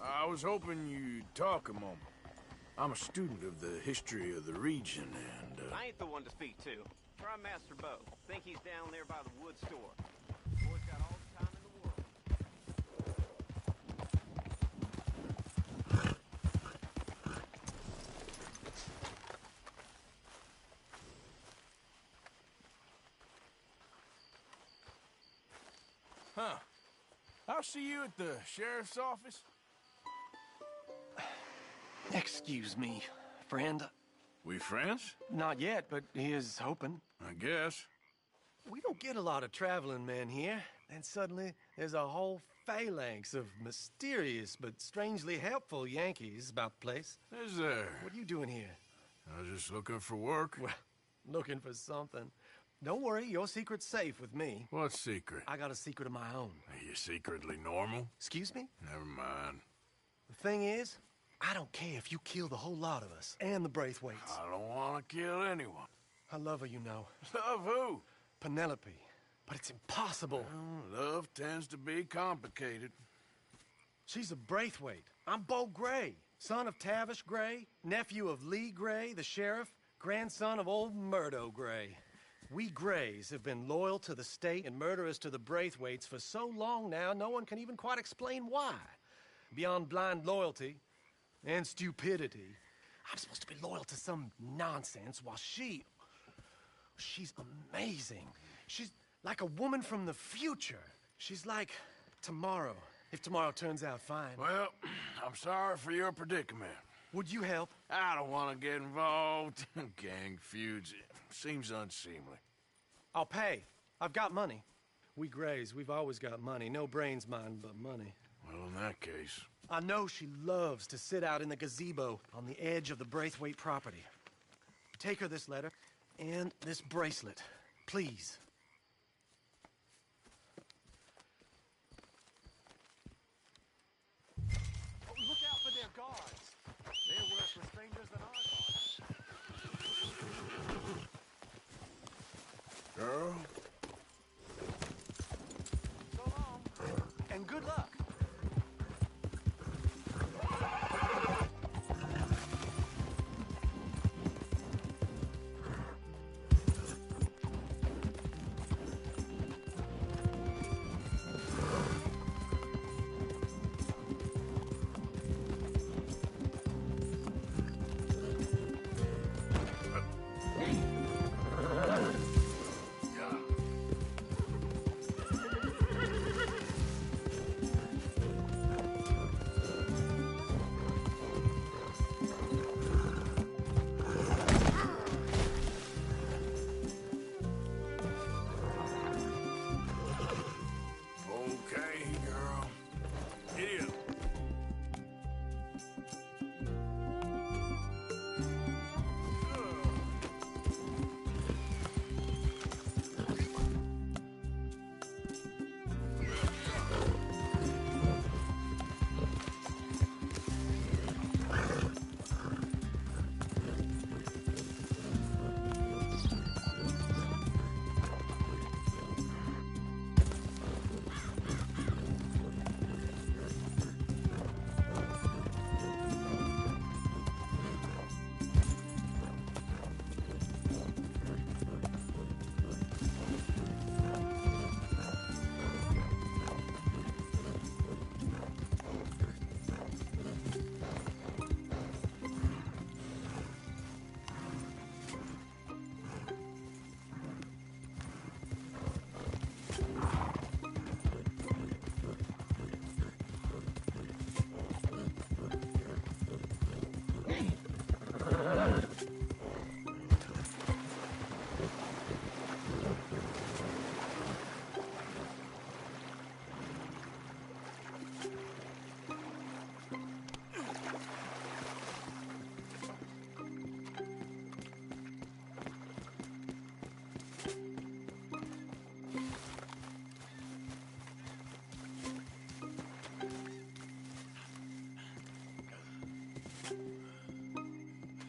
I was hoping you'd talk a moment. I'm a student of the history of the region, and, I ain't the one to speak to. Try Master Bo. Think he's down there by the wood store. Boy's got Huh. I'll see you at the sheriff's office. Excuse me, friend. We friends? Not yet, but he is hoping. I guess. We don't get a lot of traveling men here. And suddenly, there's a whole phalanx of mysterious but strangely helpful Yankees about the place. Is there? What are you doing here? I was just looking for work. Well, looking for something. Don't worry, your secret's safe with me. What secret? I got a secret of my own. Are you secretly normal? Excuse me? Never mind. The thing is, I don't care if you kill the whole lot of us and the Braithwaites. I don't want to kill anyone. I love her, you know. Love who? Penelope. But it's impossible. Well, love tends to be complicated. She's a Braithwaite. I'm Bo Gray, son of Tavish Gray, nephew of Lee Gray, the sheriff, grandson of old Murdo Gray. We Grays have been loyal to the state and murderers to the Braithwaites for so long now, no one can even quite explain why. Beyond blind loyalty and stupidity, I'm supposed to be loyal to some nonsense while she's amazing. She's like a woman from the future. She's like tomorrow, if tomorrow turns out fine. Well, I'm sorry for your predicament. Would you help? I don't want to get involved. Gang feuds. Seems unseemly. I'll pay. I've got money. We Grays, we've always got money. No brains, mind, but money. Well, in that case... I know she loves to sit out in the gazebo on the edge of the Braithwaite property. Take her this letter and this bracelet, please. Oh, look out for their guards. They're worse for strangers than our guards. Girl? So long, and good luck.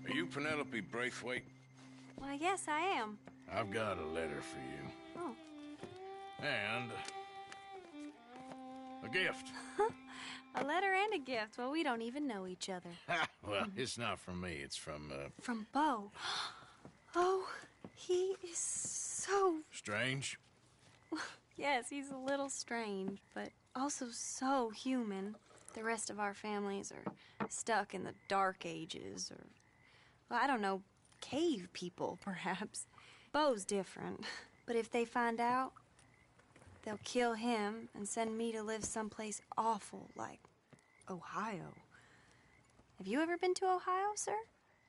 Are you Penelope Braithwaite? Why, yes, I am. I've got a letter for you. Oh. And a gift. A letter and a gift. Well, we don't even know each other. Well, it's not from me. It's from, From Bo. Oh, he is so... Strange? Yes, he's a little strange, but also so human. The rest of our families are stuck in the Dark Ages, or, well, I don't know, cave people, perhaps. Bo's different. But if they find out, they'll kill him and send me to live someplace awful like Ohio. Have you ever been to Ohio, sir?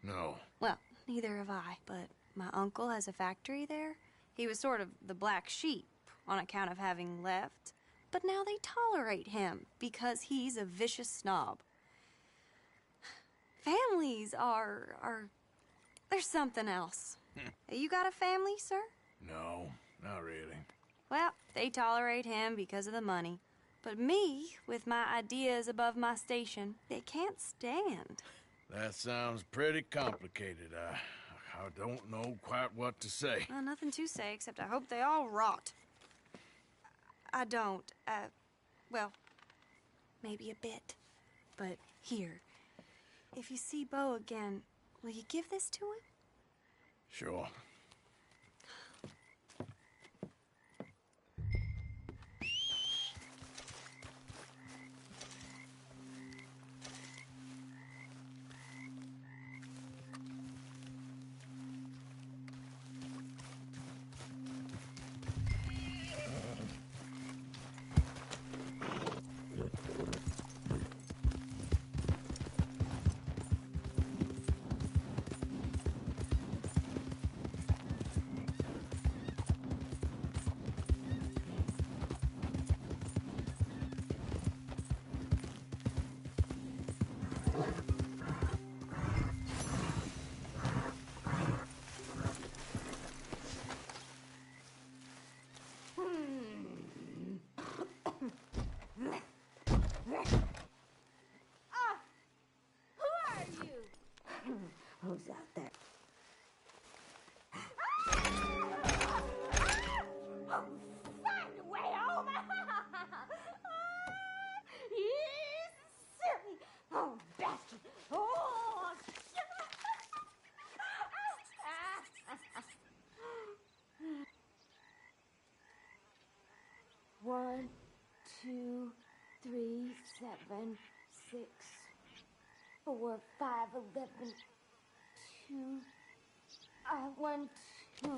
No. Well, neither have I, but my uncle has a factory there. He was sort of the black sheep on account of having left, but now they tolerate him because he's a vicious snob. Families are there's something else. You got a family, sir? No, not really. Well, they tolerate him because of the money. But me, with my ideas above my station, they can't stand. That sounds pretty complicated. I don't know quite what to say. Well, nothing to say, except I hope they all rot. I don't. Well, maybe a bit. But here, if you see Bo again, will you give this to him? Sure. Who's out there? Find a way home! You silly! Oh, bastard! Oh, One, 2, 3, 7, 6, 4, 5, 11, 2, 1, 2,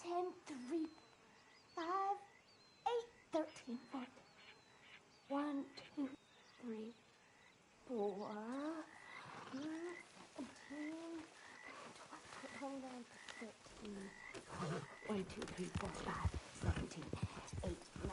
10, 3, 5, 8, 13, 14. 1, 2, 3, 4, 17, 29, 13. 1, 2, 3, 4, 5, 17, 8, 9.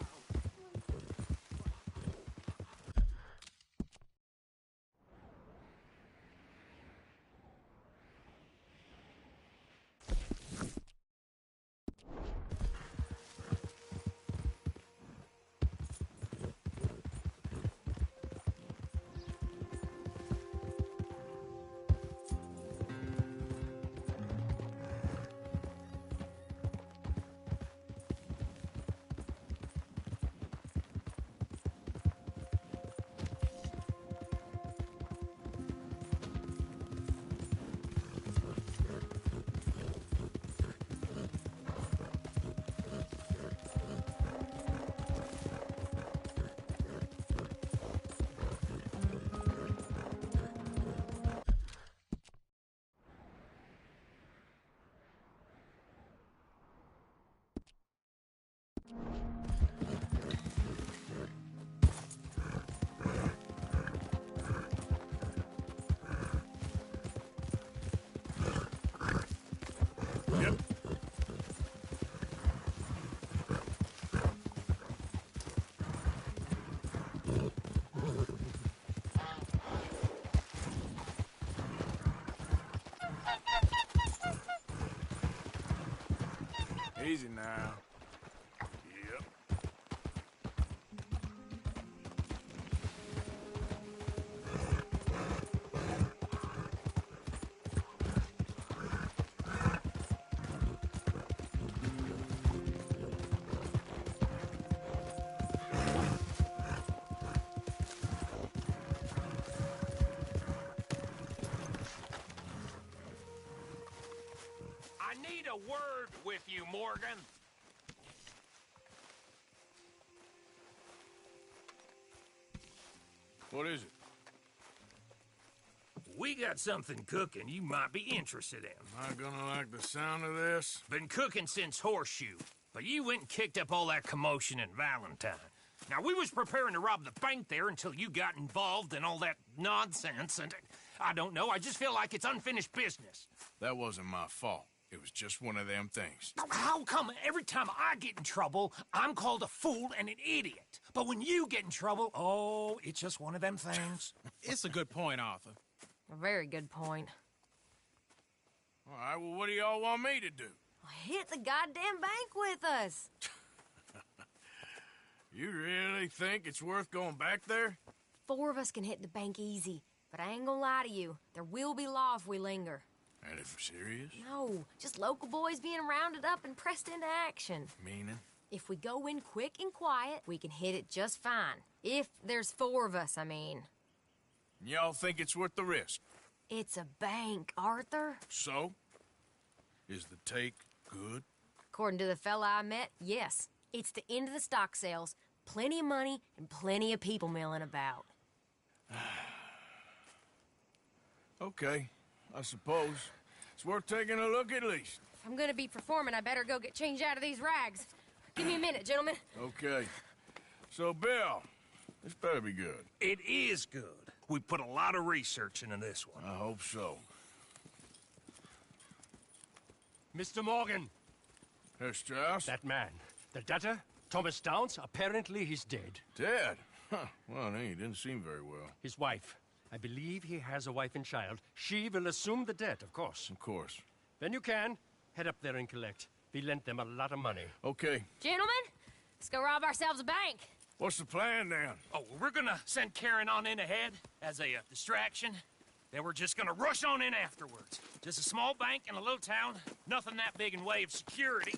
Easy now. Yep. I need a word with you, Morgan. What is it? We got something cooking you might be interested in. Am I gonna like the sound of this? Been cooking since Horseshoe. But you went and kicked up all that commotion in Valentine. Now, we was preparing to rob the bank there until you got involved in all that nonsense, and I don't know, I just feel like it's unfinished business. That wasn't my fault. It was just one of them things. How come every time I get in trouble, I'm called a fool and an idiot? But when you get in trouble, oh, it's just one of them things. It's a good point, Arthur. A very good point. All right, well, what do y'all want me to do? Hit the goddamn bank with us. You really think it's worth going back there? 4 of us can hit the bank easy, but I ain't gonna lie to you. There will be law if we linger. And if we're serious? No, just local boys being rounded up and pressed into action. Meaning? If we go in quick and quiet, we can hit it just fine. If there's 4 of us, I mean. Y'all think it's worth the risk? It's a bank, Arthur. So? Is the take good? According to the fella I met, yes. It's the end of the stock sales. Plenty of money and plenty of people milling about. Okay, I suppose. It's worth taking a look at least. If I'm gonna be performing, I better go get changed out of these rags. Give me a minute, gentlemen. Okay. So, Bill, this better be good. It is good. We put a lot of research into this one. I hope so. Mr. Morgan. Herr Strauss? That man. The debtor, Thomas Downs, apparently he's dead. Dead? Huh. Well, he didn't seem very well. His wife. I believe he has a wife and child. She will assume the debt, of course. Of course. When you can, head up there and collect. We lent them a lot of money. Okay. Gentlemen, let's go rob ourselves a bank. What's the plan, then? Oh, we're gonna send Karen on in ahead as a distraction. Then we're just gonna rush on in afterwards. Just a small bank in a little town. Nothing that big in way of security.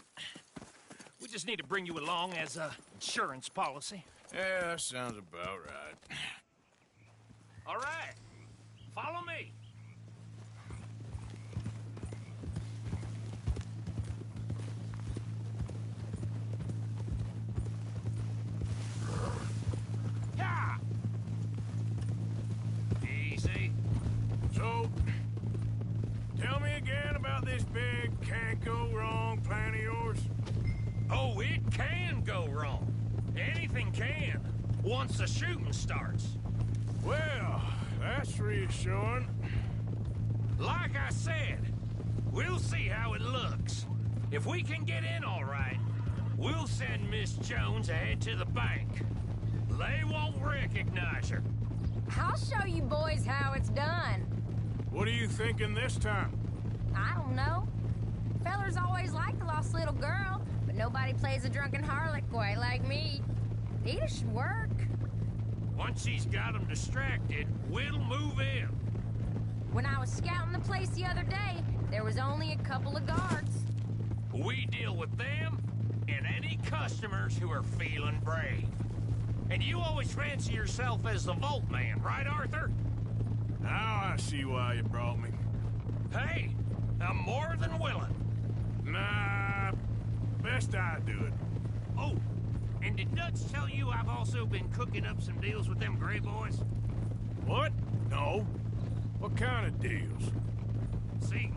We just need to bring you along as a insurance policy. Yeah, that sounds about right. All right. Follow me. Yeah. Easy. So, tell me again about this big can't-go-wrong plan of yours. Oh, it can go wrong. Anything can, once the shooting starts. Well, that's reassuring. Like I said, we'll see how it looks. If we can get in all right, we'll send Miss Jones ahead to the bank. They won't recognize her. I'll show you boys how it's done. What are you thinking this time? I don't know. Fellers always like the lost little girl, but nobody plays a drunken harlot quite like me. It should work. Once she's got them distracted, we'll move in. When I was scouting the place the other day, there was only a couple of guards. We deal with them and any customers who are feeling brave. And you always fancy yourself as the Vault Man, right, Arthur? Now I see why you brought me. Hey, I'm more than willing. Nah, best I do it. Oh, and did Dutch tell you I've also been cooking up some deals with them Gray Boys? What? No. What kind of deals? See,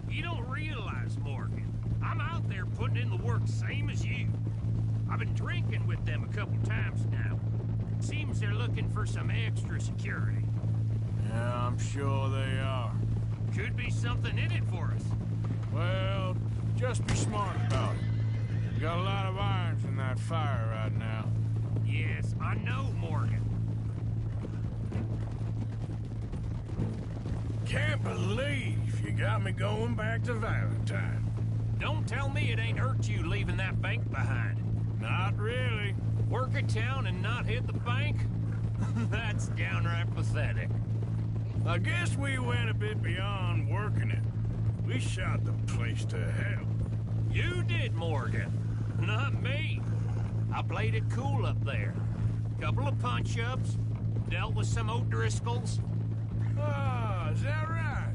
you don't realize, Morgan. I'm out there putting in the work same as you. I've been drinking with them a couple times now. Seems they're looking for some extra security. Yeah, I'm sure they are. Could be something in it for us. Well, just be smart about it. You got a lot of irons in that fire right now. Yes, I know, Morgan. Can't believe you got me going back to Valentine. Don't tell me it ain't hurt you leaving that bank behind. Not really. Work a town and not hit the bank? That's downright pathetic. I guess we went a bit beyond working it. We shot the place to hell. You did, Morgan. Not me. I played it cool up there. Couple of punch-ups, dealt with some O'Driscolls. Ah, is that right?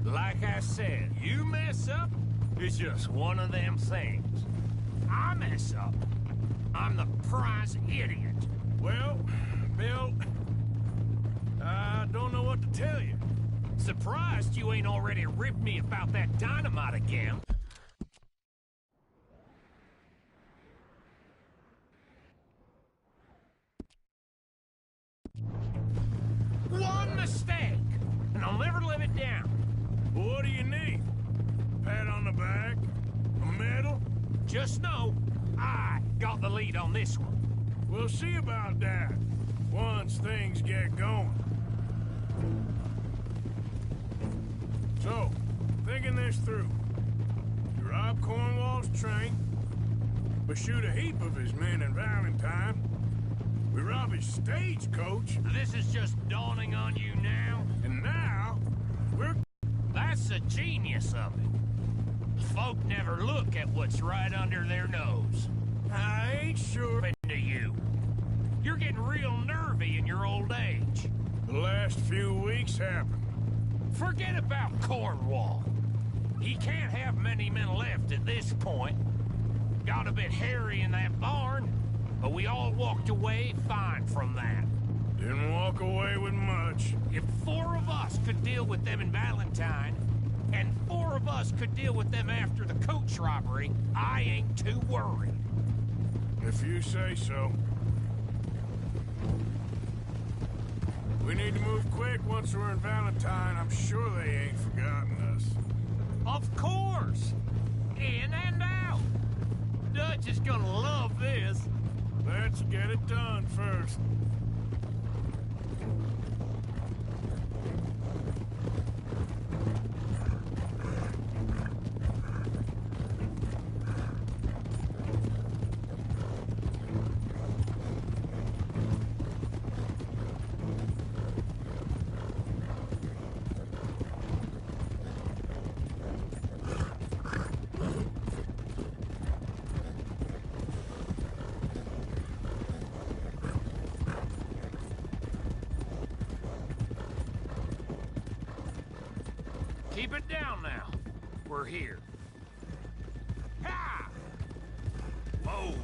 Like I said, you mess up, it's just one of them things. I mess up, I'm the prize idiot. Well, Bill, I don't know what to tell you. Surprised you ain't already ripped me about that dynamite again. and I'll never live it down. Well, what do you need? Pat on the back? A medal? Just know, I got the lead on this one. We'll see about that once things get going. So, thinking this through. You rob Cornwall's train, but shoot a heap of his men in Valentine. We rob his stagecoach. This is just dawning on you now. And now, we're... That's the genius of it. Folk never look at what's right under their nose. I ain't sure... ...to you. You're getting real nervy in your old age. The last few weeks happened. Forget about Cornwall. He can't have many men left at this point. Got a bit hairy in that barn, but we all walked away fine from that. Didn't walk away with much. If 4 of us could deal with them in Valentine, and 4 of us could deal with them after the coach robbery, I ain't too worried. If you say so. We need to move quick once we're in Valentine. I'm sure they ain't forgotten us. Of course! In and out! Dutch is gonna love this. Let's get it done first. Keep it down now. We're here. Ha! Whoa!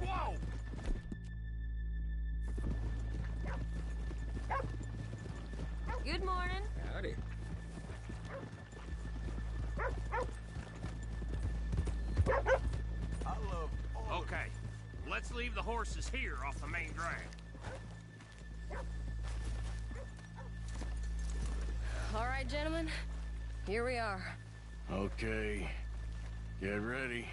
Whoa! Good morning. Howdy. Okay, let's leave the horses here off the main drag. All right, gentlemen. Here we are. Okay. Get ready.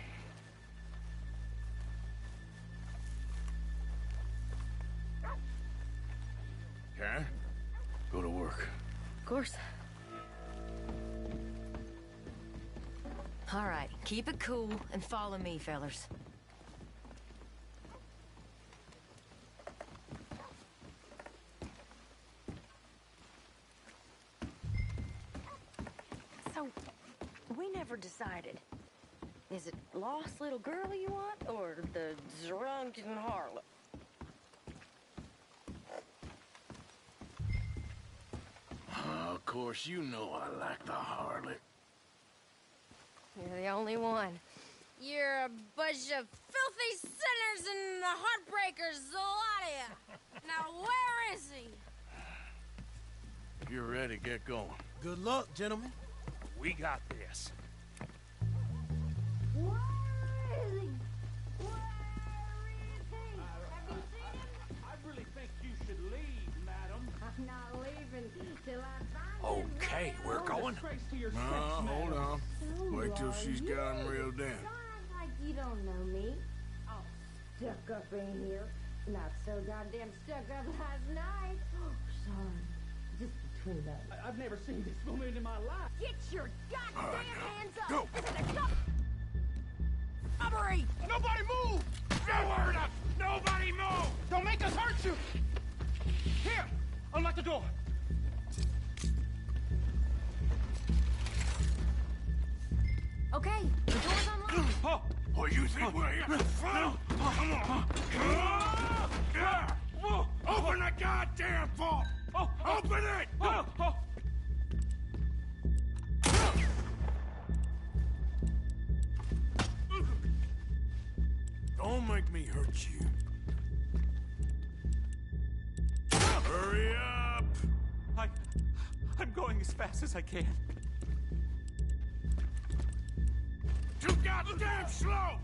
Karen, go to work. Of course. All right, keep it cool and follow me, fellers. So, we never decided. Is it lost little girl you want, or the drunken harlot? Of course, you know I like the harlot. You're the only one. You're a bunch of filthy sinners and the heartbreakers, a lot of you. Now, where is he? If you're ready, get going. Good luck, gentlemen. We got this. Where is he? Where is he? Have you seen him? I really think you should leave, madam. I'm not leaving till I find him. Okay, we're going. Hold on. Wait till she's got him reeled in. Don't act like you don't know me. All stuck up in here. Not so goddamn stuck up last night. Oh, sorry. Just between us. I've never seen this woman in my life. Get your goddamn hands up! Go. This is a Robbery! Nobody move! No word up! Nobody move! Don't make us hurt you! Here! Unlock the door! Okay, the door's unlocked. Oh, you think we're here? Come on. Open the goddamn vault! Open it! Don't make me hurt you. Hurry up! I'm going as fast as I can. Too goddamn slow!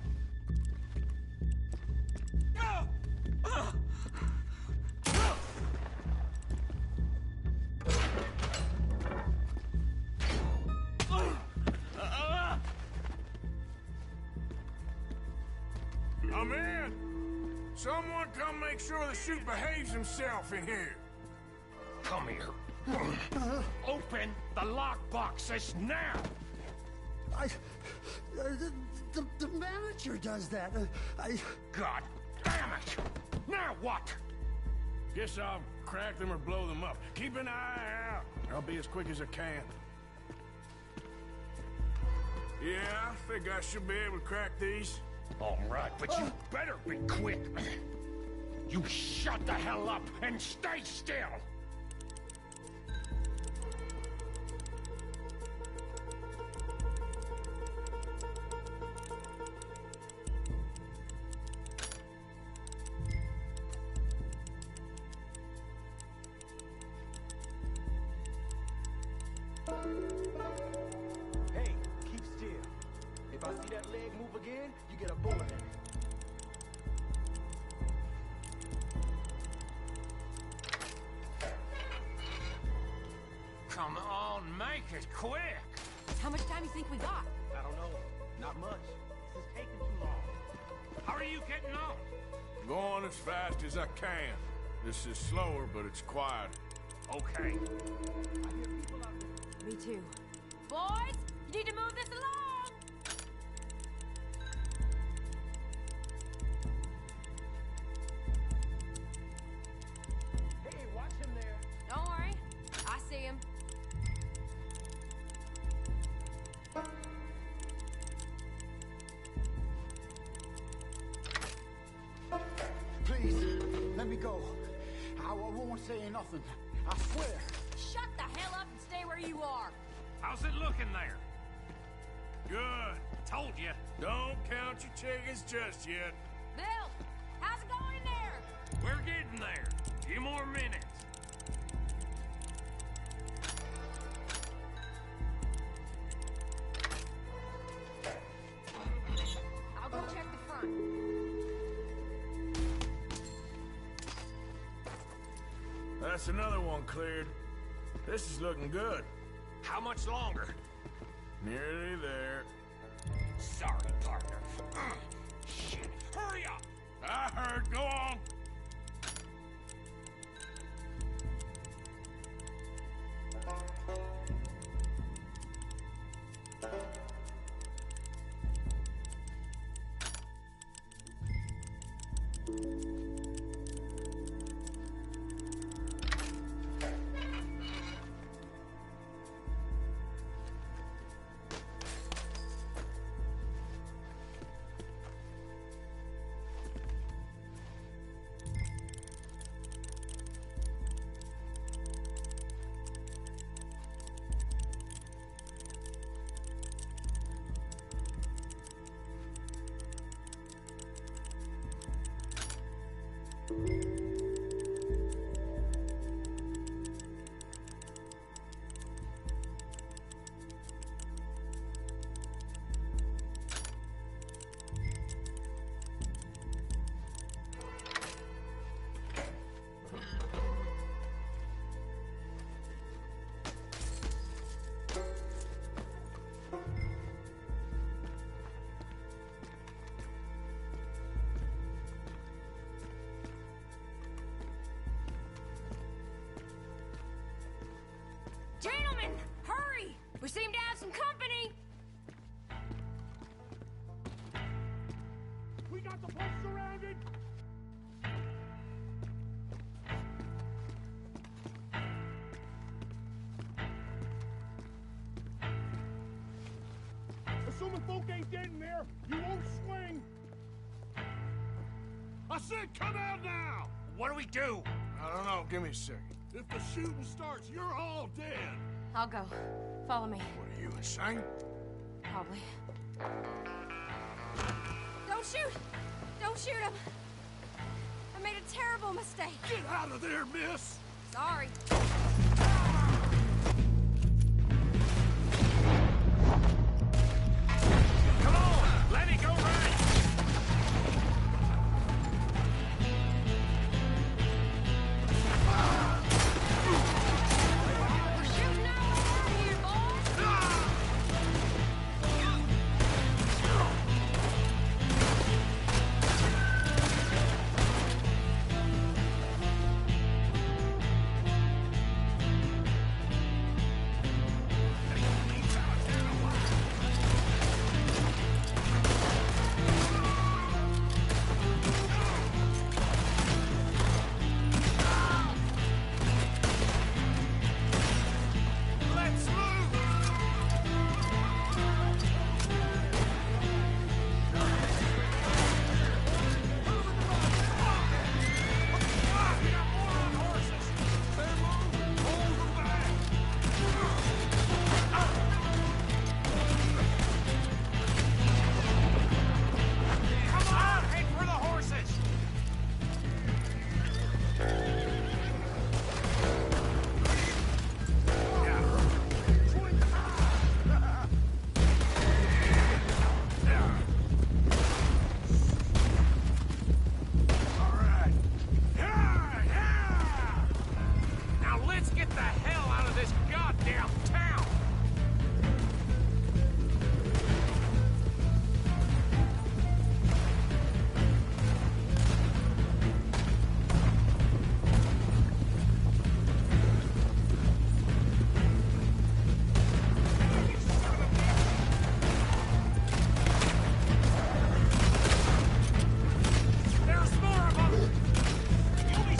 I'm in! Someone come make sure the chute behaves himself in here. Come here. Open the lockboxes now! The manager does that. God damn it! Now what? Guess I'll crack them or blow them up. Keep an eye out. I'll be as quick as I can. Yeah, I think I should be able to crack these. All right, but you better be quick. You shut the hell up and stay still! Hey, keep still. If I see that leg move again, you get a bullet in it. Come on, make it quick! How much time do you think we got? I don't know. Not much. This is taking too long. How are you getting on? Going as fast as I can. This is slower, but it's quiet. Okay. Me too. Boys, you need to move this along! Hey, watch him there. Don't worry. I see him. Please, let me go. I won't say nothing. I swear. Shut the hell up and stay where you are. How's it looking there? Good. Told you. Don't count your chickens just yet. Bill, how's it going in there? We're getting there. Few more minutes. I'll go check the front. That's another one cleared. This is looking good. How much longer? Nearly there. Sorry, partner. Shit. Hurry up! I heard. Go on. Gentlemen, hurry! We seem to have some company. We got the place surrounded. Assuming folk ain't dead in there, you won't swing. I said come out now! What do we do? I don't know. Give me a second. If the shooting starts, you're all dead. I'll go. Follow me. What are you, insane? Probably. Don't Don't shoot! Don't shoot him! I made a terrible mistake. Get out of there, miss! Sorry. Come on! Let it go right! We're shooting our way out of here, boys! Let's move! Come on, head for the horses! Now let's get the hell out of this goddamn town! There's more of them! You'll be...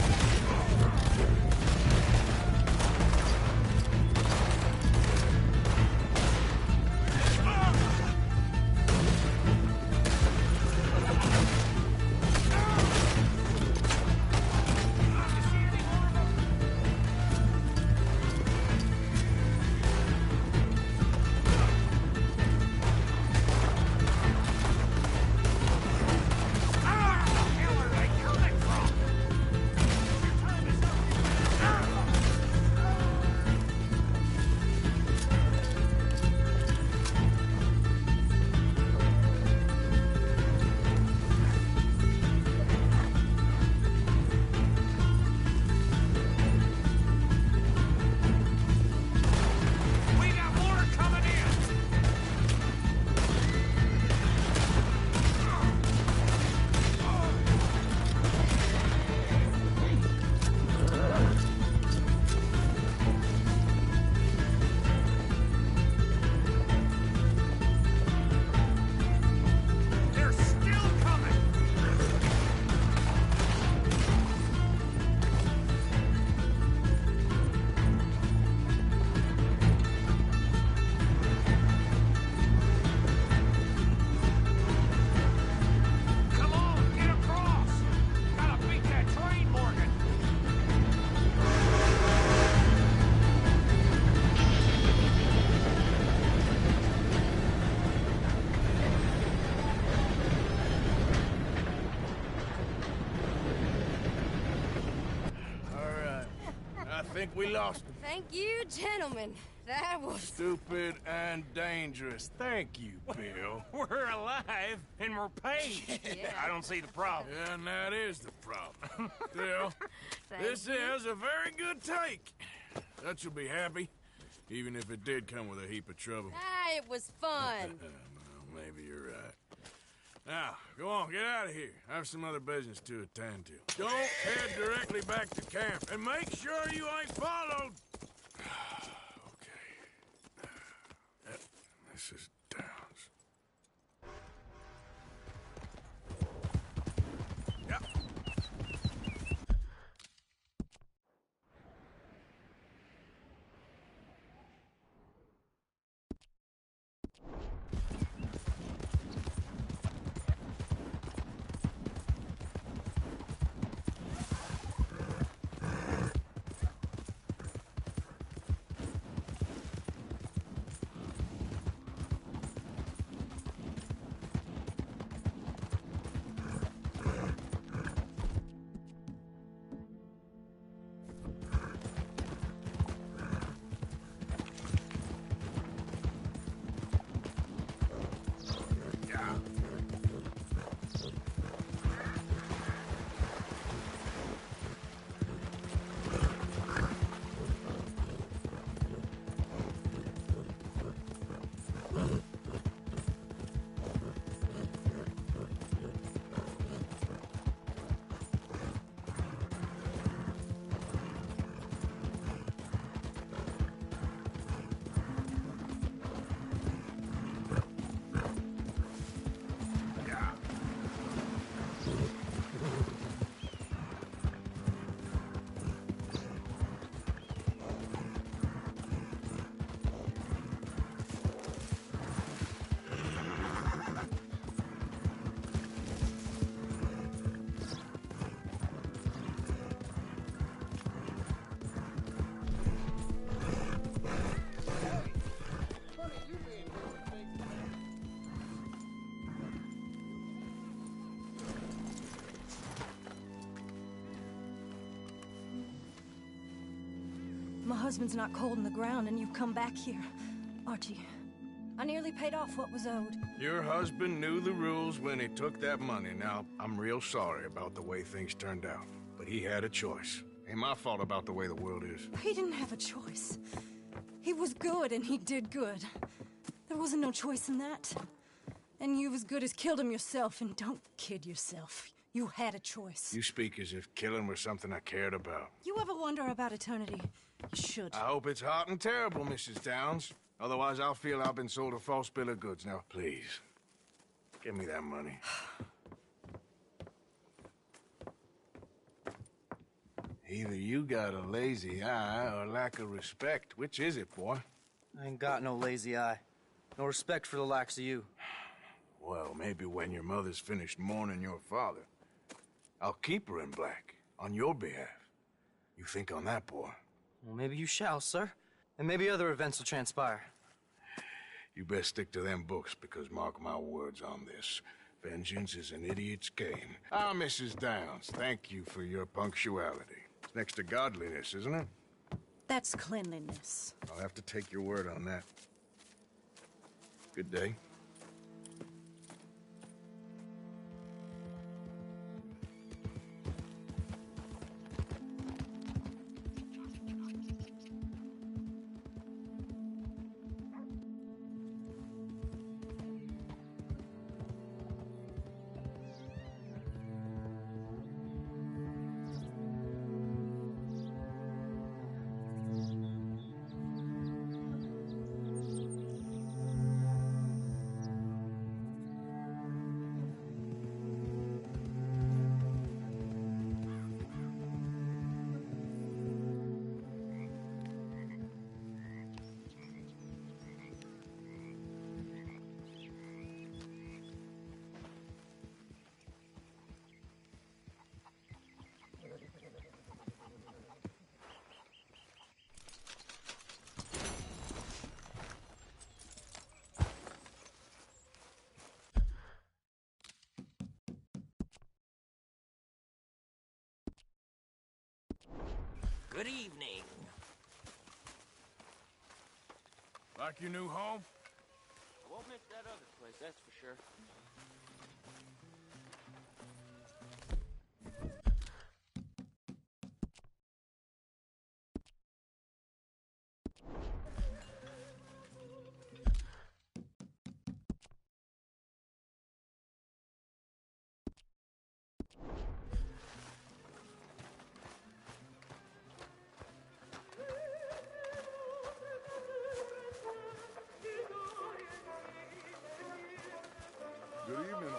We got more coming in! They're still coming! Come on, get across! Gotta beat that train, Morgan! All right. I think we lost him. Thank you, gentlemen. That was... Stupid and dangerous. Thank you, Bill. We're alive, and we're paid. I don't see the problem. Yeah, and that is the problem. Bill, this is a very good take. Dutch will be happy, even if it did come with a heap of trouble. Ah, it was fun. Well, maybe you're right. Now, go on, get out of here. I have some other business to attend to. Don't head directly back to camp, and make sure you ain't followed. Okay. This is Downs. Yep. husband's not cold in the ground and you've come back here. Archie, I nearly paid off what was owed. Your husband knew the rules when he took that money. Now, I'm real sorry about the way things turned out. But he had a choice. Ain't my fault about the way the world is. He didn't have a choice. He was good and he did good. There wasn't no choice in that. And you've as good as killed him yourself, and don't kid yourself. You had a choice. You speak as if killing was something I cared about. You ever wonder about eternity? You should. I hope it's hot and terrible, Mrs. Downs. Otherwise, I'll feel I've been sold a false bill of goods. Now, please, give me that money. Either you got a lazy eye or lack of respect. Which is it, boy? I ain't got no lazy eye. No respect for the likes of you. Well, maybe when your mother's finished mourning your father, I'll keep her in black, on your behalf. You think on that, boy? Well, maybe you shall, sir. And maybe other events will transpire. You best stick to them books, because mark my words on this. Vengeance is an idiot's game. Ah, Mrs. Downs, thank you for your punctuality. It's next to godliness, isn't it? That's cleanliness. I'll have to take your word on that. Good day. Good evening. Like your new home? I won't miss that other place, that's for sure. Good evening,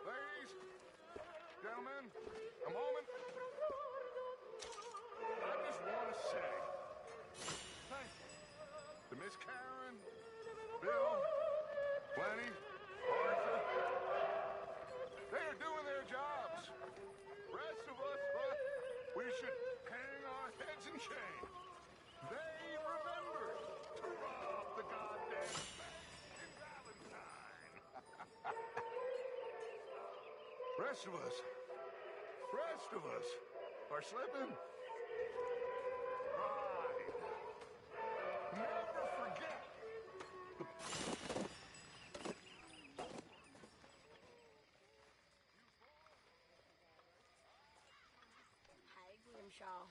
ladies, gentlemen, a moment. I just want to say thank you to Miss Karen, Bill, Plenty, Arthur. They are doing their jobs. Rest of us, we should hang our heads in shame. They remembered to rob the goddamn bank in Valentine. Rest of us are slipping. Pride. Never forget. Hi, Grimshaw.